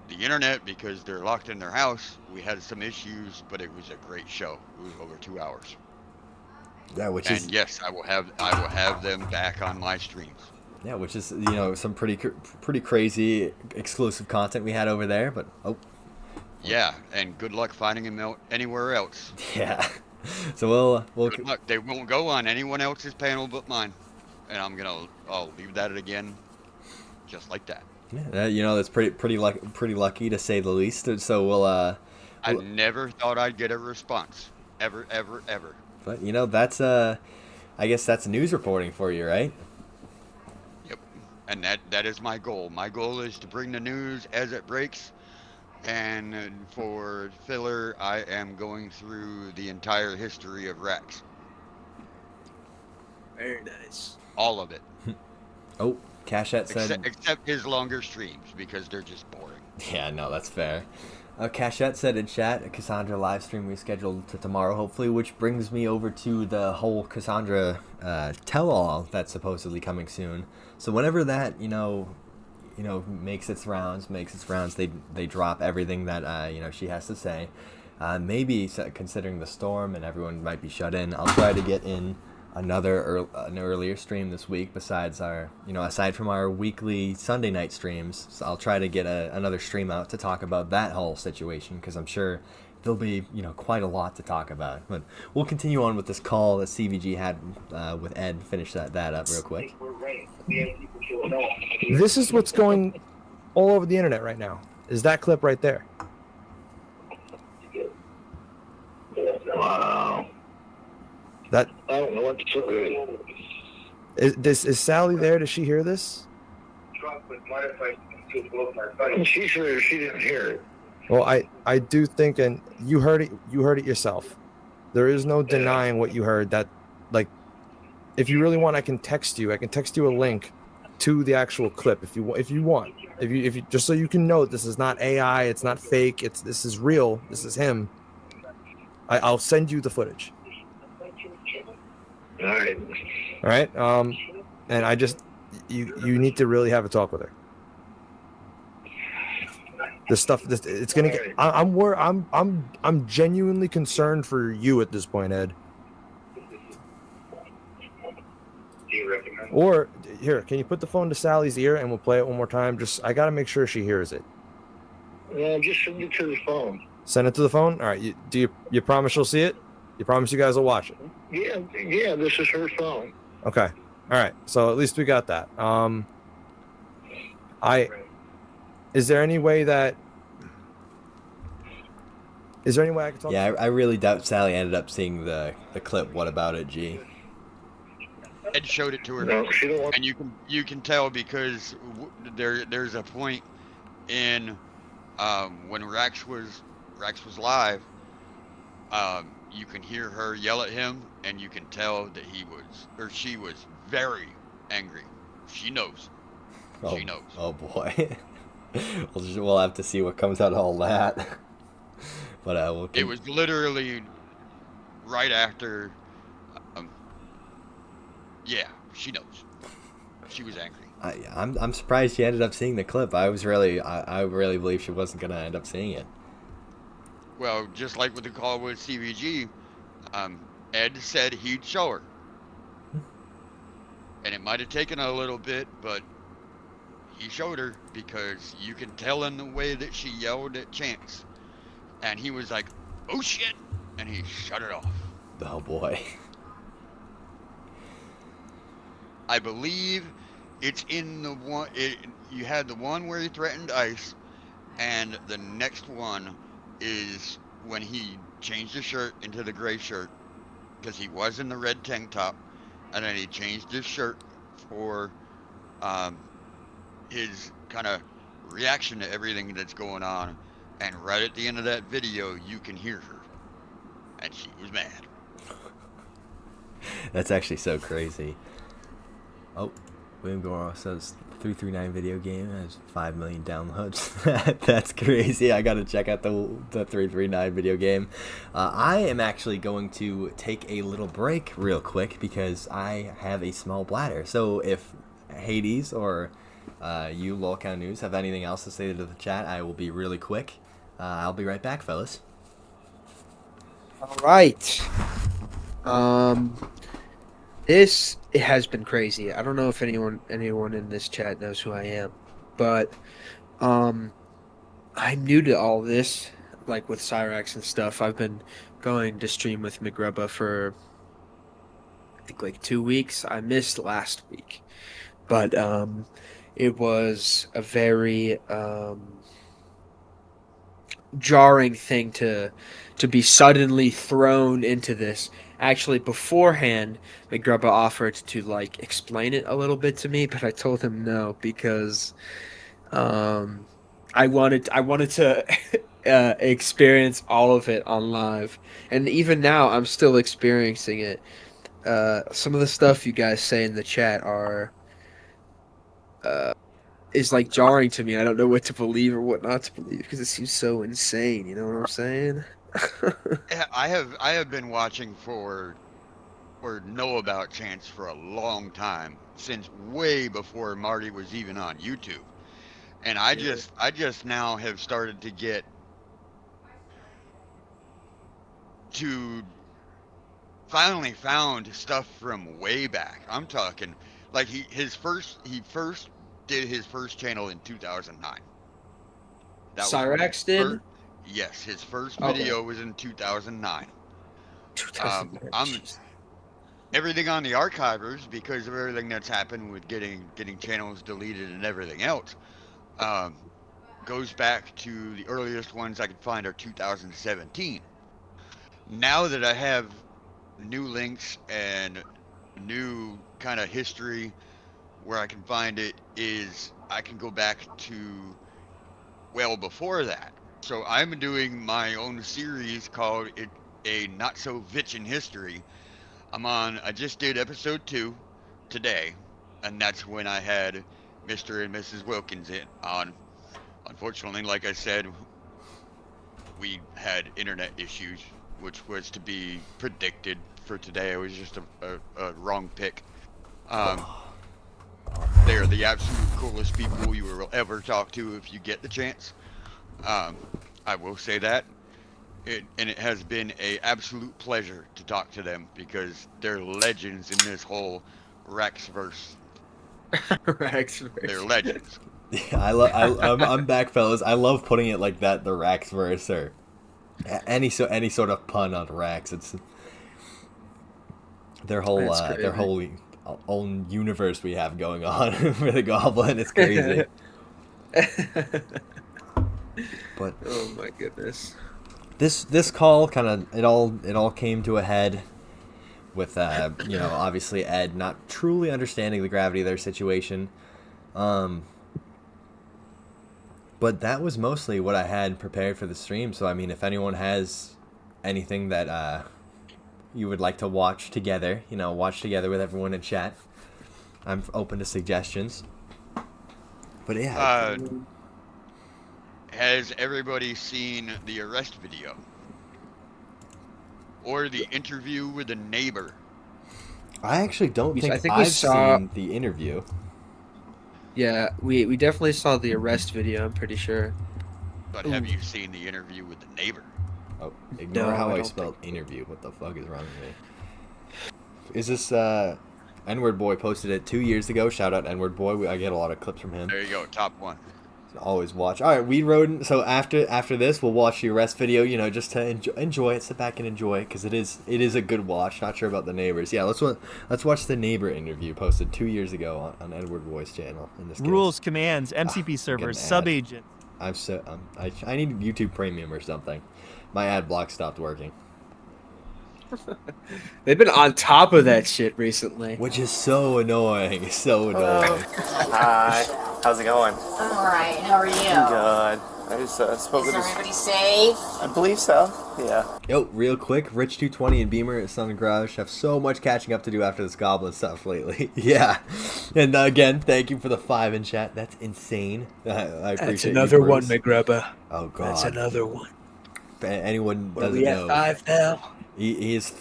the internet, because they're locked in their house, we had some issues, but it was a great show. It was over 2 hours. Yeah, which And is yes, I will have them back on my streams. yeah, which is some pretty crazy exclusive content we had over there. But Yeah, and good luck finding them anywhere else. yeah, so we'll Good luck. They won't go on anyone else's panel but mine, and I'll leave that again, just like that. yeah, that's pretty lucky to say the least. So we'll I never thought I'd get a response, ever. But that's I guess that's news reporting for you, right? Yep, and that is my goal. My goal is to bring the news as it breaks, and for filler, I am going through the entire history of CYRAXX. Very nice. All of it. Oh, Cashette said Except his longer streams, because they're just boring. Yeah, no, that's fair. Cashette said in chat, a Cassandra live stream rescheduled to tomorrow, hopefully, which brings me over to the whole Cassandra tell-all that's supposedly coming soon. So whenever that, makes its rounds, they drop everything that, she has to say. Maybe considering the storm and everyone might be shut in, I'll try to get in an earlier stream this week besides our, aside from our weekly Sunday night streams. So I'll try to get another stream out to talk about that whole situation, because I'm sure there'll be, quite a lot to talk about. But we'll continue on with this call that CVG had with Ed. Finish that up real quick. This is what's going all over the internet right now. Is that clip right there? Wow. That I don't know what to say. is Sally there? Does she hear this? She said she didn't hear it. Well, I do think, and you heard it yourself. There is no denying what you heard. That, like, if you really want, I can text you a link to the actual clip if you want. If you just so you can know this is not AI, it's not fake, this is real. This is him. I'll send you the footage. All right. And I just you need to really have a talk with her. This stuff, it's gonna get. I'm genuinely concerned for you at this point, Ed. Or here, can you put the phone to Sally's ear and we'll play it one more time? I gotta make sure she hears it. Yeah, just send it to the phone. Send it to the phone. All right. You promise you'll see it? You promise you guys will watch it? Yeah. This is her phone. Okay. All right. So at least we got that. Is there any way I can talk? Yeah, I really doubt Sally ended up seeing the clip. What about it, G? Ed showed it to her, and you can tell because there's a point in when CYRAXX was live. You can hear her yell at him, and you can tell that she was very angry. She knows. She knows. Oh boy. We'll have to see what comes out of all that. But it was literally right after. Yeah, she knows. She was angry. I'm surprised she ended up seeing the clip. I really believe she wasn't gonna end up seeing it. Well, just like with the call with CVG, Ed said he'd show her. And it might have taken a little bit, but he showed her because you can tell in the way that she yelled at Chance. And he was like, oh shit! And he shut it off. Oh boy. I believe it's in the one, you had the one where he threatened Ice, and the next one is when he changed his shirt into the gray shirt, because he was in the red tank top, and then he changed his shirt for his kind of reaction to everything that's going on, and right at the end of that video, you can hear her, and she was mad. That's actually so crazy. Oh, William Goro says 339 video game has 5 million downloads. That's crazy. I gotta check out the 339 video game. I am actually going to take a little break real quick because I have a small bladder. So if Hades or you, Lolcow News, have anything else to say to the chat? I will be really quick. I'll be right back, fellas. All right. It has been crazy. I don't know if anyone in this chat knows who I am, but I'm new to all this, like with CYRAXX and stuff. I've been going to stream with Grubba for I think like 2 weeks. I missed last week, but it was a very jarring thing to be suddenly thrown into this. Actually, beforehand, Grubba offered to like explain it a little bit to me, but I told him no because I wanted to experience all of it on live, and even now I'm still experiencing it. Some of the stuff you guys say in the chat is like jarring to me. I don't know what to believe or what not to believe because it seems so insane. You know what I'm saying? I have been watching or know about Chance for a long time, since way before Marty was even on YouTube. And I just now have started to get to finally found stuff from way back. I'm talking like he first did his first channel in 2009. CYRAXX did? Yes, his first video was in 2009. Everything on the archivers, because of everything that's happened with getting channels deleted and everything else, goes back to the earliest ones I could find are 2017. Now that I have new links and new kind of history where I can find it, is I can go back to well before that. So I'm doing my own series called A Not So Vitchin' History. I just did episode 2 today, and that's when I had Mr. and Mrs. Wilkins on. Unfortunately, like I said, we had internet issues, which was to be predicted for today. It was just a wrong pick. They're the absolute coolest people you will ever talk to if you get the chance. I will say that. And it has been an absolute pleasure to talk to them because they're legends in this whole CYRAXX-verse. CYRAXX-verse. They're legends. I'm back, fellas. I love putting it like that, the CYRAXX-verse, or any sort of pun on CYRAXX. It's their whole own universe we have going on for the Goblin. It's crazy. But oh my goodness. This call kind of it all came to a head with obviously Ed not truly understanding the gravity of their situation, but that was mostly what I had prepared for the stream. So I mean, if anyone has anything that you would like to watch together, watch together with everyone in chat, I'm open to suggestions. But yeah. Has everybody seen the arrest video? Or the interview with a neighbor? I actually don't think I've seen the interview. Yeah, we definitely saw the arrest video, I'm pretty sure. But have you seen the interview with the neighbor? Oh, ignore how I spelled interview. What the fuck is wrong with me? Is this N-Word Boy posted it 2 years ago. Shout out N-Word Boy. I get a lot of clips from him. There you go, top one. Always watch. All right, Weed Rodent. So after this, we'll watch the arrest video. Just to enjoy it, sit back and enjoy it, because it is a good watch. Not sure about the neighbors. Yeah, let's watch the neighbor interview posted 2 years ago on Edward Boy's channel. In this rules, commands, MCP servers, sub agent. I need YouTube Premium or something. My ad block stopped working. They've been on top of that shit recently, which is so annoying. So annoying. Hi, how's it going? I'm alright. How are you? Good. I just spoke with. Is everybody safe? I believe so. Yeah. Yo, real quick, Rich220 and Beamer at Sun and Garage have so much catching up to do after this Goblin stuff lately. Yeah. And again, thank you for the 5 in chat. That's insane. I appreciate That's another one, Grubba. Oh god. That's another one. If anyone doesn't we know, at 5 now. He is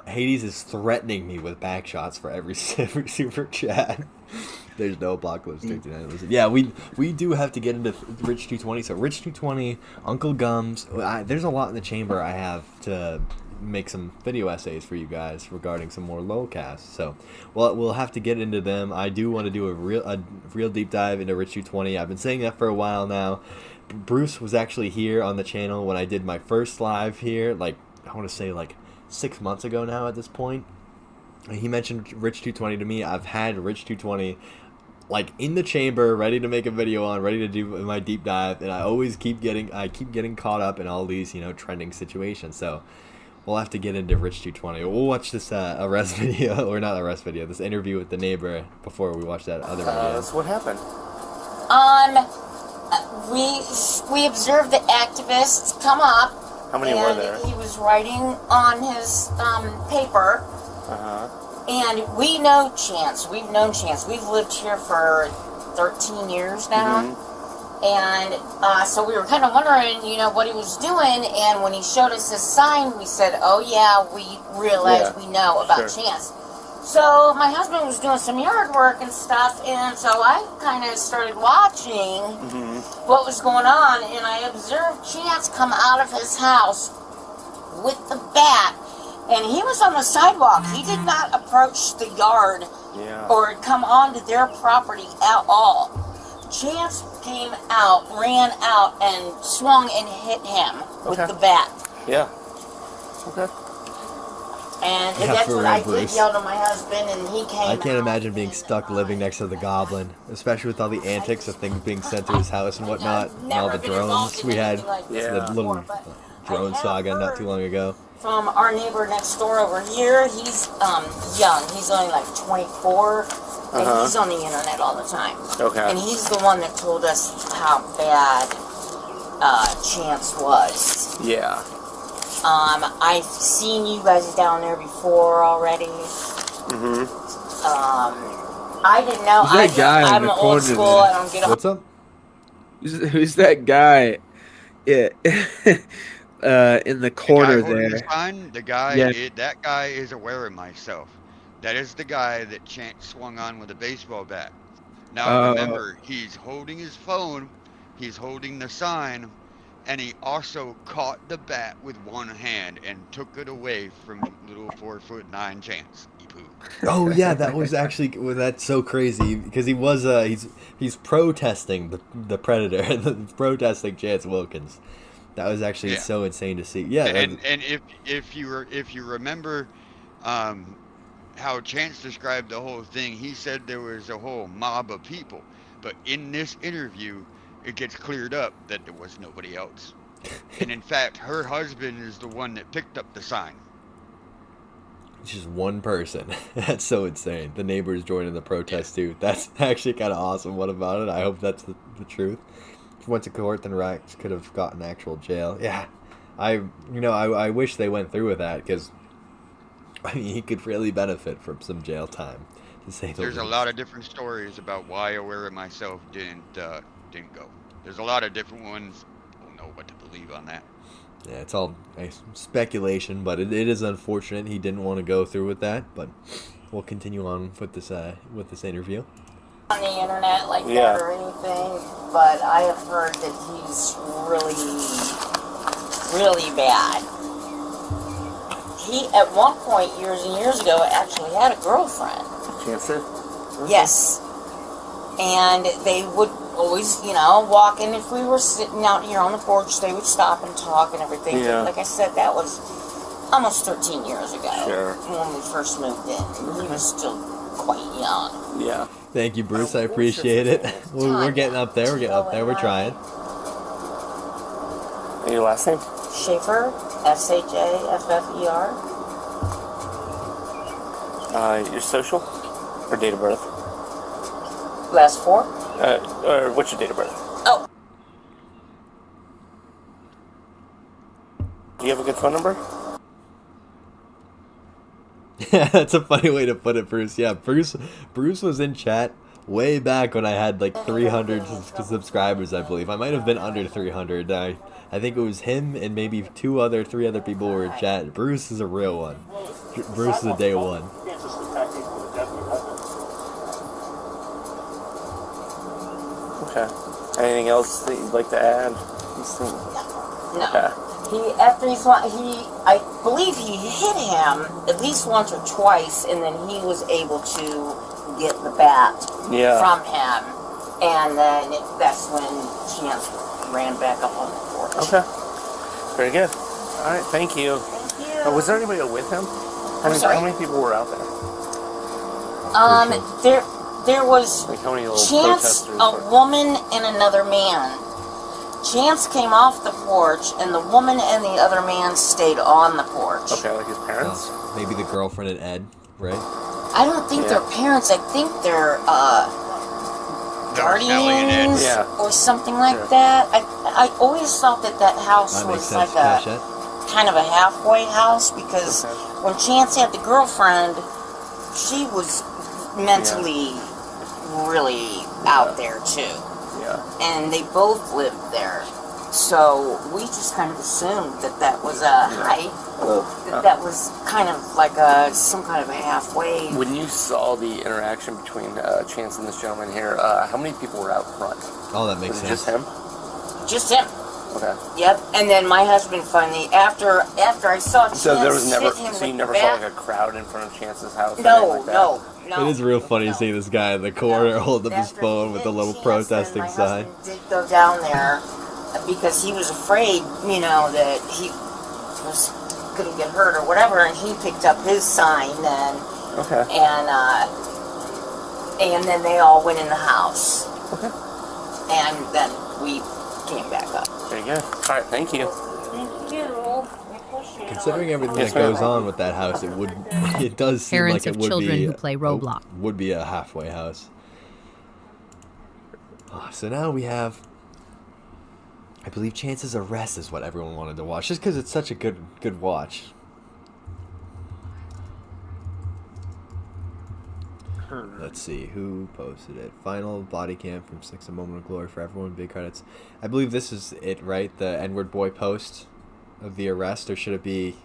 Hades is threatening me with back shots for every super chat. There's no Apocalypse 39. Listen, yeah, we do have to get into Rich 220. So Rich 220, Uncle Gums. There's a lot in the chamber I have to make some video essays for you guys regarding some more lolcasts. So we'll have to get into them. I do want to do a real deep dive into Rich 220. I've been saying that for a while now. Bruce was actually here on the channel when I did my first live here, like I want to say like 6 months ago now at this point. He mentioned Rich 220 to me. I've had Rich 220 like in the chamber, ready to make a video on, ready to do my deep dive, and I always keep getting caught up in all these, trending situations. So we'll have to get into Rich 220. We'll watch this arrest video, or not arrest video, this interview with the neighbor before we watch that other video. So what happened? We observed the activists come up. How many were there? He was writing on his paper. Uh-huh. And we know Chance. We've known Chance. We've lived here for 13 years now. Mm-hmm. And so we were kind of wondering, what he was doing. And when he showed us his sign, we said, oh, yeah, we realized we know about Chance. So my husband was doing some yard work and stuff. And so I kind of started watching what was going on. And I observed Chance come out of his house with the bat. And he was on the sidewalk. He did not approach the yard or come onto their property at all. Chance came out, ran out, and swung and hit him with the bat. Yeah. Okay. And that's what I did, yelled at my husband, and he came I can't imagine being stuck living next to the Goblin, especially with all the antics of things being sent to his house and whatnot, and all the drones we had. The little drone saga not too long ago. From our neighbor next door over here, he's young. He's only like 24, and he's on the internet all the time. Okay. And he's the one that told us how bad Chance was. Yeah. I've seen you guys down there before already. I didn't know. Who's that guy in the corner old school. there? I don't get What's up? Who's that guy? Yeah. In the corner there. The guy, Yeah. that guy is aware of myself. That is the guy that Chance swung on with a baseball bat. Now remember, he's holding his phone, he's holding the sign, and he also caught the bat with one hand and took it away from little 4'9" Chance. Oh yeah, that was actually that's so crazy because he was he's protesting the Predator, protesting Chance Wilkins. That was actually so insane to see. Yeah, and if you remember how Chance described the whole thing, he said there was a whole mob of people, but in this interview, it gets cleared up that there was nobody else. And in fact, her husband is the one that picked up the sign. It's just one person. That's so insane. The neighbors joining the protest too. That's actually kind of awesome. What about it? I hope that's the truth. If he went to court, then CYRAXX could have gotten actual jail. Yeah, I wish they went through with that because he could really benefit from some jail time. To say There's a lot of different stories about why Aware of Myself didn't go. There's a lot of different ones. I don't know what to believe on that. Yeah, it's all speculation, but it is unfortunate he didn't want to go through with that. But we'll continue on with this interview. On the internet like that or anything, but I have heard that he's really, really bad. He, at one point, years and years ago, actually had a girlfriend. Chancer? Yes. And they would always, walk in. If we were sitting out here on the porch, they would stop and talk and everything. Yeah. Like I said, that was almost 13 years ago Sure. when we first moved in. He was still quite young. Yeah. Thank you, Bruce. I appreciate it. We're getting up there. We're trying. And your last name? Schaefer, S-H-A-F-F-E-R. Your social or date of birth? Last four? Or what's your date of birth? Oh. Do you have a good phone number? Yeah, that's a funny way to put it, Bruce. Yeah, Bruce was in chat way back when I had like 300 subscribers, I believe. I might have been under 300. I think it was him and maybe 3 other people were in chat. Bruce is a real one. Bruce is a day one. Okay. Anything else that you'd like to add? No. Okay. I believe he hit him at least once or twice, and then he was able to get the bat from him, and then that's when Chance ran back up on the porch. Okay. Very good. All right. Thank you. Thank you. Was there anybody with him? How many people were out there? There was Like how many little Chance, protesters a woman, and another man. Chance came off the porch, and the woman and the other man stayed on the porch. Okay, like his parents? Maybe the girlfriend and Ed, right? I don't think they're parents. I think they're guardians or something like that. I always thought that house was like a kind of a halfway house, because when Chance had the girlfriend, she was mentally really out there too. Yeah. And they both lived there. So we just kind of assumed that was a that was kind of like some kind of a halfway. When you saw the interaction between Chance and this gentleman here, how many people were out front? Oh, that makes sense. Just him? Just him. Okay. Yep. And then my husband finally, after I saw Chance So there was never, hit him so you with never the saw bat. like a crowd in front of Chance's house? or No, anything like that? no. It is real funny seeing this guy in the corner holding up his phone with a little protesting sign. Did go down there because he was afraid, that he was going to get hurt or whatever, and he picked up his sign then. Okay. And then they all went in the house. Okay. And then we came back up. Very good. All right, thank you. Thank you. Considering everything that goes on with that house, it does seem Parents like it of would children be who play Roblox. would be a halfway house. So now we have, I believe, Chance's arrest is what everyone wanted to watch, just because it's such a good watch. Let's see who posted it. Final body cam from 6 A Moment of Glory for everyone. Big credits. I believe this is it, right? The N-word boy post of the arrest, or should it be?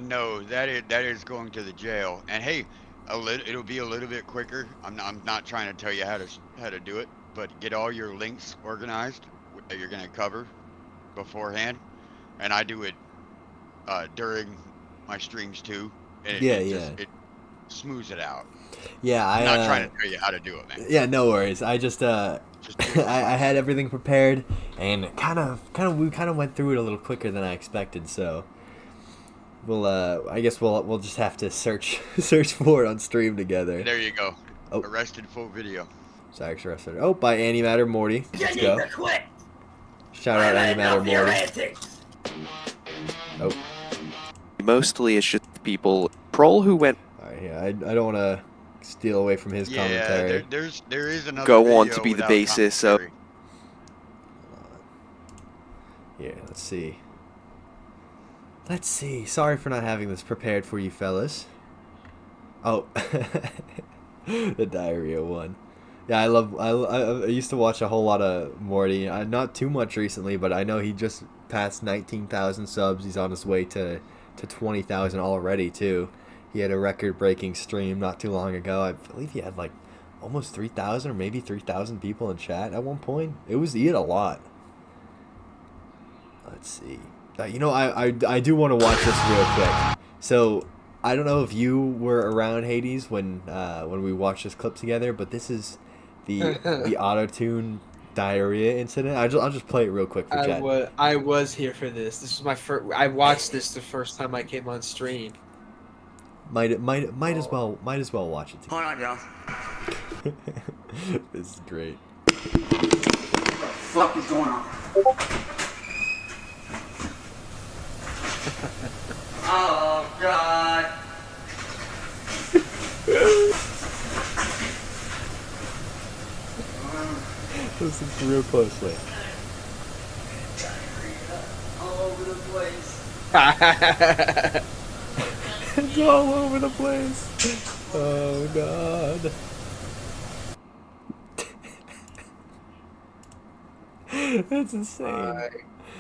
No, that is going to the jail. And hey, it'll be a little bit quicker. I'm not trying to tell you how to do it, but get all your links organized that you're gonna cover beforehand, and I do it during my streams too. And it smooths it out. Yeah, I'm not trying to tell you how to do it, man. Yeah, no worries. I just I had everything prepared, and we kind of went through it a little quicker than I expected. So we'll I guess we'll just have to search for it on stream together. There you go. Oh. Arrested full video. CYRAXX arrested. Oh, by Antimatter Morty. Let's go. Shout out Antimatter Morty. Oh. Mostly it's just people Proll who went. Alright, yeah, I don't want to steal away from his commentary. There is another go on video to be the without basis of. Yeah, let's see. Let's see. Sorry for not having this prepared for you fellas. Oh, the diarrhea one. Yeah, I used to watch a whole lot of Morty. Not too much recently, but I know he just passed 19,000 subs. He's on his way to 20,000 already too. He had a record-breaking stream not too long ago. I believe he had like almost 3,000 or maybe 3,000 people in chat at one point. He had a lot. Let's see. I do want to watch this real quick. So I don't know if you were around, Hades, when we watched this clip together, but this is the auto-tune diarrhea incident. I'll just play it real quick for chat. I was here for this. This was my first. I watched this the first time I came on stream. Might as well watch it together. Hold on, y'all. This is great. What the fuck is going on? Oh God. Listen real closely. All over the place. It's all over the place. Oh God. That's insane.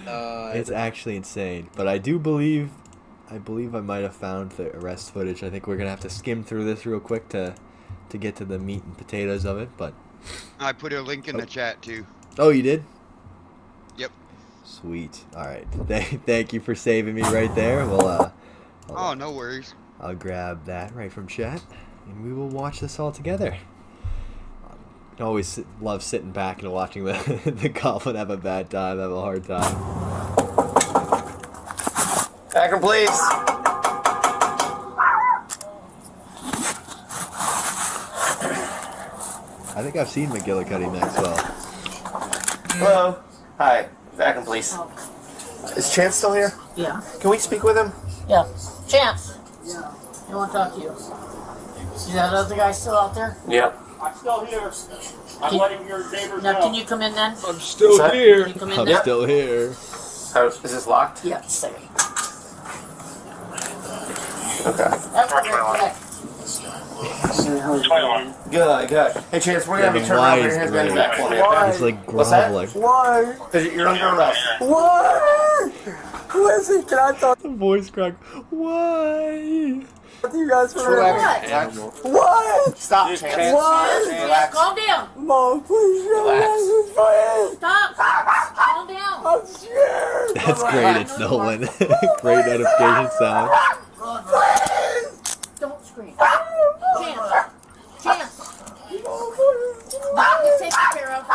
It's actually insane. But I believe I might have found the arrest footage. I think we're gonna have to skim through this real quick to get to the meat and potatoes of it. But I put a link in the chat too. Oh, you did? Yep. Sweet. All right. Thank you for saving me right there. Well, Oh, no worries. I'll grab that right from chat, and we will watch this all together. I always love sitting back and watching the goblin have a bad time, have a hard time. Akron, please. I think I've seen McGillicuddy Maxwell. Hello. Hi. Akron, please. Is Chance still here? Yeah. Can we speak with him? Yeah. Chance. Yeah. I want to talk to you. Is that other guy still out there? Yeah. I'm still here. I'm letting your neighbors Now, know. can you come in then? I'm still here. Can you come in I'm then? still here. How, is this locked? Yeah, second. Okay. Good. Hey, Chance, we're gonna be turning around here and getting back for me. Okay? It's like What's that? groveling. Why? Because you're under arrest. Why? Listen, can I talk The voice crack. Why? to you guys for a Relax. minute? What? Stop, Chance. Why? Relax. Calm down. Mom, please relax with my Stop. Calm down. I'm scared. That's great. It's Nolan. Great notification sound. Don't scream. Chance. Chance. Get taken care of.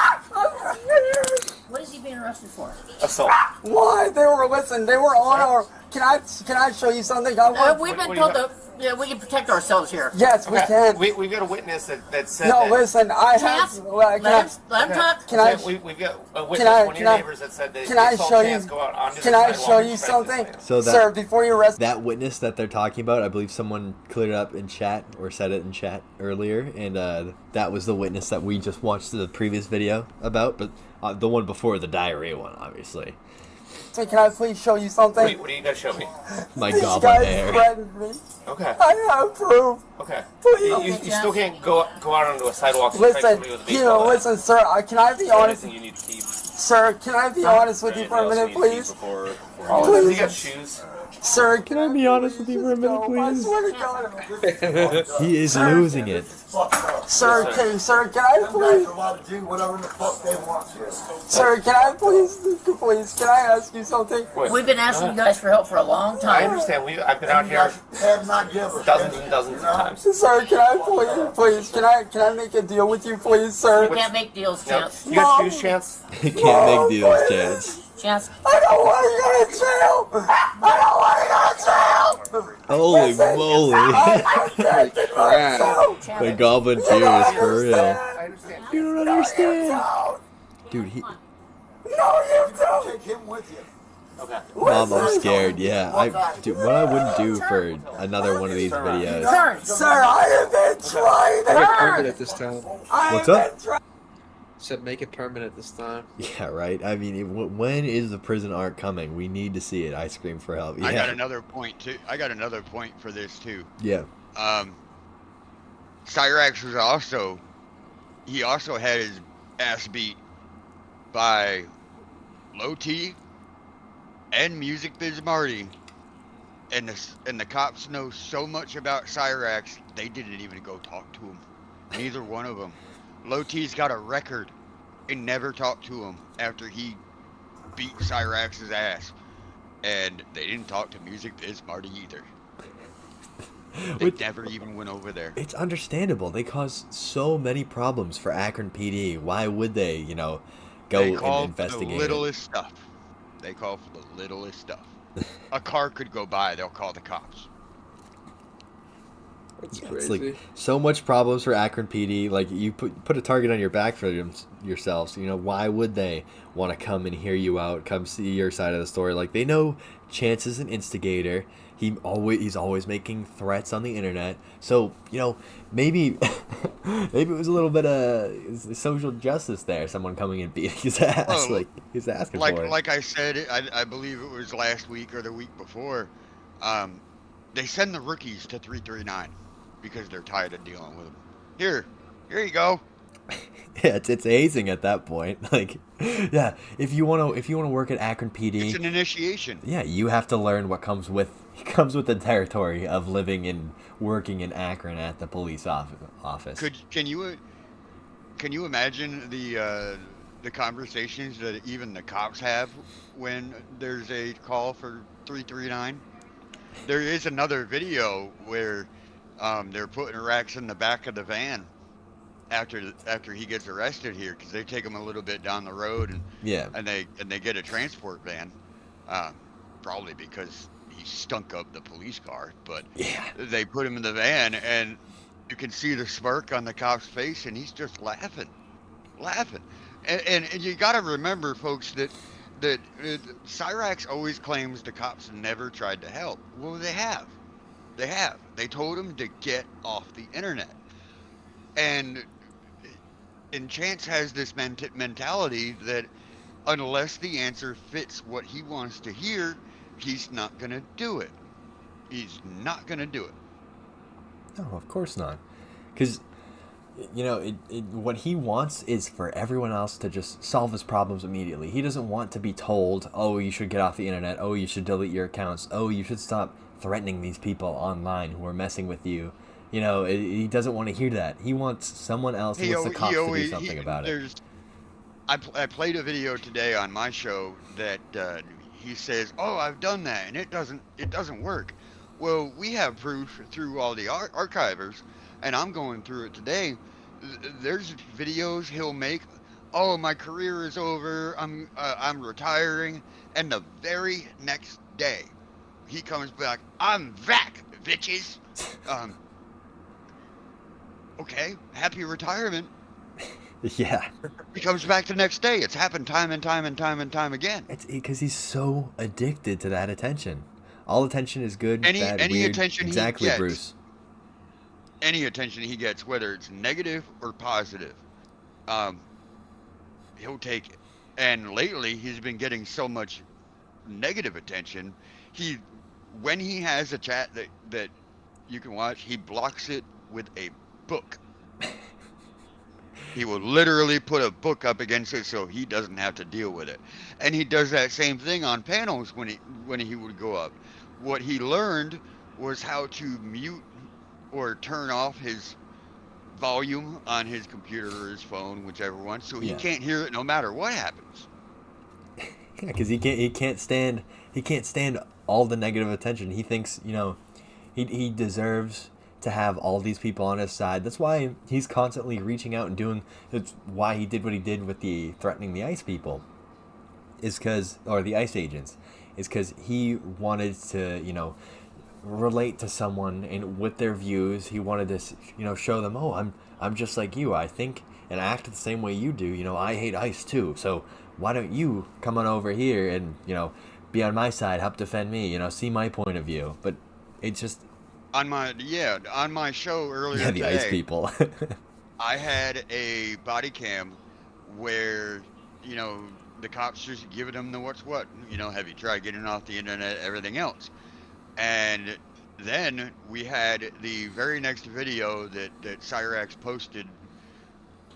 What is he being arrested for? Assault. Why? They were on our. Can I show you something? We've been told that we can protect ourselves here. Yes, we can. We've got a witness that said No, that. listen, I Chance, have. Well, let him talk. Can I? We've got a witness, one of your neighbors that said that Can I they saw show you? Chance go out onto Can the I sidewalk show and you spread something, this So sir? Before you arrest. that witness that they're talking about, I believe someone cleared it up in chat or said it in chat earlier, and that was the witness that we just watched the previous video about, but the one before the diarrhea one, obviously. So can I please show you something? What are you gonna show me? My These goblin guys hair. threatened me. Okay. I have proof. Okay. Please. You still can't go out onto a sidewalk and strike Listen, somebody with a baseball bat. listen, sir. Can I be Is there honest? anything you need to keep? Sir, can I be honest with you for a minute, please? Does he got shoes? Sir, Can I be honest with you for a minute, I please? swear to God. He is losing it. Sir, can I please? Sir, can I please, can I ask you something? We've been asking you guys for help for a long I time. understand. I've been out here dozens and dozens of times. Sir, can I please, can I make a deal with you, please, sir? We can't make deals, Chance. You got shoes, Chance? He can't make deals, Chance. Chance. I don't want to go to jail. I don't want to go to jail. Holy moly. I can't get myself. The goblin tears for real. I understand. You don't understand. Dude, he. No, you don't. Take him with you. Okay. Mom, I'm scared. Yeah, dude, what I wouldn't do for another one of these videos. Turn. Sir, I have been trying. Make it permanent this time. What's up? Said make it permanent this time. Yeah, right. I mean, when is the prison arc coming? We need to see it. I scream for help. Yeah. I got another point too. I got another point for this too. Yeah. CYRAXX was also had his ass beat by Low T and Music Biz Marty, and the cops know so much about CYRAXX they didn't even go talk to him. Neither one of them. Low T's got a record and never talked to him after he beat CYRAXX's ass, and they didn't talk to Music Biz Marty either. They never even went over there. It's understandable. They cause so many problems for Akron PD. Why would they, go They call and for investigate? the littlest stuff. They call for the littlest stuff. A car could go by, they'll call the cops. That's It's crazy. like so much problems for Akron PD. Like you put a target on your back for yourselves. Why would they want to come and hear you out, come see your side of the story? Like they know Chance is an instigator. He's always making threats on the internet. So maybe it was a little bit of social justice there. Someone coming and beating his ass, Well, like he's asking for it. Like I said, I believe it was last week or the week before. They send the rookies to 339 because they're tired of dealing with them. Here you go. Yeah, it's hazing at that point. Like, yeah, if you want to work at Akron PD, It's an initiation. yeah, you have to learn what comes with the territory of living and working in Akron at the police office. Can can you imagine the conversations that even the cops have when there's a call for 339? There is another video where they're putting Rax in the back of the van after he gets arrested here, because they take him a little bit down the road, and they get a transport van, probably because he stunk up the police car, but they put him in the van, and you can see the smirk on the cop's face, and he's just laughing. And you got to remember, folks, that CYRAXX always claims the cops never tried to help. Well, they have. They told him to get off the internet. And Chance has this mentality that unless the answer fits what he wants to hear, he's not going to do it. He's not going to do it. No, of course not. Because, you know, what he wants is for everyone else to just solve his problems immediately. He doesn't want to be told, oh, you should get off the internet. Oh, you should delete your accounts. Oh, you should stop threatening these people online who are messing with you. You know, he doesn't want to hear that. He wants someone else, he wants the cops to do something about it. I played a video today on my show that he says, oh, I've done that, and it doesn't work. Well, we have proof through all the archivers, and I'm going through it today. There's videos he'll make. Oh, my career is over. I'm retiring, and the very next day, he comes back. I'm back, bitches. Okay, happy retirement. Yeah. He comes back the next day. It's happened time and time and time and time again. It's because he's so addicted to that attention. All attention is good, bad, weird. Attention exactly, he gets, Bruce. Any attention he gets, whether it's negative or positive, he'll take it. And lately, he's been getting so much negative attention. When he has a chat that you can watch, he blocks it with a book. He will literally put a book up against it so he doesn't have to deal with it. And he does that same thing on panels when he would go up. What he learned was how to mute or turn off his volume on his computer or his phone, whichever one, so he can't hear it no matter what happens. Yeah, because he can't stand all the negative attention. He thinks, you know, he deserves to have all these people on his side. That's why he's constantly reaching out and doing. That's why he did what he did with the threatening the ICE people. Or the ICE agents, is because he wanted to, you know, relate to someone and with their views. He wanted to, you know, show them, oh, I'm just like you. I think and act the same way you do. You know, I hate ICE too. So why don't you come on over here and, you know, be on my side, help defend me. You know, see my point of view. But it's just. On my show earlier the today, ICE people. I had a body cam where, you know, the cops just giving them the what's what. You know, have you tried getting off the internet, everything else. And then we had the very next video that CYRAXX posted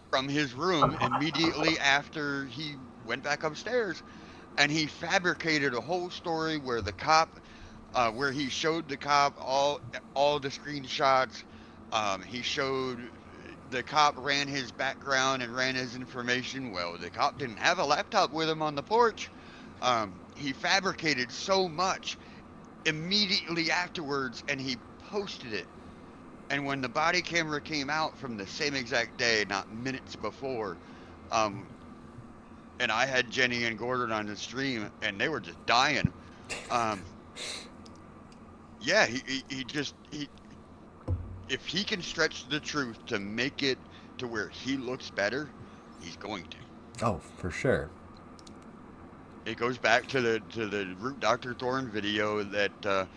from his room immediately after he went back upstairs. And he fabricated a whole story where the cop... where he showed the cop all the screenshots. He showed the cop ran his background and ran his information. Well, the cop didn't have a laptop with him on the porch. He fabricated so much immediately afterwards, and he posted it. And when the body camera came out from the same exact day, not minutes before, and I had Jenny and Gordon on the stream, and they were just dying. Yeah, he if he can stretch the truth to make it to where he looks better, he's going to. Oh, for sure. It goes back to the Root Dr. Thorne video that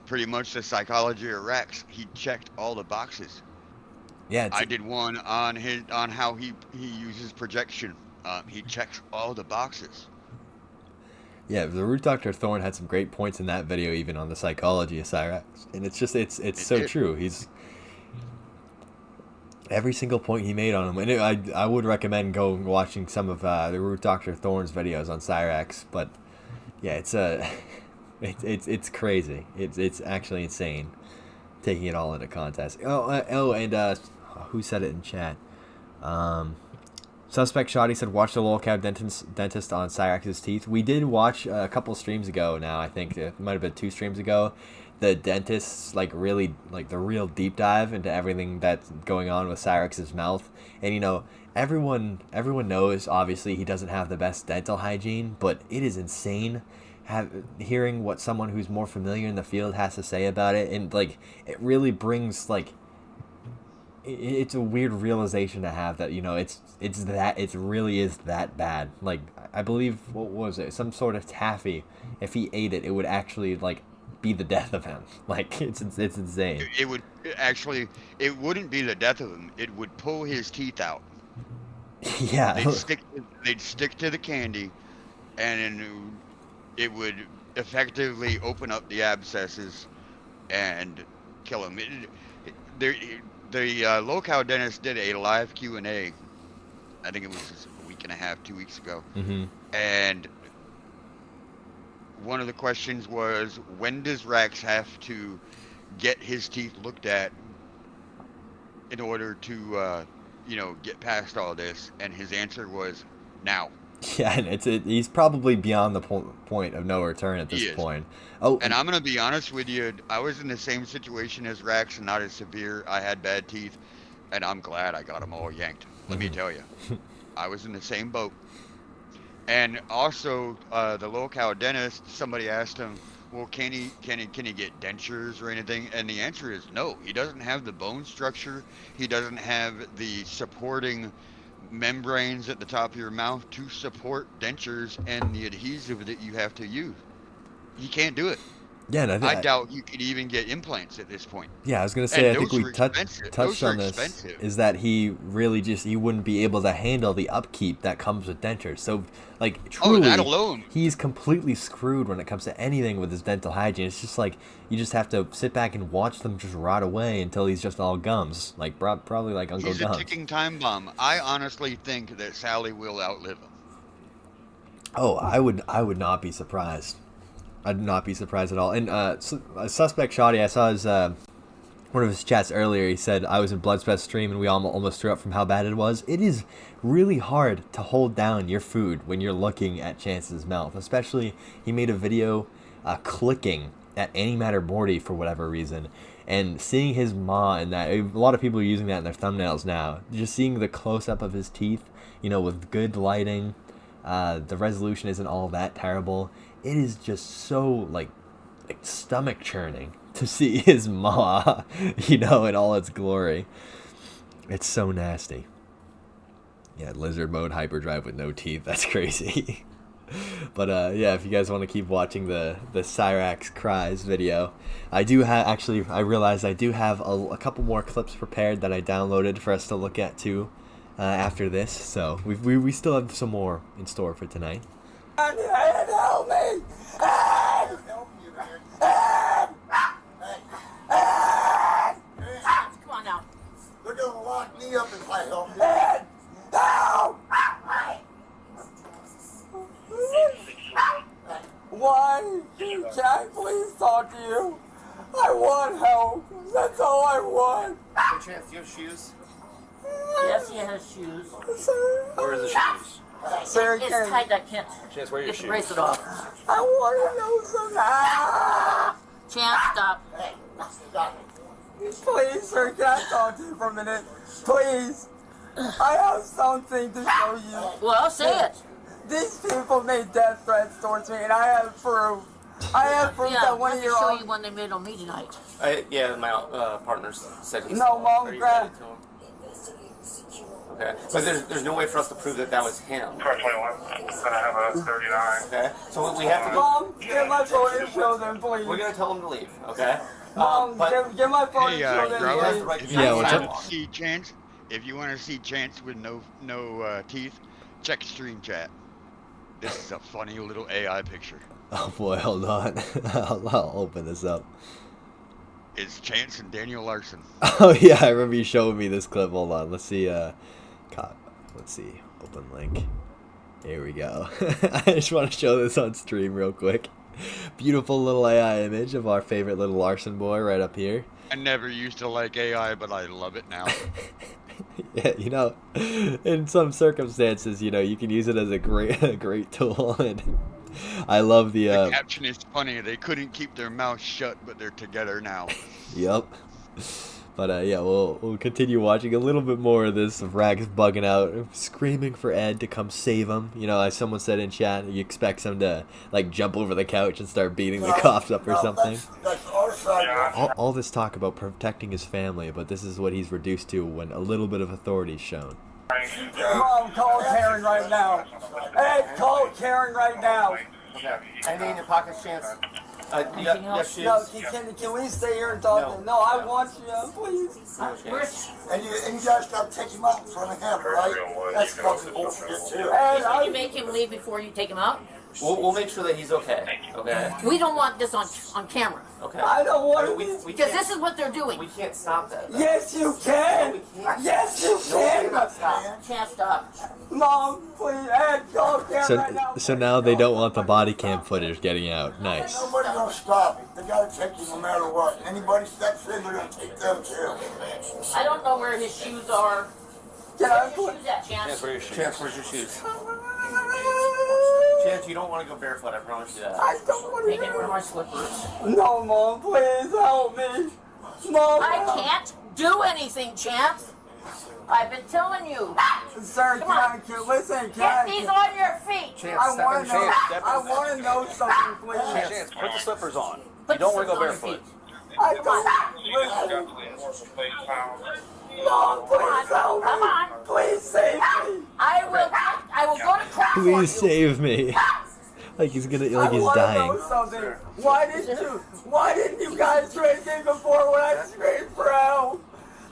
pretty much the psychology of Rex, he checked all the boxes. Yeah, I did one on how he uses projection. He checks all the boxes. Yeah, the Root Dr. Thorne had some great points in that video, even on the psychology of CYRAXX, and it's so true. He's every single point he made on him, and I would recommend watching some of the Root Dr. Thorne's videos on CYRAXX. But yeah, it's crazy. It's actually insane, taking it all into context. And who said it in chat? Suspect Shoddy said, watch the lolcow dentist on CYRAXX's teeth. We did watch a couple streams ago now, I think. It might have been 2 streams ago. The dentist's, like, really, like, the real deep dive into everything that's going on with CYRAXX's mouth. And, you know, everyone knows, obviously, he doesn't have the best dental hygiene, but it is insane hearing what someone who's more familiar in the field has to say about it. And, like, it really brings, like, it's a weird realization to have that, you know, it really is that bad. Like, I believe, what was it, some sort of taffy, if he ate it, it would actually, like, be the death of him. Like, it's insane. It would actually, it wouldn't be the death of him. It would pull his teeth out. Yeah. They'd stick to the candy, and it would effectively open up the abscesses and kill him. The lolcow dentist did a live Q&A. I think it was a week and a half, 2 weeks ago. Mm-hmm. And one of the questions was, when does Rax have to get his teeth looked at in order to, you know, get past all this? And his answer was, now. Yeah, and he's probably beyond the point of no return at this point. Oh, and I'm gonna be honest with you. I was in the same situation as Rax, and not as severe. I had bad teeth, and I'm glad I got them all yanked. Let me tell you, I was in the same boat. And also, the lolcow dentist, somebody asked him, well, can he get dentures or anything? And the answer is no. He doesn't have the bone structure. He doesn't have the supporting membranes at the top of your mouth to support dentures and the adhesive that you have to use. He can't do it. Yeah, and I doubt you could even get implants at this point. Yeah, I was gonna say, and I think we touched on this. Is that he really he wouldn't be able to handle the upkeep that comes with dentures. So, like, truly, that alone, he's completely screwed when it comes to anything with his dental hygiene. It's just like you just have to sit back and watch them just rot away until he's just all gums, like probably like Uncle Gums. He's a ticking time bomb. I honestly think that Sally will outlive him. Oh, I would not be surprised. I'd not be surprised at all. And Suspect Shoddy, I saw his one of his chats earlier. He said, I was in Bloodspet's stream and we almost threw up from how bad it was. It is really hard to hold down your food when you're looking at Chance's mouth. Especially, he made a video clicking at Any Matter Morty for whatever reason. And seeing his maw and that, a lot of people are using that in their thumbnails now. Just seeing the close-up of his teeth, you know, with good lighting. The resolution isn't all that terrible. It is just so, like stomach churning to see his maw, you know, in all its glory. It's so nasty. Yeah, lizard mode hyperdrive with no teeth. That's crazy. But yeah, if you guys want to keep watching the CYRAXX cries video, I do have, actually, I realized I do have a couple more clips prepared that I downloaded for us to look at too after this. So we still have some more in store for tonight. Help me! Come on now. They're gonna lock me up if I help you. Help! Why? Can I please talk to you? I want help. That's all I want. Mr Chance, do you have shoes? Yes, he has shoes. Where are the shoes? Sir, it's tight. I can't Chance, where are your get the shoes? bracelet off. I want to know something. Chance, stop. Please, sir, can I talk to you for a minute? Please. I have something to show you. Well, say it. These people made death threats towards me, and I have proof. I have proof that one of your show you one they made on me tonight. Yeah, my partners said he No, saw it. Mom, Are you grab. ready to him? Okay, but there's no way for us to prove that was him. 21. Then I have a 39. Okay, so we have to go. Mom, get my phone and show them, please. We're gonna tell him to leave. Okay. Mom, get my phone and show them, Grubba, please. if you want to see Chance, if you want to see Chance with no teeth, check stream chat. This is a funny little AI picture. Oh boy, hold on. I'll open this up. It's Chance and Daniel Larson. Oh yeah, I remember you showing me this clip. Hold on, let's see. Let's see. Open link. Here we go. I just want to show this on stream real quick. Beautiful little AI image of our favorite little Larson boy right up here. I never used to like AI, but I love it now. Yeah, you know, in some circumstances, you know, you can use it as a great tool. And I love the caption is funny. They couldn't keep their mouth shut, but they're together now. Yep. But yeah, we'll continue watching a little bit more of this of Rax bugging out, screaming for Ed to come save him. You know, as someone said in chat, you expect him to like jump over the couch and start beating the cops up or something. That's our side. All this talk about protecting his family, but this is what he's reduced to when a little bit of authority is shown. Mom, call Karen right now. Ed, call Karen right now. Okay. Anything in your pockets, Chance? Anything else? No, can we stay here and talk? No, I want you, please. And you guys start taking him out in front of him, right? That's fucking bullshit too. Can you make him leave before you take him out? We'll make sure that he's okay. Okay. We don't want this on camera. Okay. I don't want to. Because this is what they're doing. We can't stop that. Yes, you can. No, we can't. Yes, you can. Can't stop. Mom, please, Ed, call Karen right now. So now they don't want the body cam footage getting out. Nice. Nobody's gonna stop it. They gotta take you no matter what. Anybody steps in, they're gonna take them too. I don't know where his shoes are. Can I Where's your shoes at, Chance? Chance, where's your shoes? Chance, you don't want to go barefoot, I promise you that. I don't want to. They can wear my slippers. No, Mom, please help me. Mom. I can't do anything, Chance. I've been telling you. Sir, listen, Get these on your feet. Chance, I want to know something, please. Chance, put the slippers on. Put You don't the want to go slippers on your barefoot. I don't. Mom, please help me. Come on. Please save me. I will go to court for you. Please save me. Like he's dying. Know something. Why didn't you guys try to me before when I screamed for help?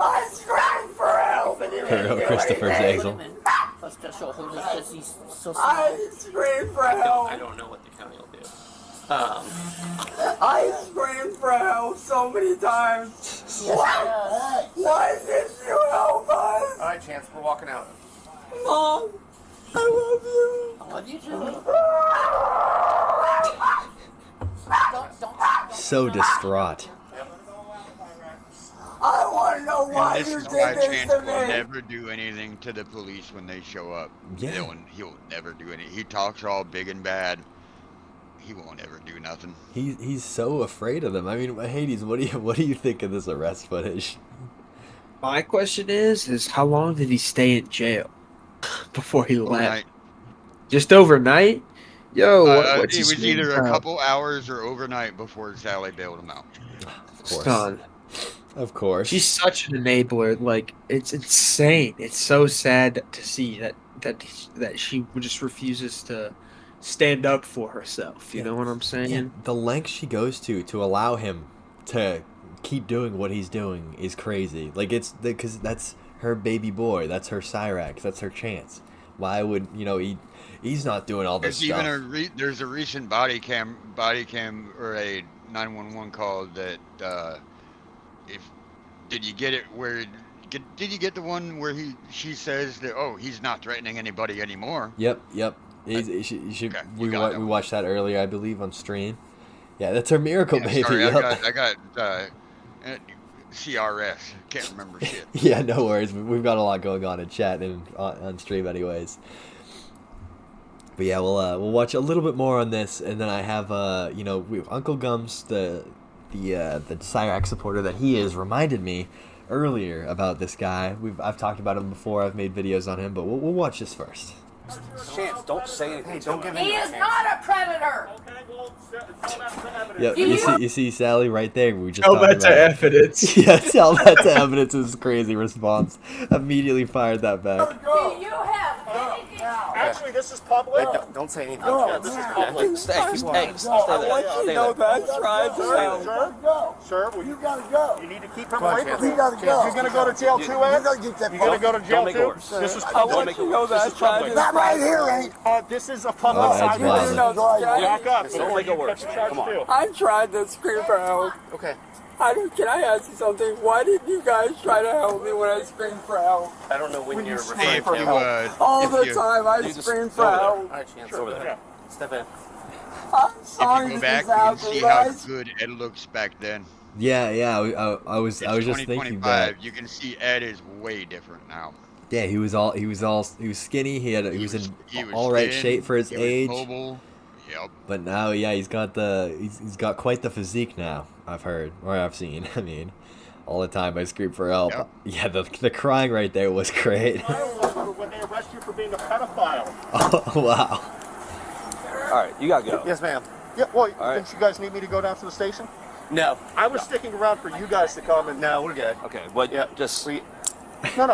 I screamed for help and you didn't do Christopher anything. Zazel. A special holder because he's so small. I screamed for help. I don't know what the county will do. I screamed for help so many times. Why didn't you help us? Alright, Chance, we're walking out. Mom, I love you. I love you too. So distraught. I want to know why And this you is why did this Chance to will me. never do anything to the police when they show up. Yeah. He'll never do anything. He talks all big and bad. He won't ever do nothing. He's so afraid of them. I mean, Hades, what do you think of this arrest footage? My question is how long did he stay in jail before he left? Overnight. Just overnight? Yo, It what's his was name? either a couple hours or overnight before Sally bailed him out. Of course. Son. Of course. She's such an enabler. Like, it's insane. It's so sad to see that she just refuses to stand up for herself. You know what I'm saying? Yeah, the length she goes to allow him to keep doing what he's doing is crazy. Like, it's because that's her baby boy. That's her CYRAXX. That's her chance. Why would he's not doing all this There's stuff. even there's a recent body cam or a 911 call that did you get it where did you get the one where she says that he's not threatening anybody anymore? Yep. We watched that earlier, I believe, on stream. Yeah, that's her miracle baby. Sorry, Yep. I got CRS. Can't remember shit. Yeah, no worries. We've got a lot going on in chat and on stream, anyways. But yeah, we'll watch a little bit more on this, and then I have we have Uncle Gums, the CYRAXX supporter that he is, reminded me earlier about this guy. I've talked about him before. I've made videos on him, but we'll watch this first. Chance, don't say anything. Hey, don't give He is not a predator. Yeah, you see Sally right there. We just Tell talked that to about it. evidence. Yeah, tell that to evidence is a crazy response. Immediately fired that back. Do you have anything? Actually, this is public. Hey, don't say anything. No, This is no. Stay I there. want you to know that. Sir, you gotta go. You need to keep him away from me. You gotta go. You're gonna go to jail too, Ed? You're gonna go to jail too? This is public. I want you to know that. Not right here, ain't. This is a public side. Back up. Don't make it worse. Come on. I tried to scream for help. Okay. Can I ask you something? Why didn't you guys try to help me when I screamed for help? I don't know when you're Hey, referring for help. All the time I screamed for help. Alright, Chance, over there. Step in. I'm sorry If you go this back, is you can happening, see how guys. good Ed looks back then. Yeah, yeah. I was just thinking that. You can see Ed is way different now. Yeah, he was skinny. He was in all right thin, shape for his he was age. mobile. Yep. But now, yeah, he's got quite the physique now. I've heard, or I've seen. I mean, all the time I scream for help. Yep. Yeah, the crying right there was great. When they arrest you for being a pedophile. Oh, wow. All right, you gotta go. Yes, ma'am. Yeah, well, didn't you guys need me to go down to the station? No. I was sticking around for you guys to come and... No, we're good. Okay, but Yeah. just No.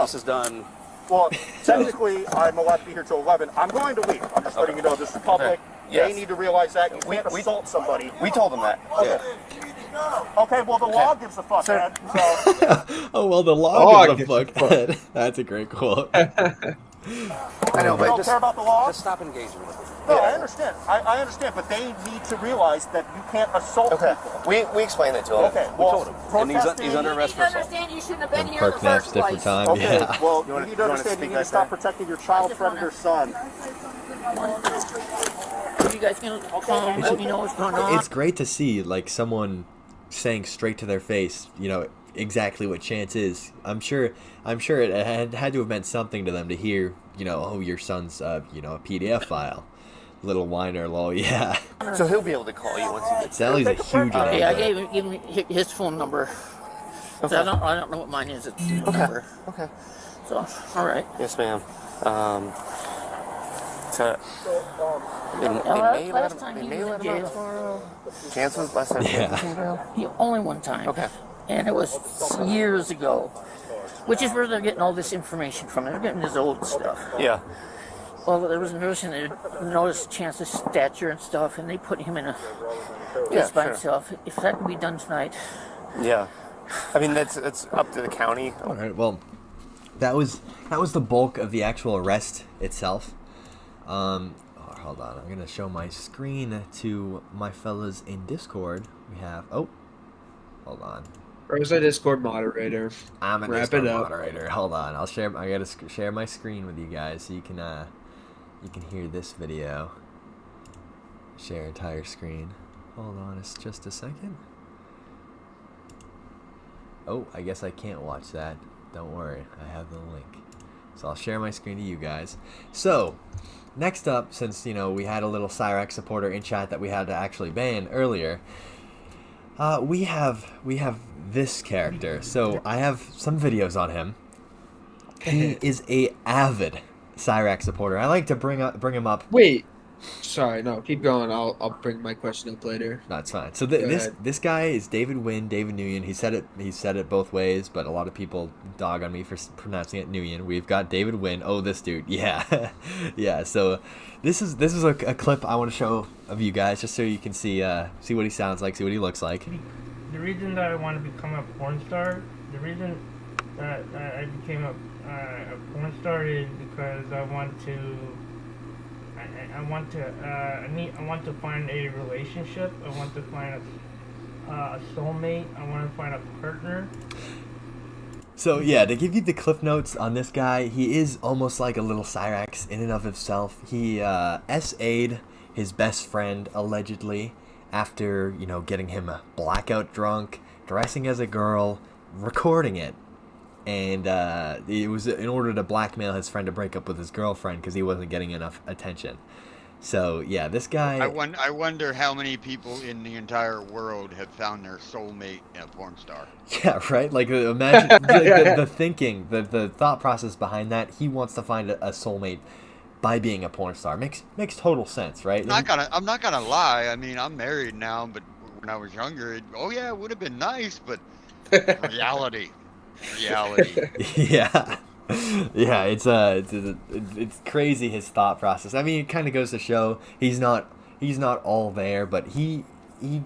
this is done. Well, technically, I'm allowed to be here till 11. I'm going to leave. I'm just letting you know this is public. Yes. They need to realize that. You can't assault somebody. We told them that. Okay. Okay, well, the law gives a fuck, Ed. So... Oh, well, the law gives a fuck. Ed. That's a great quote. I know, You but don't just, care about the law? just stop engaging with them. No, I understand. I understand, but they need to realize that you can't assault people. We explained that to him. Okay, we well, told him. And he's under arrest You for assault. understand you shouldn't have been here in Perk the naps first different place. time. Okay, Yeah. well, you need to understand you need to stop protecting your child predator son. You guys can call and let me know what's going on. It's great to see like someone saying straight to their face, you know, exactly what Chance is. I'm sure it had to have meant something to them to hear, you know, oh, your son's you know, a PDF file. Little whiner, lol, yeah. So he'll be able to call you once he gets Sally's a huge Okay, I enabler. gave him his phone number. So I don't know what mine is. It's the number. Okay. So, all right. Yes, ma'am. So, Last time he was in jail. Chance was last time. Yeah. Only one time. Okay. And it was years ago. Which is where they're getting all this information from. They're getting this old stuff. Yeah. Well, there was a person that noticed Chance's stature and stuff, and they put him in a Yeah, place by sure. himself. If that can be done tonight. Yeah. I mean, that's up to the county. All right, well, that was the bulk of the actual arrest itself. Hold on, I'm gonna show my screen to my fellas in Discord. We have hold on. Where's the Discord moderator? I'm a Wrap Discord it up. moderator. Hold on, I gotta share my screen with you guys so you can hear this video. Share entire screen. Hold on, it's just a second. Oh, I guess I can't watch that. Don't worry, I have the link. So I'll share my screen to you guys. So, next up, since, you know, we had a little CYRAXX supporter in chat that we had to actually ban earlier, we have this character. So I have some videos on him. He is a avid CYRAXX supporter. I like to bring him up. Wait. Sorry, no, keep going. I'll bring my question up later. That's fine. So Go this ahead. this guy is David Nguyen. He said it both ways, but a lot of people dog on me for pronouncing it Nguyen. We've got David Nguyen. Oh, this dude. Yeah. Yeah. So this is a clip I want to show of you guys just so you can see what he sounds like, see what he looks like. The reason that I want to become a porn star, the reason that I became a porn star is because I want to find a relationship. I want to find a soulmate. I want to find a partner. So yeah, to give you the cliff notes on this guy, he is almost like a little CYRAXX in and of himself. He SA'd his best friend allegedly after, you know, getting him blackout drunk, dressing as a girl, recording it. And it was in order to blackmail his friend to break up with his girlfriend because he wasn't getting enough attention. So yeah, this guy. I wonder how many people in the entire world have found their soulmate in a porn star. Yeah, right. Like imagine the thinking, the thought process behind that. He wants to find a soulmate by being a porn star. Makes total sense, right? I'm not gonna lie. I mean, I'm married now, but when I was younger, it would have been nice, but reality. Yeah. Yeah, it's crazy his thought process. I mean, it kind of goes to show he's not all there, but he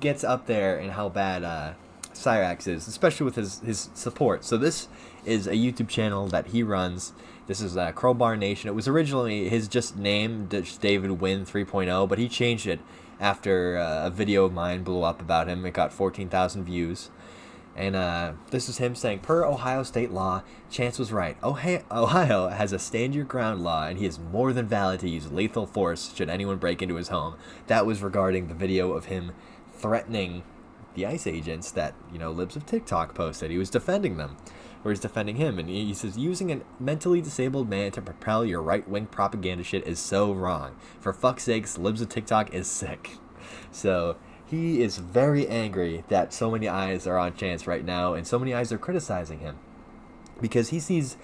gets up there in how bad CYRAXX is, especially with his support. So this is a YouTube channel that he runs. This is Crowbar Nation. It was originally his just name, just David Nguyen 3.0, but he changed it after a video of mine blew up about him. It got 14,000 views. And this is him saying, per Ohio state law, Chance was right. Ohio has a stand your ground law, and he is more than valid to use lethal force should anyone break into his home. That was regarding the video of him threatening the ICE agents that, you know, Libs of TikTok posted. He was defending them, or he's defending him, and he says, using a mentally disabled man to propel your right-wing propaganda shit is so wrong. For fuck's sakes, Libs of TikTok is sick. So he is very angry that so many eyes are on Chance right now, and so many eyes are criticizing him, because he sees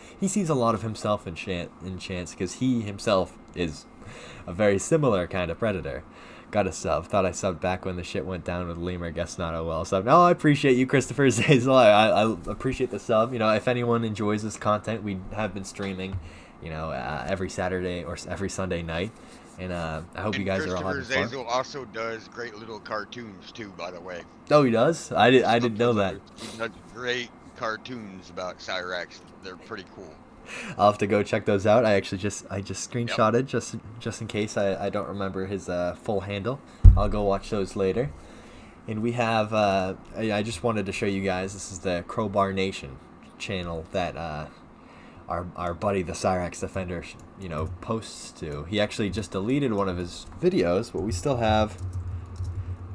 a lot of himself in Chance, because he himself is a very similar kind of predator. Got a sub. Thought I subbed back when the shit went down with Lemur. Guess not. Oh well. Sub. No, I appreciate you, Christopher Zazel. I appreciate the sub. You know, if anyone enjoys this content, we have been streaming, you know, every Saturday or every Sunday night, and I hope you guys are all having fun. Christopher Zazel also does great little cartoons too, by the way. Oh, he does? I didn't know that. He does great cartoons about CYRAXX. They're pretty cool. I'll have to go check those out. I just screenshotted just in case I don't remember his full handle. I'll go watch those later. And we have I just wanted to show you guys, this is the Crowbar Nation channel that our buddy the CYRAXX Defender, you know, posts to. He actually just deleted one of his videos, but we still have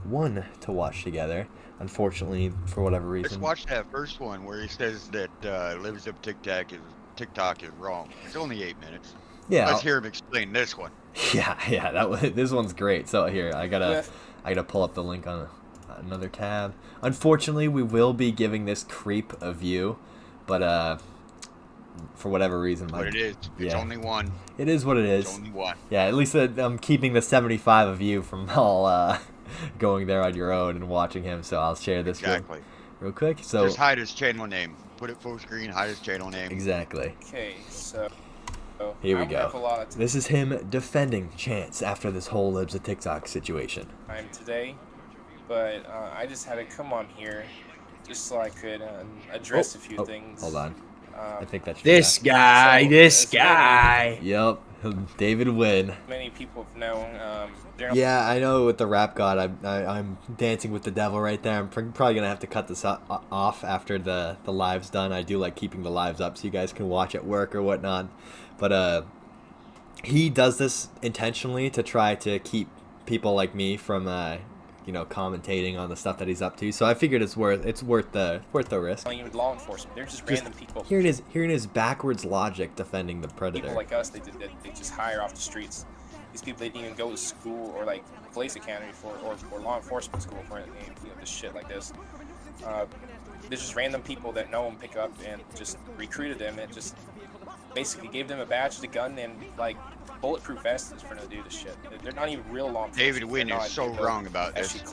one to watch together. Unfortunately, for whatever reason. Just watch that first one where he says that Libs of TikTok is wrong. It's only 8 minutes. Yeah. Let's hear him explain this one. Yeah. This one's great. So here, I gotta pull up the link on another tab. Unfortunately, we will be giving this creep a view, but for whatever reason, But it is. It's only one. It is what it is. It's only one. Yeah, at least I'm keeping the 75 of you from all going there on your own and watching him. So I'll share this real quick. So just hide his channel name. Put it full screen. Hide his channel name. Exactly. Okay, so here we go. This is him defending Chance after this whole Libs of TikTok situation. time today, but I just had to come on here just so I could address a few things. Hold on. I think that's This guy. Yep, David Wynn. Many people have known. Yeah, I know with the rap god, I'm dancing with the devil right there. I'm probably gonna have to cut this off after the live's done. I do like keeping the lives up so you guys can watch at work or whatnot. But he does this intentionally to try to keep people like me from you know, commentating on the stuff that he's up to. So I figured it's worth the risk. Even law enforcement, they're just random people. Hearing his backwards logic defending the predator. People like us, they just hire off the streets. These people, they didn't even go to school or like police academy for or law enforcement school for anything, you know, this shit like this. There's just random people that know them, pick up and just recruited them and just basically gave them a badge, the gun, and like bulletproof vests for them to do this shit. They're not even real law enforcement. David Wynn is so wrong about this.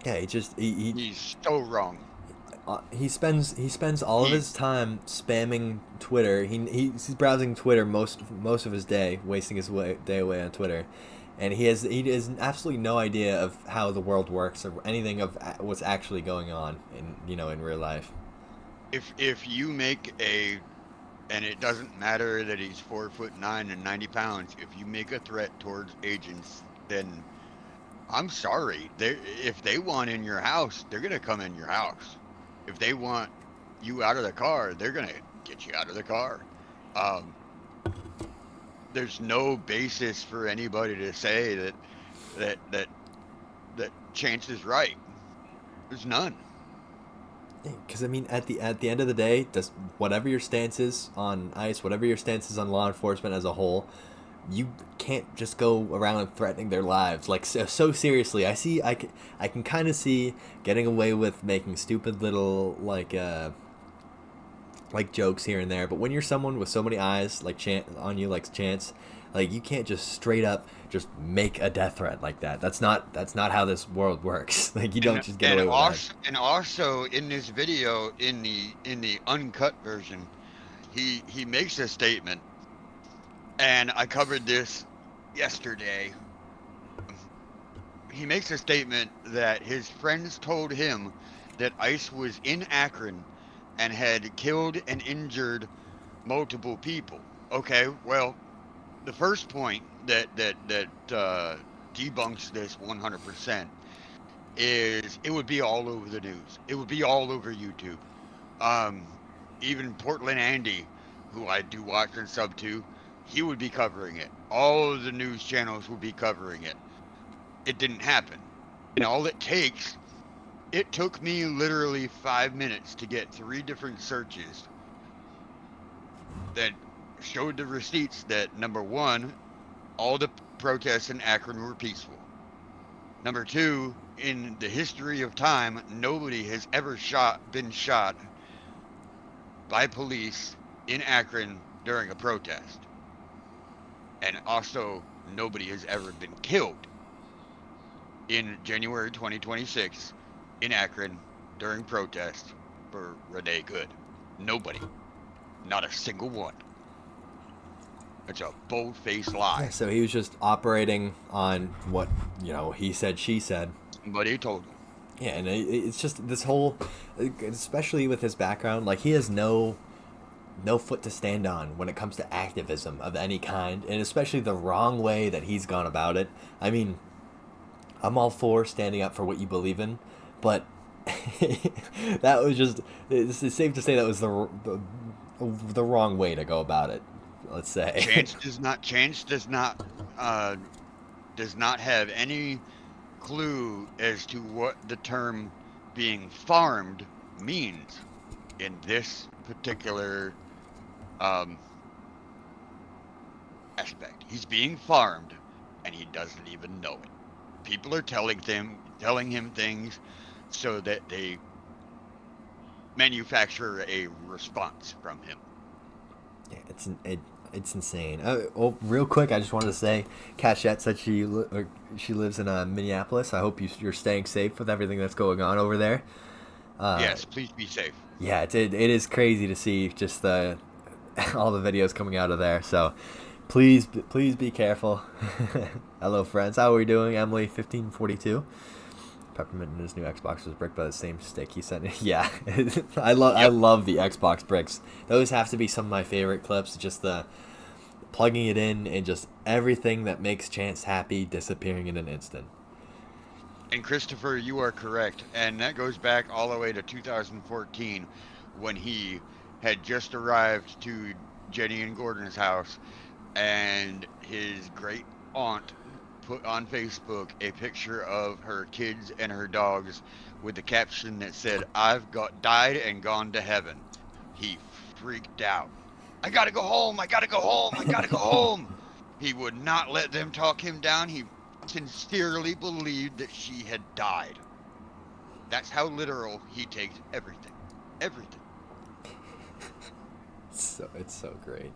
Yeah, he's so wrong. He spends all of his time spamming Twitter. He's browsing Twitter most of his day, wasting his day away on Twitter, and he has absolutely no idea of how the world works or anything of what's actually going on in real life. If you make and it doesn't matter that he's 4'9" and 90 pounds. If you make a threat towards agents, then I'm sorry. If they want in your house, they're gonna come in your house. If they want you out of the car, they're gonna get you out of the car. There's no basis for anybody to say that Chance is right. There's none. Because I mean, at the end of the day, whatever your stance is on ICE, whatever your stance is on law enforcement as a whole, you can't just go around threatening their lives like so seriously. I can kind of see getting away with making stupid little like jokes here and there, but when you're someone with so many eyes like on you, like Chance, like you can't just straight up just make a death threat like that. That's not how this world works. Like you don't just get away with that. And also in this video, in the uncut version, he makes a statement, and I covered this yesterday. He makes a statement that his friends told him that ICE was in Akron and had killed and injured multiple people. Okay, well, the first point that debunks this 100% is it would be all over the news. It would be all over YouTube. Even Portland Andy, who I do watch and sub to, he would be covering it. All of the news channels would be covering it. It didn't happen. And all it takes It took me literally 5 minutes to get 3 different searches that showed the receipts that, number 1, all the protests in Akron were peaceful. Number 2, in the history of time, nobody has ever been shot by police in Akron during a protest. And also, nobody has ever been killed in January 2026 in Akron during protest for Renee Good. Nobody. Not a single one. It's a bold-faced lie. Yeah, so he was just operating on what, he said, she said. But he told him. Yeah, and it's just this whole, especially with his background, like he has no foot to stand on when it comes to activism of any kind, and especially the wrong way that he's gone about it. I mean, I'm all for standing up for what you believe in, but that was just, it's safe to say that was the wrong way to go about it, let's say. Chance does not have any clue as to what the term being farmed means in this particular aspect. He's being farmed and he doesn't even know it. People are telling him things so that they manufacture a response from him. Yeah, it's insane. Oh, real quick, I just wanted to say, Cachette said she lives in Minneapolis. I hope you're staying safe with everything that's going on over there. Yes, please be safe. Yeah, it is crazy to see just all the videos coming out of there. So please be careful. Hello, friends. How are we doing? Emily 1542. Peppermint and his new Xbox was bricked by the same stick he sent. Yeah, I love the Xbox bricks. Those have to be some of my favorite clips. Just the plugging it in and just everything that makes Chance happy disappearing in an instant. And Christopher, you are correct. And that goes back all the way to 2014 when he had just arrived to Jenny and Gordon's house, and his great aunt put on Facebook a picture of her kids and her dogs with the caption that said, "I've died and gone to heaven." He freaked out. I gotta go home, I gotta go home, I gotta go home. He would not let them talk him down. He sincerely believed that she had died. That's how literal he takes everything. Everything. It's so great.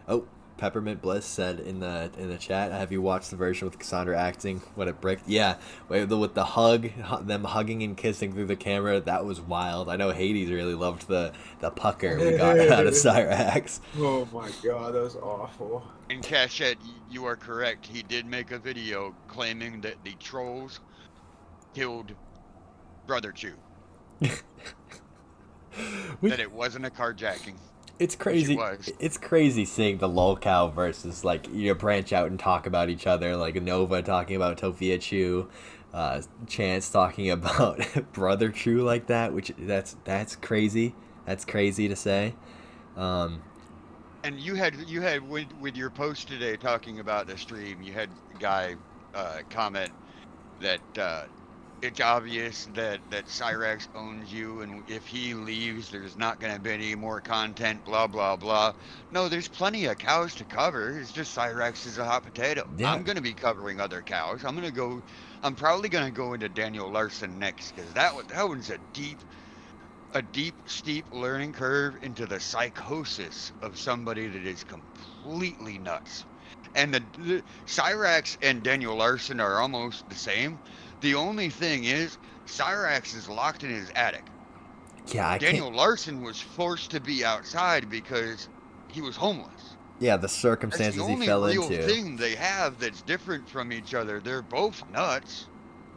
Oh, Peppermint Bliss said in the chat, have you watched the version with Cassandra acting when it bricked? Yeah, with the hug, them hugging and kissing through the camera, that was wild. I know Hades really loved the pucker we got out of CYRAXX. Oh my god, that was awful. And Cachette, you are correct. He did make a video claiming that the trolls killed Brother Chew. That it wasn't a carjacking. It's crazy. It's crazy seeing the lolcow versus branch out and talk about each other, like Nova talking about Tofia Chew, Chance talking about Brother Chew like that, which that's crazy. That's crazy to say. And you had with your post today talking about the stream, you had a guy comment that it's obvious that CYRAXX owns you, and if he leaves, there's not going to be any more content, blah, blah, blah. No, there's plenty of cows to cover. It's just CYRAXX is a hot potato. Yeah. I'm going to be covering other cows. I'm probably going to go into Daniel Larson next, because that one's a deep, steep learning curve into the psychosis of somebody that is completely nuts. And the CYRAXX and Daniel Larson are almost the same. The only thing is, CYRAXX is locked in his attic. Yeah, Daniel Larson was forced to be outside because he was homeless. Yeah, the circumstances he fell into. That's the only real thing they have that's different from each other. They're both nuts.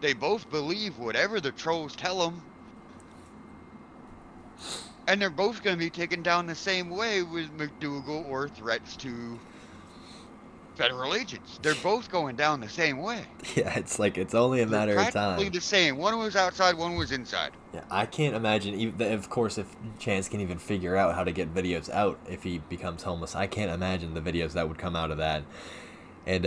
They both believe whatever the trolls tell them. And they're both going to be taken down the same way with McDougal or threats to federal agents. They're both going down the same way. Yeah, it's only a matter of time. Practically the same. One was outside, one was inside. Yeah, I can't imagine, of course, if Chance can even figure out how to get videos out if he becomes homeless, I can't imagine the videos that would come out of that. And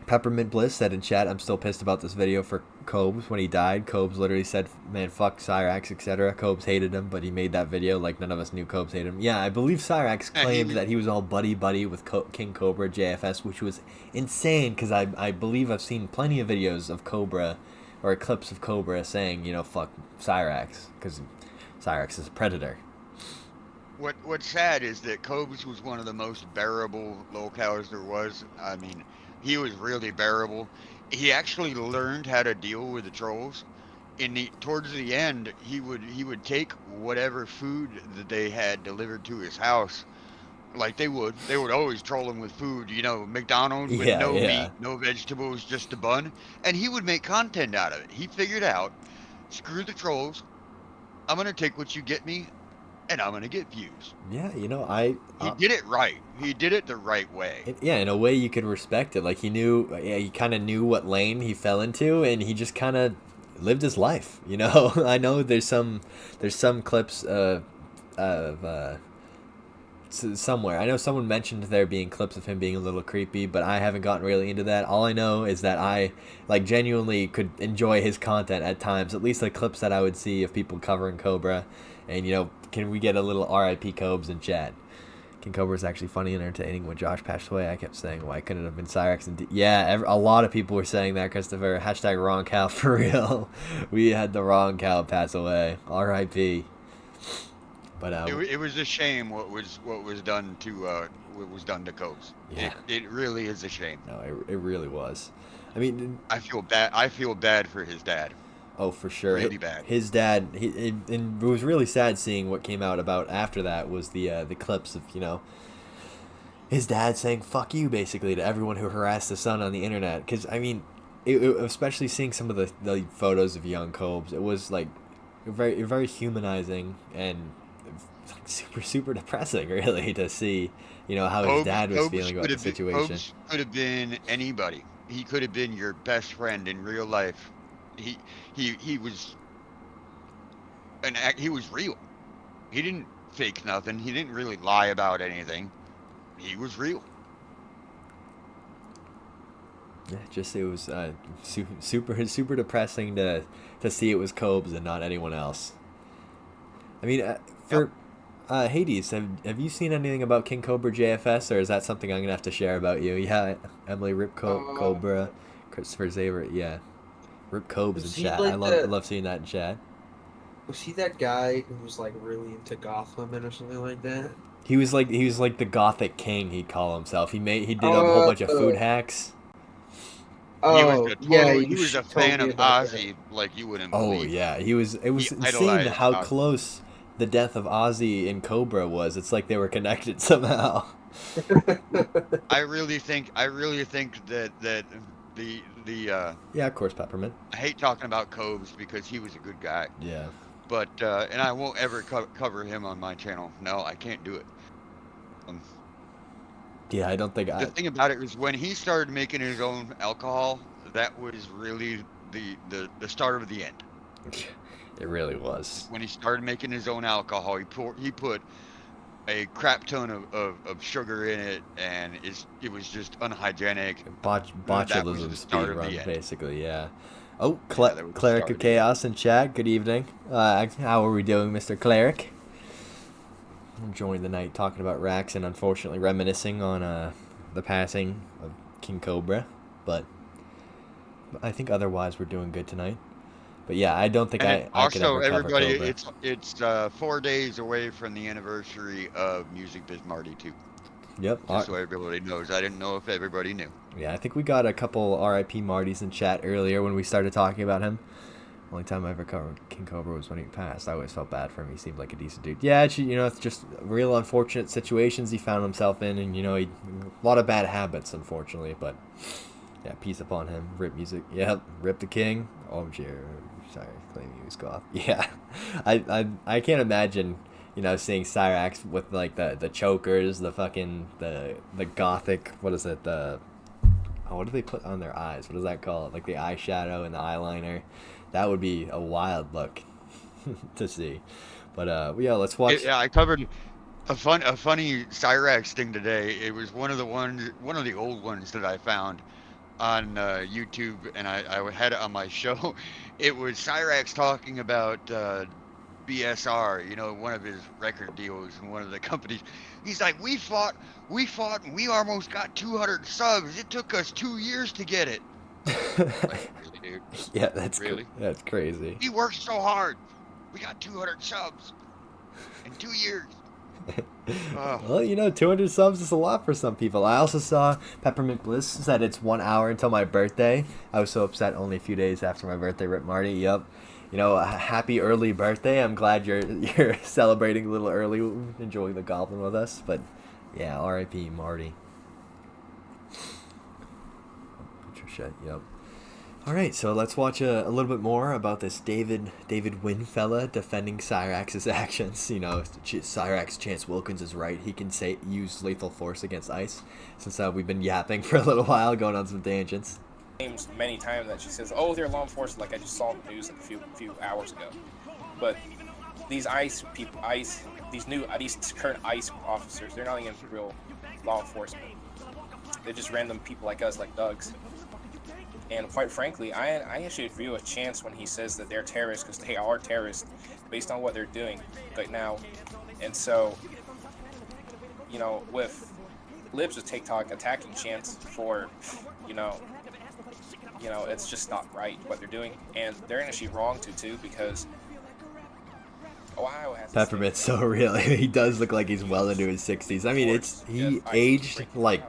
Peppermint Bliss said in chat, I'm still pissed about this video for Cobes when he died. Cobes literally said, man, fuck CYRAXX, etc. Cobes hated him, but he made that video like none of us knew Cobes hated him. Yeah, I believe CYRAXX claimed that he was all buddy-buddy with King Cobra JFS, which was insane because I believe I've seen plenty of videos of Cobra or clips of Cobra saying, you know, fuck CYRAXX because CYRAXX is a predator. What's sad is that Cobes was one of the most bearable locals there was. I mean, he was really bearable. He actually learned how to deal with the trolls. Towards the end, he would take whatever food that they had delivered to his house, like they would always troll him with food. You know, McDonald's with no meat, no vegetables, just a bun, and he would make content out of it. He figured out, screw the trolls. I'm gonna take what you get me, and I'm gonna get views. Yeah, you know, he did it right. He did it the right way. Yeah, in a way you could respect it. Like he knew, he kind of knew what lane he fell into, and he just kind of lived his life. You know, I know there's some clips somewhere. I know someone mentioned there being clips of him being a little creepy, but I haven't gotten really into that. All I know is that I like genuinely could enjoy his content at times. At least the clips that I would see of people covering Cobra, and you know, can we get a little R.I.P. Cobes in chat? King Cobra is actually funny and entertaining. When Josh passed away, I kept saying, why couldn't it have been CYRAXX? And yeah, a lot of people were saying that, Christopher. Hashtag wrong cow for real. We had the wrong cow pass away. R.I.P. But it was a shame what was done to Cobes. Yeah. It really is a shame. No, it really was. I mean, I feel bad for his dad. Oh, for sure. Really bad. His dad, and it was really sad seeing what came out about after that was the clips of, you know, his dad saying "fuck you" basically to everyone who harassed his son on the internet. Because I mean, especially seeing some of the photos of young Cobes, it was like very humanizing and super depressing, really, to see, you know, how his dad was feeling about the situation. Cobes could have been anybody. He could have been your best friend in real life. He was he was real. He didn't fake nothing. He didn't really lie about anything. He was real. Yeah, just it was super depressing to see it was Cobes and not anyone else. I mean, Hades, have you seen anything about King Cobra JFS, or is that something I'm gonna have to share about you? Yeah, Emily Rip Cobra, Christopher Zaver, yeah. Rip Cobes in chat. Like I love seeing that in chat. Was he that guy who was like really into goth women or something like that? He was like the gothic king, he'd call himself. He did a whole bunch of food hacks. Oh, he was a fan of Ozzy, like you wouldn't believe. Oh yeah, it was insane how close the death of Ozzy and Cobra was. It's like they were connected somehow. I really think that the yeah, of course, Peppermint. I hate talking about Cobes because he was a good guy. Yeah. But and I won't ever cover him on my channel. No, I can't do it. Yeah, I don't think The thing about it is when he started making his own alcohol, that was really the start of the end. It really was. When he started making his own alcohol, he put a crap ton of sugar in it, and it was just unhygienic. Botulism speed run, basically, yeah. Oh, Cleric of Chaos in chat. Good evening. How are we doing, Mr. Cleric? I'm enjoying the night talking about CYRAXX and unfortunately reminiscing on the passing of King Cobra, but I think otherwise we're doing good tonight. But yeah, I don't think I could ever cover everybody, Cobra. it's 4 days away from the anniversary of Music Biz Marty 2. Yep. Just so everybody knows. I didn't know if everybody knew. Yeah, I think we got a couple R.I.P. Martys in chat earlier when we started talking about him. Only time I ever covered King Cobra was when he passed. I always felt bad for him. He seemed like a decent dude. Yeah, it's just real unfortunate situations he found himself in, and a lot of bad habits, unfortunately. But yeah, peace upon him. Rip music. Yep, rip the king. Oh, sorry, claiming he was goth. Yeah, I can't imagine seeing CYRAXX with like the chokers, the fucking the gothic. What is it? What do they put on their eyes? What is that called? Like the eyeshadow and the eyeliner. That would be a wild look to see. But yeah, let's watch. Yeah, I covered a funny CYRAXX thing today. It was one of the old ones that I found on YouTube, and I had it on my show. It was CYRAXX talking about BSR, you know, one of his record deals in one of the companies. He's like, we fought, and we almost got 200 subs. It took us 2 years to get it. Like, really, dude? Yeah, that's really that's crazy. He worked so hard. We got 200 subs in 2 years. Well, you know, 200 subs is a lot for some people. I also saw Peppermint Bliss said it's 1 hour until my birthday. I was so upset only a few days after my birthday. Rip Marty, yep. You know, happy early birthday. I'm glad you're celebrating a little early, enjoying the Goblin with us. But yeah, R.I.P. Marty. Shit, yep. All right, so let's watch a little bit more about this David Wynn fella defending CYRAXX's actions. You know, CYRAXX Chance Wilkins is right. He can use lethal force against ice. Since we've been yapping for a little while, going on some tangents. Names many times that she says, "Oh, they're law enforcement." Like I just saw the news a few hours ago. But these ICE people, these current ICE officers, they're not even real law enforcement. They're just random people like us, like thugs. And quite frankly, I actually agree with Chance when he says that they're terrorists, because they are terrorists based on what they're doing right now. And so, you know, with Libs of TikTok attacking Chance for, you know, it's just not right what they're doing, and they're actually wrong too, because Ohio has Peppermint's so real. He does look like he's well into his 60s. I mean, he aged like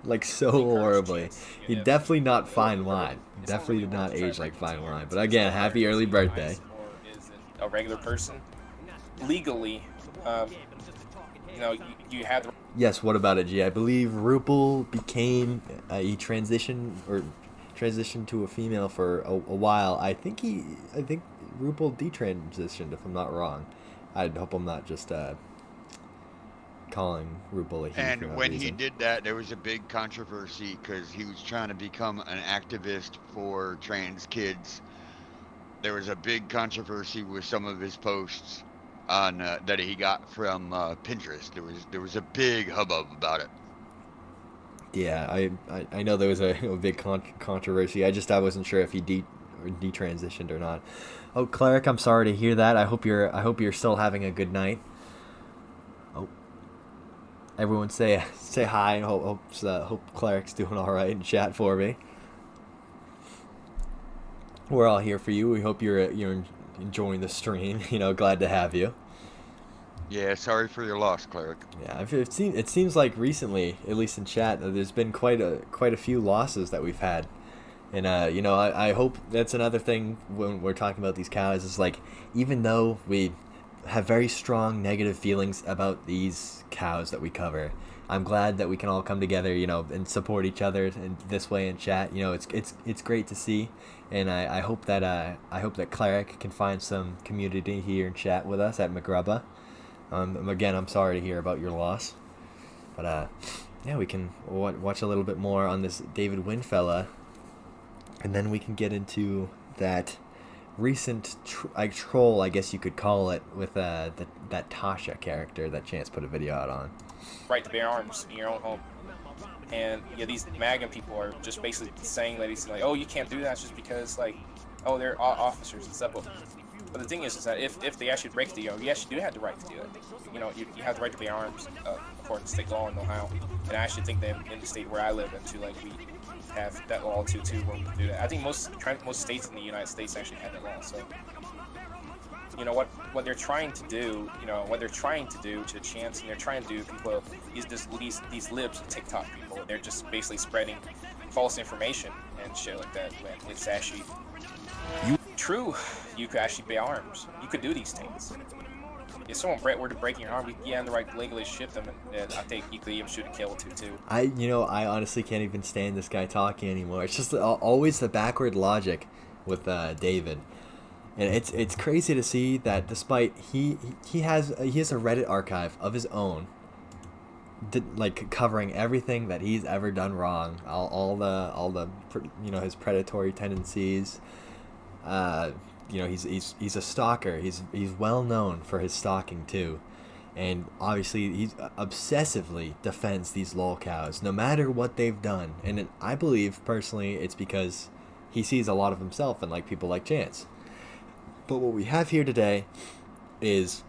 like so horribly. He definitely not fine wine. Definitely did not age like fine wine. But again, happy early birthday. A regular person legally, you know, you had the Yes, what about it, G? I believe Rupel became he transitioned to a female for a while. I think Rupel detransitioned, if I'm not wrong. I hope I'm not just calling Rupel a he. And when he did that, there was a big controversy because he was trying to become an activist for trans kids. There was a big controversy with some of his posts on that he got from Pinterest. There was a big hubbub about it. Yeah, I know there was a big controversy. I wasn't sure if he detransitioned or not. Oh, Cleric, I'm sorry to hear that. I hope you're still having a good night. Oh, everyone say hi and hope Cleric's doing all right in chat for me. We're all here for you. We hope you're enjoying the stream. You know, glad to have you. Yeah, sorry for your loss, Cleric. Yeah, it seems like recently, at least in chat, there's been quite a few losses that we've had, and you know, I hope that's another thing when we're talking about these cows is like, even though we have very strong negative feelings about these cows that we cover, I'm glad that we can all come together, you know, and support each other in this way in chat. You know, it's great to see, and I hope that Cleric can find some community here in chat with us at Grubba. Again, I'm sorry to hear about your loss, but yeah, we can watch a little bit more on this David Wynn fella, and then we can get into that recent troll, I guess you could call it, with that Tasha character that Chance put a video out on. Right to bear arms in your own home. And yeah, these MAGA people are just basically saying that he's like, oh, you can't do that just because, like, oh, they're officers and stuff. But the thing is that if they actually break the you actually do have the right to do it. You know, you have the right to bear arms according to state law in Ohio. And I actually think that in the state where I live in, too, like, we have that law too where we can do that. I think most states in the United States actually have that law. So, you know, what they're trying to do, you know, what they're trying to do to Chance, and they're trying to do people is these libs of TikTok people. They're just basically spreading false information and shit like that. When it's actually true, you could actually bear arms. You could do these things. If someone were to break your arm, you have the right to legally ship them, and I think you could even shoot and kill too. I honestly can't even stand this guy talking anymore. It's just always the backward logic with David. And it's crazy to see that despite he has a Reddit archive of his own, like covering everything that he's ever done wrong, all the you know, his predatory tendencies. You know, he's a stalker. He's well known for his stalking too, And obviously, he obsessively defends these lol cows, no matter what they've done. And I believe, personally, it's because he sees a lot of himself in like people like Chance. But what we have here today is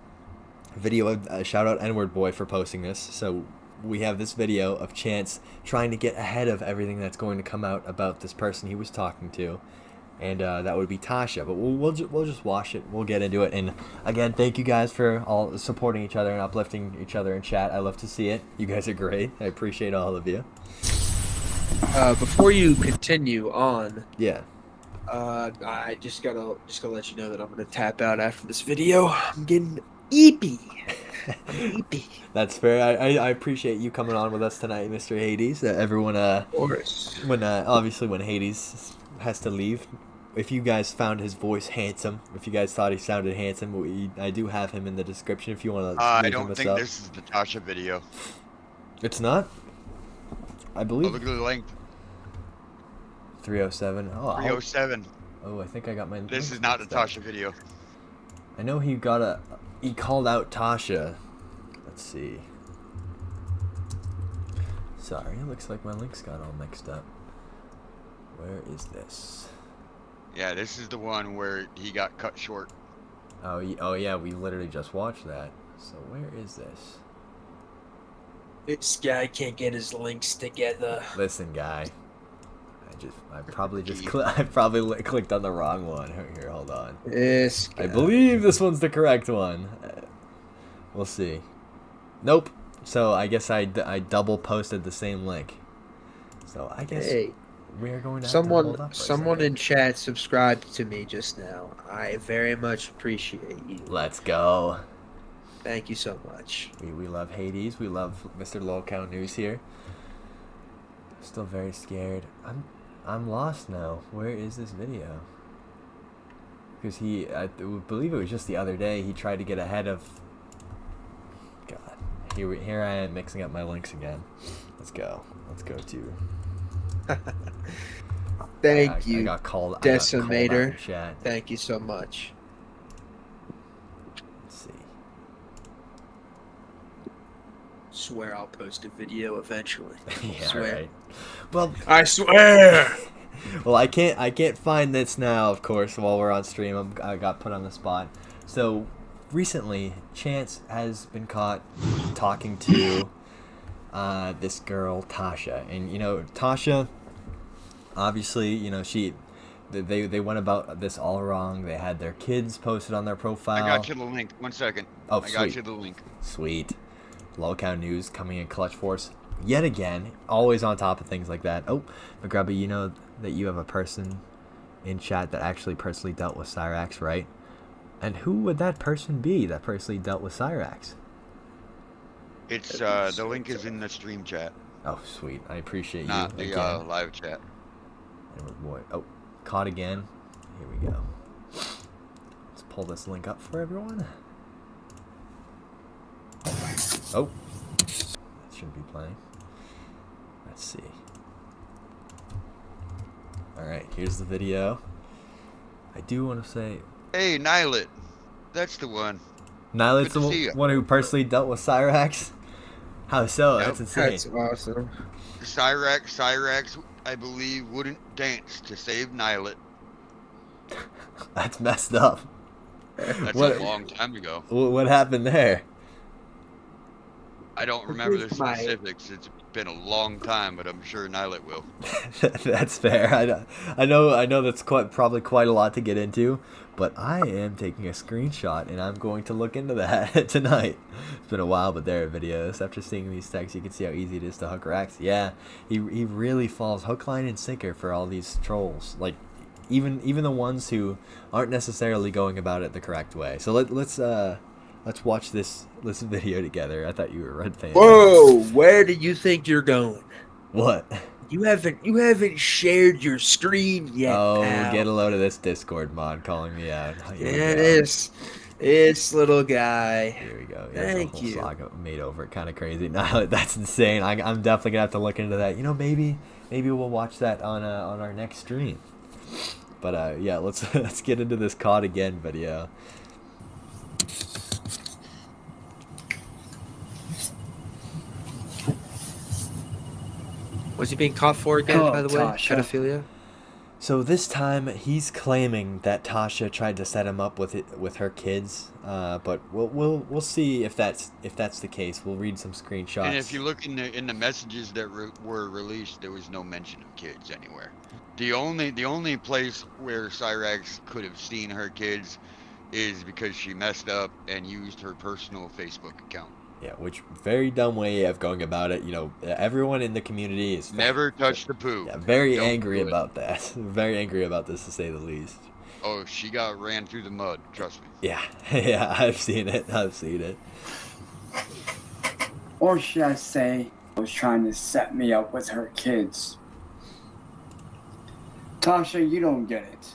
a video of shout out N-word boy for posting this. So we have this video of Chance trying to get ahead of everything that's going to come out about this person he was talking to. And that would be Tasha, but we'll just watch it. We'll get into it. And again, thank you guys for all supporting each other and uplifting each other in chat. I love to see it. You guys are great. I appreciate all of you. Before you continue on, yeah, I just gotta let you know that I'm gonna tap out after this video. I'm getting eepy. That's fair. I appreciate you coming on with us tonight, Mr. Hades. Everyone, of course. When obviously when Hades has to leave. If you guys found his voice handsome, if you guys thought he sounded handsome, I do have him in the description if you want to I don't think this is the Tasha video. It's not? I believe. Oh, look at the link. 307. Oh, 307. Oh, I think I got my... This is not the Tasha video. I know he called out Tasha. Let's see. Sorry, it looks like my links got all mixed up. Where is this? Yeah, this is the one where he got cut short. Oh yeah, we literally just watched that. So where is this? This guy can't get his links together. Listen, guy. I probably clicked on the wrong one. Here, hold on. This guy. I believe this one's the correct one. We'll see. Nope. So I guess I double posted the same link. So I guess. Hey. We're going to someone in chat subscribed to me just now. I very much appreciate you. Let's go. Thank you so much. We love Hades. We love Mr. Lolcow News here. Still very scared. I'm lost now. Where is this video? Because I believe it was just the other day he tried to get ahead of. God, here I am mixing up my links again. Let's go. Let's go to. Thank you, I got called Decimator. in chat. Thank you so much. Let's see. Swear I'll post a video eventually. Yeah, swear. Right. Well, I swear. Well, I can't find this now. Of course, while we're on stream, I got put on the spot. So recently, Chance has been caught talking to this girl Tasha, and Tasha. Obviously, they went about this all wrong. They had their kids posted on their profile. I got you the link. 1 second. Oh, I got you the link. Sweet. Lolcow News coming in clutch force yet again. Always on top of things like that. Oh, but Grubba, you know that you have a person in chat that actually personally dealt with CYRAXX, right? And who would that person be that personally dealt with CYRAXX? It's the link is in the stream chat. Oh, sweet. I appreciate you. Not the live chat. Boy. Oh, caught again. Here we go. Let's pull this link up for everyone. Oh, that shouldn't be playing. Let's see. Alright, here's the video. I do want to say... Hey, Nylet. That's the one. Nylet's the one who personally dealt with CYRAXX? How so? Yep. That's insane. That's awesome. CYRAXX, I believe, wouldn't dance to save Nylet. That's messed up. That's a long time ago. What happened there? I don't remember the specifics. It's been a long time, but I'm sure Nylet will. That's fair. I know that's probably quite a lot to get into, but I am taking a screenshot and I'm going to look into that tonight. It's been a while, but there are videos. After seeing these texts, you can see how easy it is to hook racks. Yeah, he really falls hook, line, and sinker for all these trolls. Like even the ones who aren't necessarily going about it the correct way. So let's watch this video together. I thought you were a Red fan. Whoa, where do you think you're going? What? You haven't shared your screen yet. Oh, pal. Get a load of this Discord mod calling me out. It's little guy. Here we go. Yeah, thank you. Saga made over it, kind of crazy. No, that's insane. I'm definitely gonna have to look into that. Maybe we'll watch that on our next stream. But yeah, let's get into this caught again video. What's he being caught for again, Hello, by the way? Tasha. Pedophilia? So this time he's claiming that Tasha tried to set him up with her kids, but we'll see if that's the case. We'll read some screenshots. And if you look in the messages that were released, there was no mention of kids anywhere. The only place where CYRAXX could have seen her kids is because she messed up and used her personal Facebook account. Yeah, which very dumb way of going about it. You know, everyone in the community is Never touch the poo. Yeah, very Don't angry do it. about that. Very angry about this, to say the least. Oh, she got ran through the mud. Trust me. Yeah, yeah, I've seen it. I've seen it. Or should I say, was trying to set me up with her kids. Tasha, you don't get it.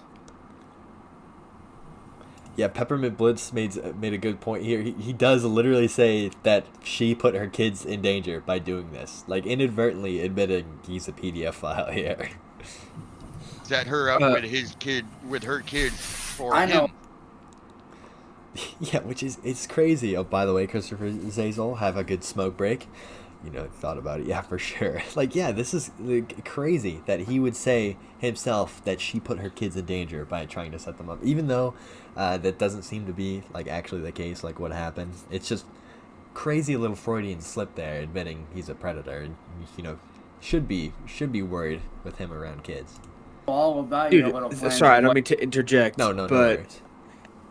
Yeah, Peppermint Blitz made a good point here. He does literally say that she put her kids in danger by doing this, like inadvertently admitting he's a PDF file here. Set her up with her kids for I him. know. Yeah, which is it's crazy. Oh, by the way, Christopher Zazel, have a good smoke break. You know, thought about it. Yeah, for sure. Like, yeah, this is crazy that he would say himself that she put her kids in danger by trying to set them up, even though that doesn't seem to be like actually the case. Like, what happened? It's just crazy little Freudian slip there, admitting he's a predator, and you know, should be worried with him around kids. All about Dude, your little plan. sorry, I don't mean to interject. No, but worries.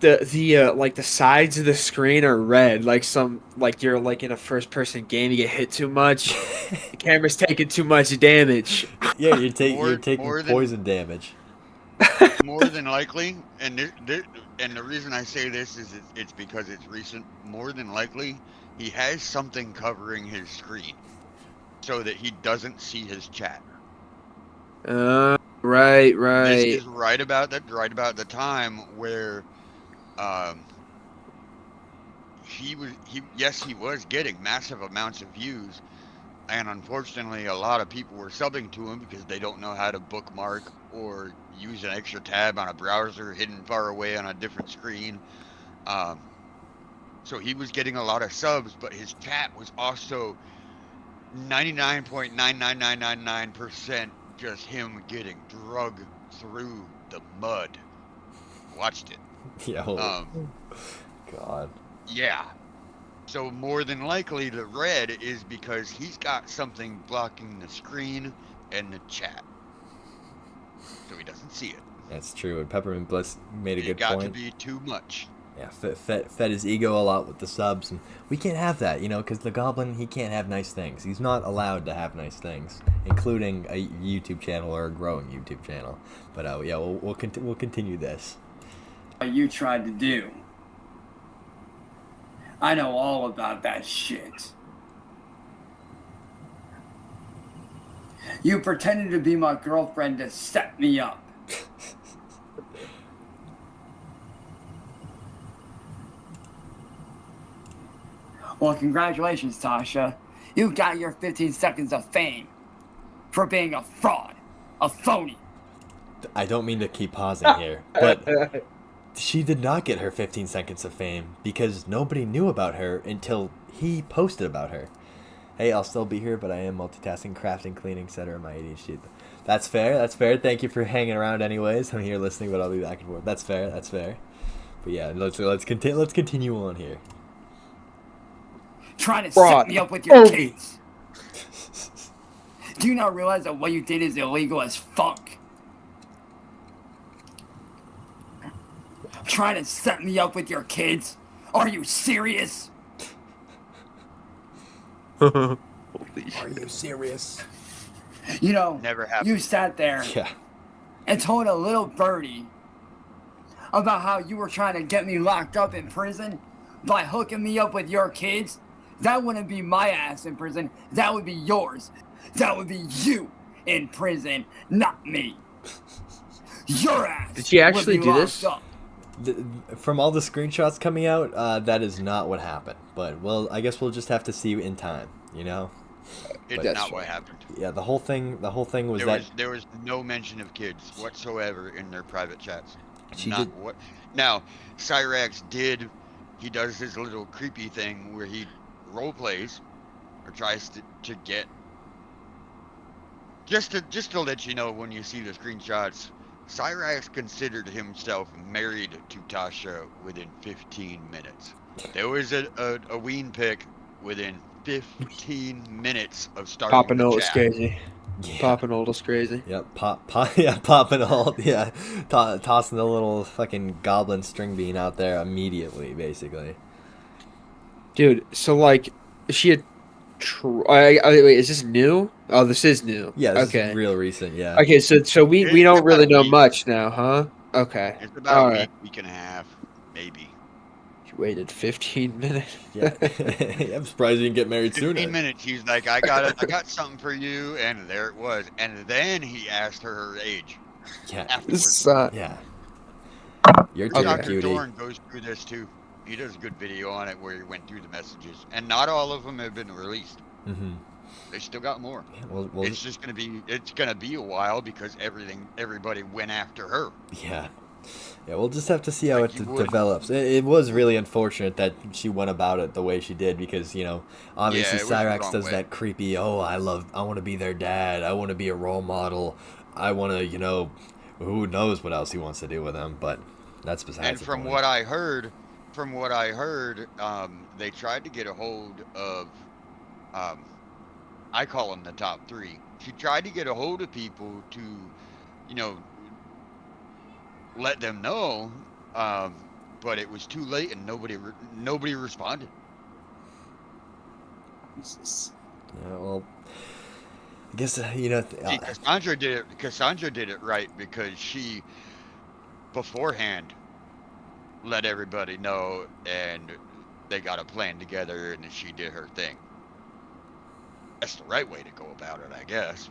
the like the sides of the screen are red, like you're like in a first person game, you get hit too much, the camera's taking too much damage. Yeah, you're taking poison damage. More than likely, and the reason I say this is it's because it's recent. More than likely, he has something covering his screen so that he doesn't see his chat. Right. This is right about the time where he was getting massive amounts of views, and unfortunately a lot of people were subbing to him because they don't know how to bookmark or use an extra tab on a browser hidden far away on a different screen. So he was getting a lot of subs, but his chat was also 99.99999% just him getting drugged through the mud. Watched it. Yeah. God. Yeah. So more than likely the red is because he's got something blocking the screen and the chat. So he doesn't see it. That's true. And Peppermint Bliss made a good point. It got to be too much. Yeah, fed his ego a lot with the subs, and we can't have that, you know, because the Goblin, he can't have nice things. He's not allowed to have nice things, including a YouTube channel or a growing YouTube channel. But yeah, we'll continue this. What you tried to do. I know all about that shit. You pretended to be my girlfriend to set me up. Well, congratulations, Tasha. You got your 15 seconds of fame for being a fraud, a phony. I don't mean to keep pausing here, but she did not get her 15 seconds of fame because nobody knew about her until he posted about her. Hey, I'll still be here, but I am multitasking, crafting, cleaning, etc. My ADHD. That's fair. That's fair. Thank you for hanging around anyways. I'm here listening, but I'll be back and forth. That's fair. That's fair. But yeah, let's continue on here. Trying to set me up with your kids. Do you not realize that what you did is illegal as fuck? Trying to set me up with your kids? Are you serious? Are you serious? You know, never happened. You sat there and told a little birdie about how you were trying to get me locked up in prison by hooking me up with your kids. That wouldn't be my ass in prison. That would be yours. That would be you in prison, not me. Your ass. Did she actually do this? From all the screenshots coming out, that is not what happened. But well, I guess we'll just have to see in time. You know. It's not what happened. Yeah, the whole thing was there was no mention of kids whatsoever in their private chats. What? Now, CYRAXX he does his little creepy thing where he role plays or tries to get Just to let you know, when you see the screenshots, CYRAXX considered himself married to Tasha within 15 minutes. There was a ween pic within 15 minutes of starting Popping the old is chat. crazy. Yeah. Popping old is crazy. Yep, popping all, yeah, tossing the little fucking goblin string bean out there immediately, basically. Dude, so like, she had. Wait, is this new? Oh, this is new. Yeah, this okay. is real recent. Yeah. Okay, so we It's don't about really a know week. much now, huh? Okay. It's about All a right. week and a half, maybe. You waited 15 minutes. Yeah. I'm surprised you didn't get married 15 sooner. minutes. He's like, I got something for you, and there it was. And then he asked her age. Yeah. Afterwards. Yeah. You're Dr. cutie. Dorn goes through this too. He does a good video on it where he went through the messages, and not all of them have been released. Mm-hmm. They still got more. Well, it's just gonna be a while because everybody went after her. Yeah. Yeah, we'll just have to see how it develops. It was really unfortunate that she went about it the way she did because, you know, obviously Yeah, it was the CYRAXX wrong does way. that creepy, I want to be their dad. I want to be a role model. I want to, you know, who knows what else he wants to do with them, but that's besides And the from point. what I heard, they tried to get a hold of, I call them the top three. She tried to get a hold of people to, you know, let them know, but it was too late and nobody responded. Yeah, well, I guess, you know... See, Cassandra did it right because she, beforehand, let everybody know, and they got a plan together, and she did her thing. That's the right way to go about it, I guess.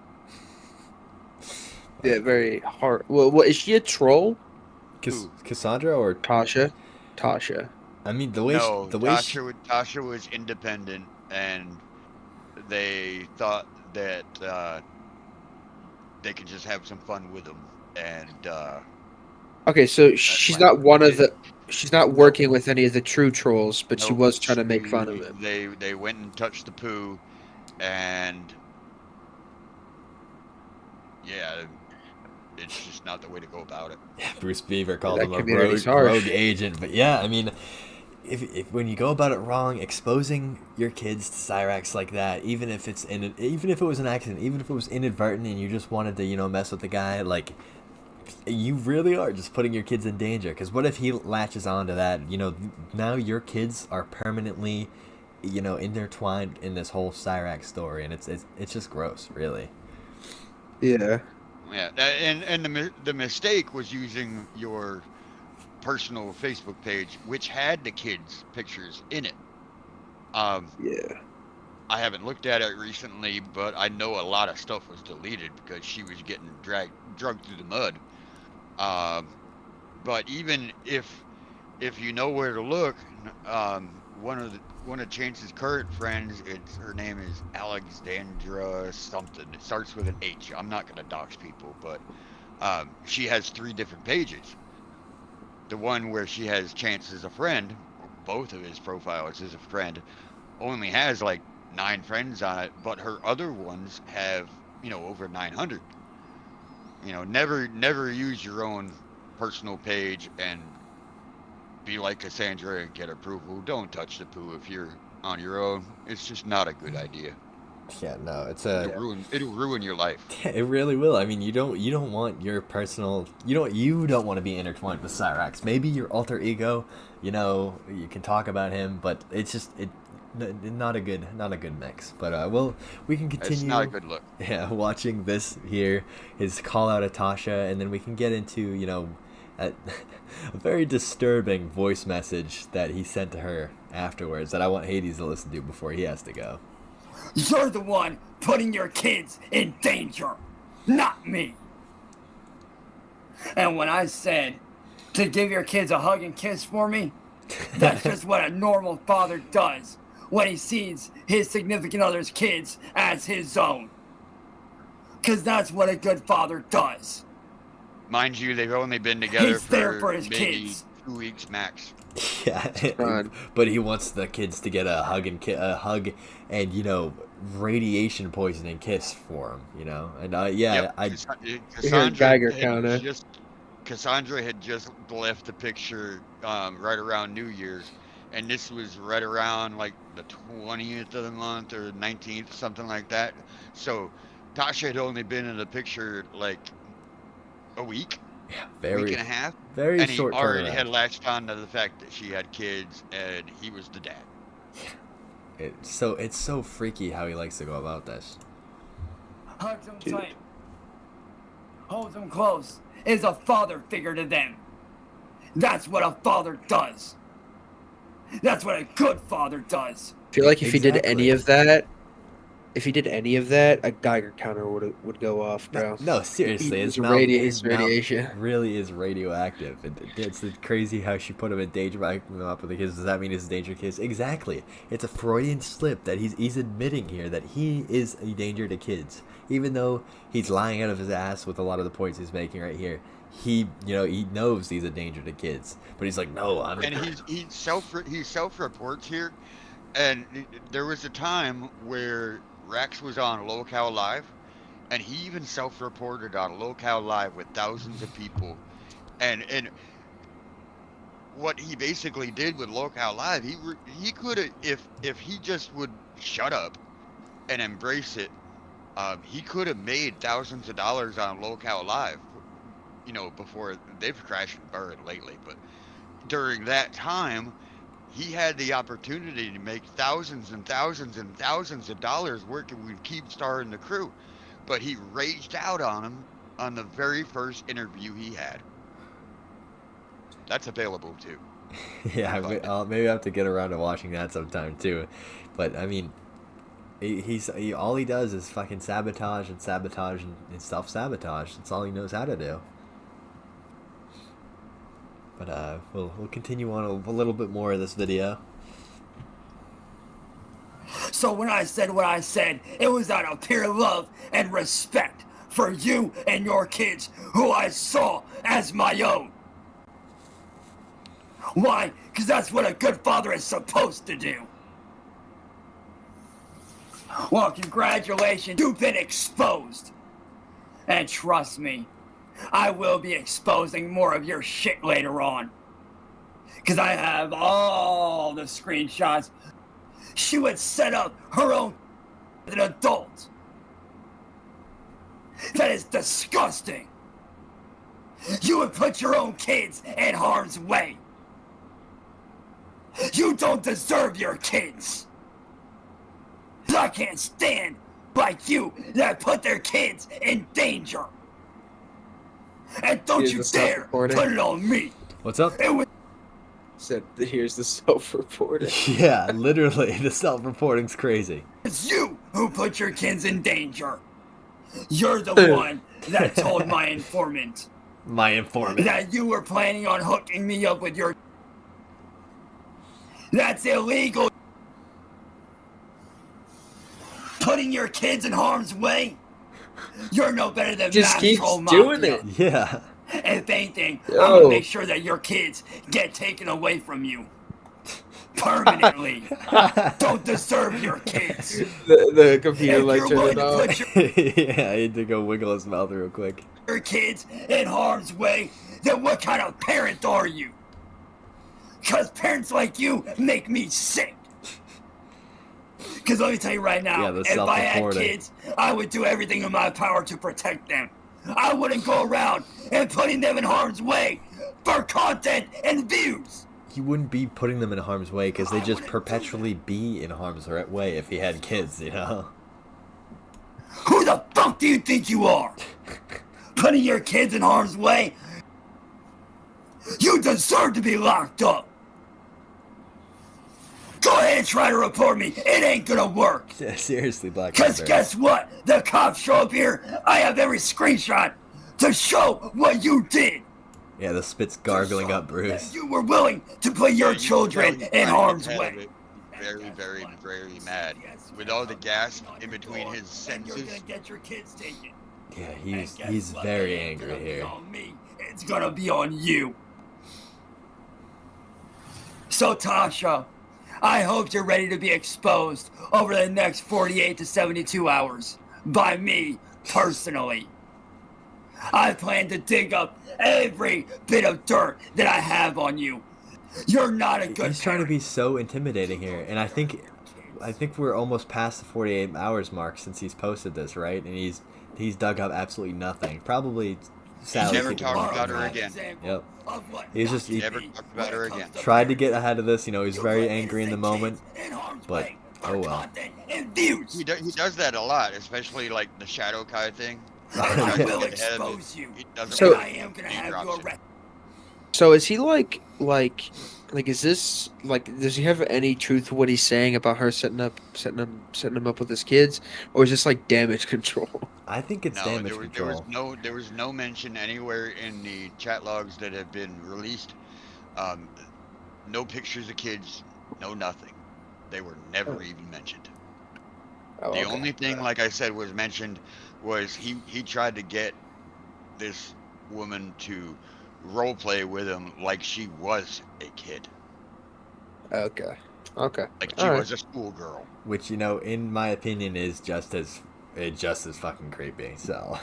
Yeah, very hard. Well, what is she a troll? Cassandra or Tasha? Tasha. I mean, the way Tasha was independent, and they thought that they could just have some fun with them, and Okay, so she's not one of the. She's not working with any of the true trolls, but she was trying to make fun of him. They went and touched the poo, and yeah, it's just not the way to go about it. Yeah, Bruce Beaver called That him a community's rogue harsh. agent, but yeah, I mean, if when you go about it wrong, exposing your kids to CYRAXX like that, even if it was an accident, even if it was inadvertent, and you just wanted to, you know, mess with the guy, like, you really are just putting your kids in danger. Because what if he latches on to that? You know, now your kids are permanently, you know, intertwined in this whole CYRAXX story, and it's just gross, really. Yeah. Yeah, and the mistake was using your personal Facebook page, which had the kids' pictures in it. Yeah. I haven't looked at it recently, but I know a lot of stuff was deleted because she was getting drugged through the mud. But even if you know where to look, one of Chance's current friends, her name is Alexandra something. It starts with an H. I'm not gonna dox people, but she has 3 different pages. The one where she has Chance as a friend, both of his profiles as a friend, only has like 9 friends on it, but her other ones have, you know, over 900. You know, never use your own personal page and be like Cassandra and get approval. Don't touch the poo if you're on your own. It's just not a good idea. Yeah, no, it'll ruin your life. Yeah, it really will. I mean, you don't want your personal, you don't want to be intertwined with CYRAXX. Maybe your alter ego, you know, you can talk about him, but it's just not a good mix. But we can continue. It's not a good look. Yeah, watching this here, his call out of Tasha, and then we can get into, you know, a very disturbing voice message that he sent to her afterwards that I want Hades to listen to before he has to go. You're the one putting your kids in danger, not me. And when I said to give your kids a hug and kiss for me, that's just what a normal father does when he sees his significant other's kids as his own. Because that's what a good father does. Mind you, they've only been together He's there for his maybe kids. 2 weeks max. Yeah, but he wants the kids to get a hug and radiation poisoning kiss for him, and Yep. Cassandra had just left the picture right around New Year's, and this was right around like the 20th of the month or 19th, something like that. So Tasha had only been in the picture like a week. Week and a half, very and short he already turnaround. had latched on to the fact that she had kids, and he was the dad. It's so freaky how he likes to go about this. Hugs them tight. Holds them close. Is a father figure to them. That's what a father does. That's what a good father does. I feel like if he did any of that, a Geiger counter would go off, bro. No, seriously, His his mouth radiation really is radioactive. It's crazy how she put him in danger by hooking him up with the kids. Does that mean he's a danger kids? Exactly. It's a Freudian slip that he's admitting here that he is a danger to kids, even though he's lying out of his ass with a lot of the points he's making right here. He knows he's a danger to kids, but he's like, no, I'm. And he self-reports here, and there was a time where Rax was on Locale Live, and he even self-reported on Locale Live with thousands of people, and what he basically did with Locale Live, he could have, if he just would shut up and embrace it, he could have made thousands of dollars on Locale Live, before they've crashed and burned lately, but during that time, he had the opportunity to make thousands and thousands and thousands of dollars working with Keemstar and the crew, but he raged out on him on the very first interview he had. That's available too. Yeah, maybe I have to get around to watching that sometime too. But I mean, he all he does is fucking sabotage and self-sabotage. That's all he knows how to do. But we'll continue on a little bit more of this video. So when I said what I said, it was out of pure love and respect for you and your kids, who I saw as my own. Why? Because that's what a good father is supposed to do. Well, congratulations, you've been exposed. And trust me, I will be exposing more of your shit later on. Because I have all the screenshots. She would set up her own as an adult. That is disgusting. You would put your own kids in harm's way. You don't deserve your kids. I can't stand like you that put their kids in danger. And don't you dare put it on me. What's up? Said, here's the self-reporting. Yeah, literally, the self-reporting's crazy. It's you who put your kids in danger. You're the one that told my informant. That you were planning on hooking me up with your... That's illegal. Putting your kids in harm's way? You're no better than Just keeps Mafia. doing it. Yeah. If anything, Yo. I'm gonna make sure that your kids get taken away from you. Permanently. Don't deserve your kids. The computer like If you're turned willing it to off. put Yeah, I had to go wiggle his mouth real quick. your kids in harm's way, then what kind of parent are you? Because parents like you make me sick. Because let me tell you right now, Yeah, if I had self-reporting. kids, I would do everything in my power to protect them. I wouldn't go around and putting them in harm's way for content and views. He wouldn't be putting them in harm's way because they just perpetually be in harm's way if he had kids, you know? Who the fuck do you think you are? Putting your kids in harm's way? You deserve to be locked up. Go ahead and try to report me. It ain't gonna work. Yeah, seriously, Black Because Panther. guess what? The cops show up here. I have every screenshot to show what you did. Yeah, the spit's gargling up, Bruce. You were willing to put your children in harm's way. Very, very, very mad. With all the gas in between his And you're sentences. gonna get your kids taken. Yeah, he's very angry here. On me. It's gonna be on you. So Tasha, I hope you're ready to be exposed over the next 48 to 72 hours by me personally. I plan to dig up every bit of dirt that I have on you. You're not a good He's trying to be so intimidating here, and I think we're almost past the 48 hours mark since he's posted this, right? And he's dug up absolutely nothing. Probably Sally. Never talked about her again. Yep. He Never talked about her again. tried to get ahead of this. You know, he's very angry in the moment, but oh well. He does that a lot, especially like the Shadow Kai thing. I will expose you. So- I am gonna have you arrested. So is he like is this like, does he have any truth to what he's saying about her setting him up with his kids, or is this like damage control? I think it's damage control. There was no mention anywhere in the chat logs that have been released. No pictures of kids, no nothing. They were never even mentioned. Oh, the okay. only thing, like I said, was mentioned was he tried to get this woman to role play with him like she was a kid. Okay. Like she was a schoolgirl. Which, you know, in my opinion, is just as fucking creepy. So.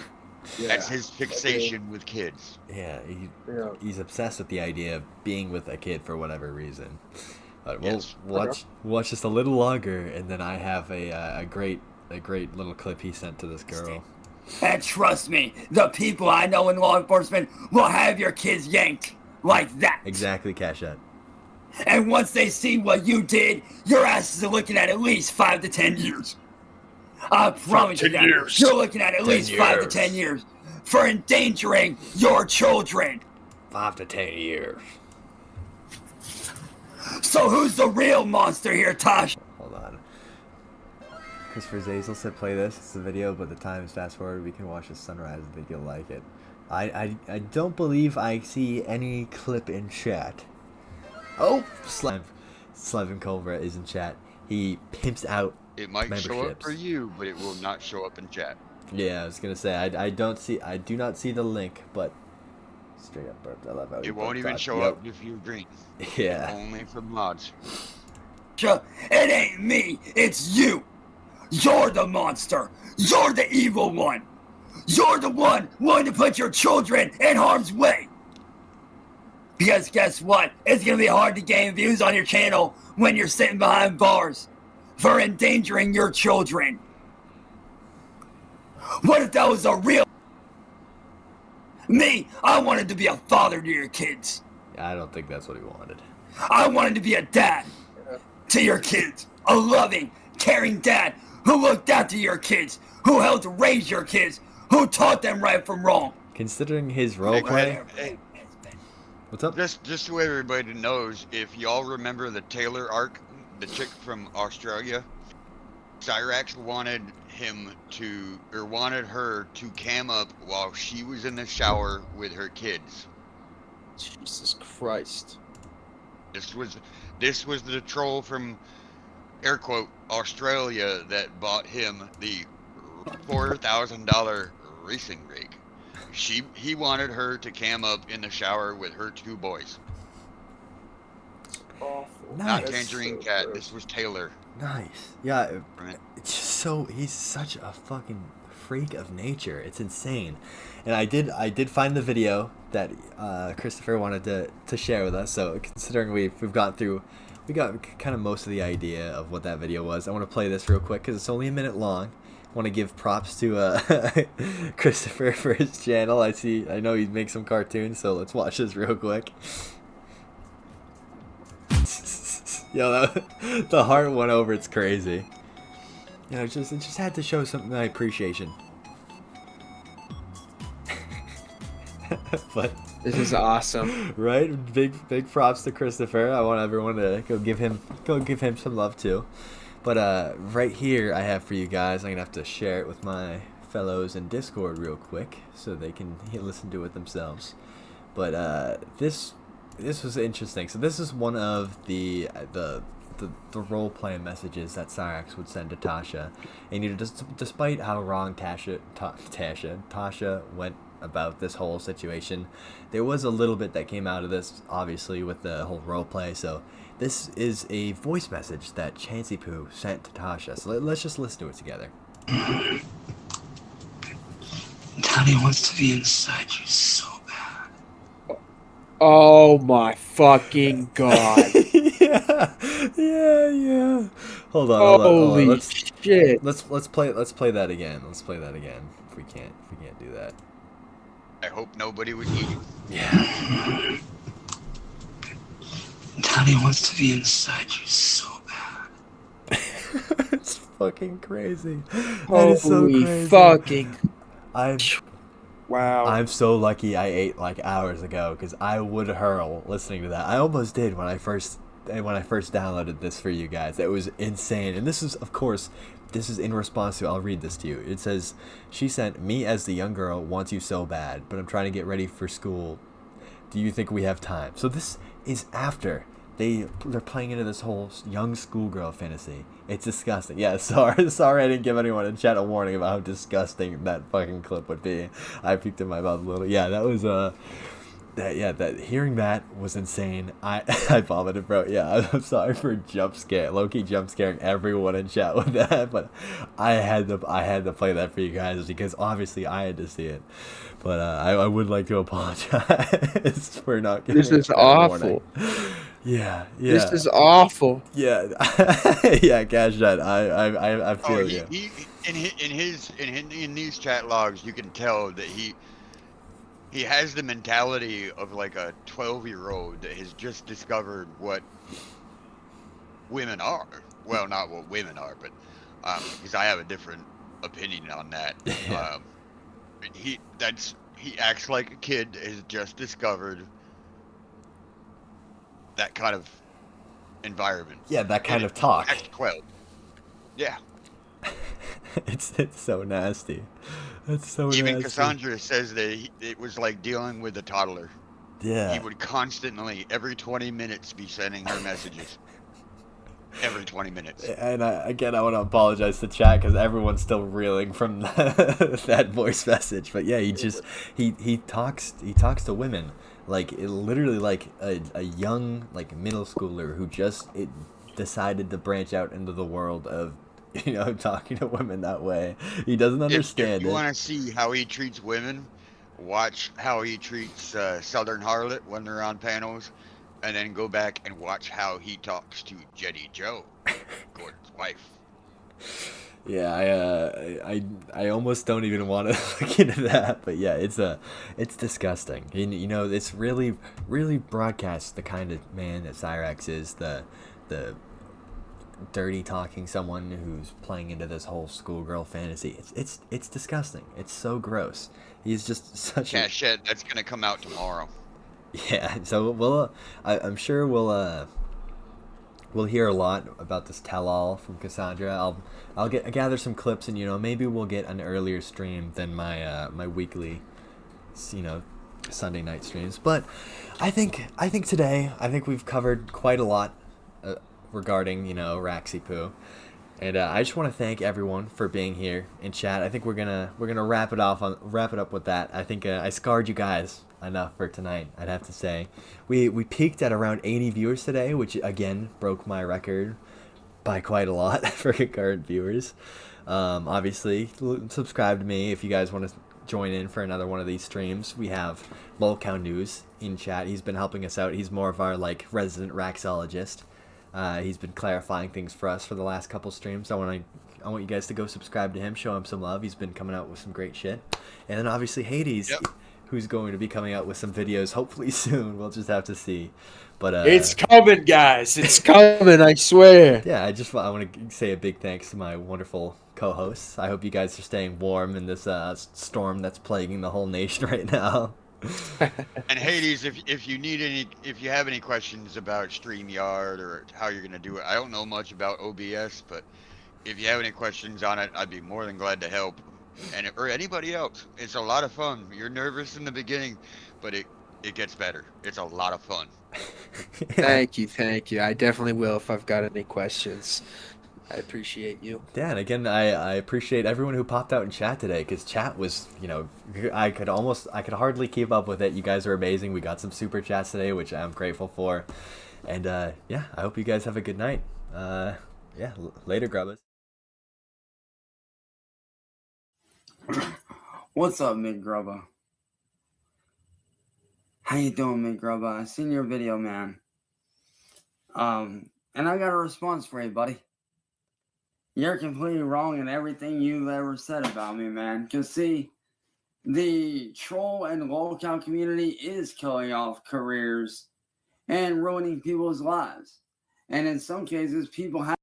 Yeah. That's his fixation with kids. Yeah, he's obsessed with the idea of being with a kid for whatever reason. But we'll Yes. watch just a little longer, and then I have a great little clip he sent to this girl. And trust me, the people I know in law enforcement will have your kids yanked like that. Exactly, Cashet. And once they see what you did, your asses are looking at least 5 to 10 years. I promise you 10 that. years. You're looking at 10 least 5 to years. 10 years for endangering your children. 5 to 10 years. So who's the real monster here, Tosh? Hold on. Christopher Zazel said play this. It's a video, but the time is fast forward. We can watch the sunrise. I think you'll like it. I don't believe I see any clip in chat. Oh, Slevin Cobra is in chat. He pimps out It might show up memberships. for you, but it will not show up in chat. Yeah, I was gonna say I do not see the link, but straight up burped. I love how he It won't burped even out. show Yep. up if you're green. Yeah. Only for mods. It ain't me, it's you. You're the monster. You're the evil one. You're the one willing to put your children in harm's way. Because guess what? It's gonna be hard to gain views on your channel when you're sitting behind bars for endangering your children. What if that was a real... Me, I wanted to be a father to your kids. I don't think that's what he wanted. I wanted to be a dad to your kids. A loving, caring dad who looked after your kids, who helped raise your kids, who taught them right from wrong. Considering his roleplay, Hey, what's up? just so everybody knows, if y'all remember the Taylor arc, the chick from Australia, CYRAXX wanted her to cam up while she was in the shower with her kids. Jesus Christ. This was the troll from air quote Australia that bought him the $4,000 racing rig. He wanted her to cam up in the shower with her 2 boys. Awful. Not Nice. Tangerine Cat. This was Taylor. Nice. Yeah. Right. It's just so he's such a fucking freak of nature. It's insane. And I did find the video that Christopher wanted to share with us. So considering we got kind of most of the idea of what that video was, I want to play this real quick because it's only a minute long. I want to give props to Christopher for his channel. I know he makes some cartoons, so let's watch this real quick. Yo, the heart went over. It's crazy. You know, it just had to show some my appreciation. But This is awesome. Right? Big props to Christopher. I want everyone to go give him some love too. But right here I have for you guys. I'm gonna have to share it with my fellows in Discord real quick so they can listen to it themselves. But this was interesting. So this is one of the role playing messages that CYRAXX would send to Tasha, and you know, despite how wrong Tasha went about this whole situation, there was a little bit that came out of this, obviously, with the whole role play. So This is a voice message that Chancey Poo sent to Tasha. So let's just listen to it together. Daddy wants to be inside you so bad. Oh my fucking god. Yeah. Hold on. Holy shit. Let's play that again. Let's play that again. If we can't do that. I hope nobody would eat you. Yeah. Daddy wants to be inside you so bad. It's fucking crazy. That Holy is so crazy. fucking. Wow. I'm so lucky I ate like hours ago because I would hurl listening to that. I almost did when I first downloaded this for you guys. It was insane. And this is, of course, this is in response to, I'll read this to you. It says, she sent, me as the young girl wants you so bad, but I'm trying to get ready for school. Do you think we have time? So this is after they're playing into this whole young schoolgirl fantasy. It's disgusting. Yeah, sorry I didn't give anyone in chat a warning about how disgusting that fucking clip would be. I peeked in my mouth a little. Yeah, that was that hearing that was insane. I vomited, bro. Yeah, I'm sorry for low-key jump scaring everyone in chat with that, but I had to play that for you guys because obviously I had to see it. But I would like to apologize for not giving This is a awful. warning. Yeah. This is awful. Yeah, yeah, Cash that. I feel you. In these chat logs, you can tell that he has the mentality of like a 12-year-old that has just discovered what women are. Well, not what women are, but because I have a different opinion on that. He acts like a kid that has just discovered that kind of environment. Yeah, that kind of talk. Acts 12. Yeah. It's so nasty. That's so Even nasty. Cassandra says that it was like dealing with a toddler. Yeah. He would constantly, every 20 minutes, be sending her messages. Every 20 minutes. And I want to apologize to chat because everyone's still reeling from that voice message. But yeah, he talks to women like literally like a young like middle schooler who just decided to branch out into the world of talking to women that way. He doesn't understand if you want to see how he treats women, watch how he treats Southern Harlot when they're on panels. And then go back and watch how he talks to Jenny Jo, Gordon's wife. Yeah, I almost don't even want to look into that, but yeah, it's disgusting. It's really broadcasts the kind of man that CYRAXX is, the dirty talking someone who's playing into this whole schoolgirl fantasy. It's disgusting. It's so gross. He's just such a Cachette, that's gonna come out tomorrow. Yeah, so I'm sure we'll hear a lot about this tell-all from Cassandra. I'll gather some clips, and maybe we'll get an earlier stream than my my weekly, Sunday night streams. But I think today we've covered quite a lot regarding CYRAXX Poo. And I just want to thank everyone for being here in chat. I think we're gonna wrap it up with that. I think I scarred you guys enough for tonight. I'd have to say, we peaked at around 80 viewers today, which again broke my record by quite a lot for current viewers. Obviously, subscribe to me if you guys want to join in for another one of these streams. We have Lolcow News in chat. He's been helping us out. He's more of our resident Raxologist. He's been clarifying things for us for the last couple streams. I want you guys to go subscribe to him, show him some love. He's been coming out with some great shit. And then obviously Hades, who's going to be coming out with some videos hopefully soon. We'll just have to see. But it's coming, guys. It's coming, I swear. Yeah, I want to say a big thanks to my wonderful co-hosts. I hope you guys are staying warm in this storm that's plaguing the whole nation right now. And Hades, if you have any questions about StreamYard or how you're gonna do it, I don't know much about OBS, but if you have any questions on it, I'd be more than glad to help. Or anybody else. It's a lot of fun. You're nervous in the beginning, but it gets better. It's a lot of fun. Thank you. I definitely will if I've got any questions. I appreciate you. Yeah, and again, I appreciate everyone who popped out in chat today, because chat was, I could hardly keep up with it. You guys are amazing. We got some super chats today, which I'm grateful for. And yeah, I hope you guys have a good night. Yeah, later, Grubbas. What's up, Big Grubba? How you doing, Big Grubba? I seen your video, man. And I got a response for you, buddy. You're completely wrong in everything you've ever said about me, man. Because, see, the troll and lol count community is killing off careers and ruining people's lives. And in some cases, people have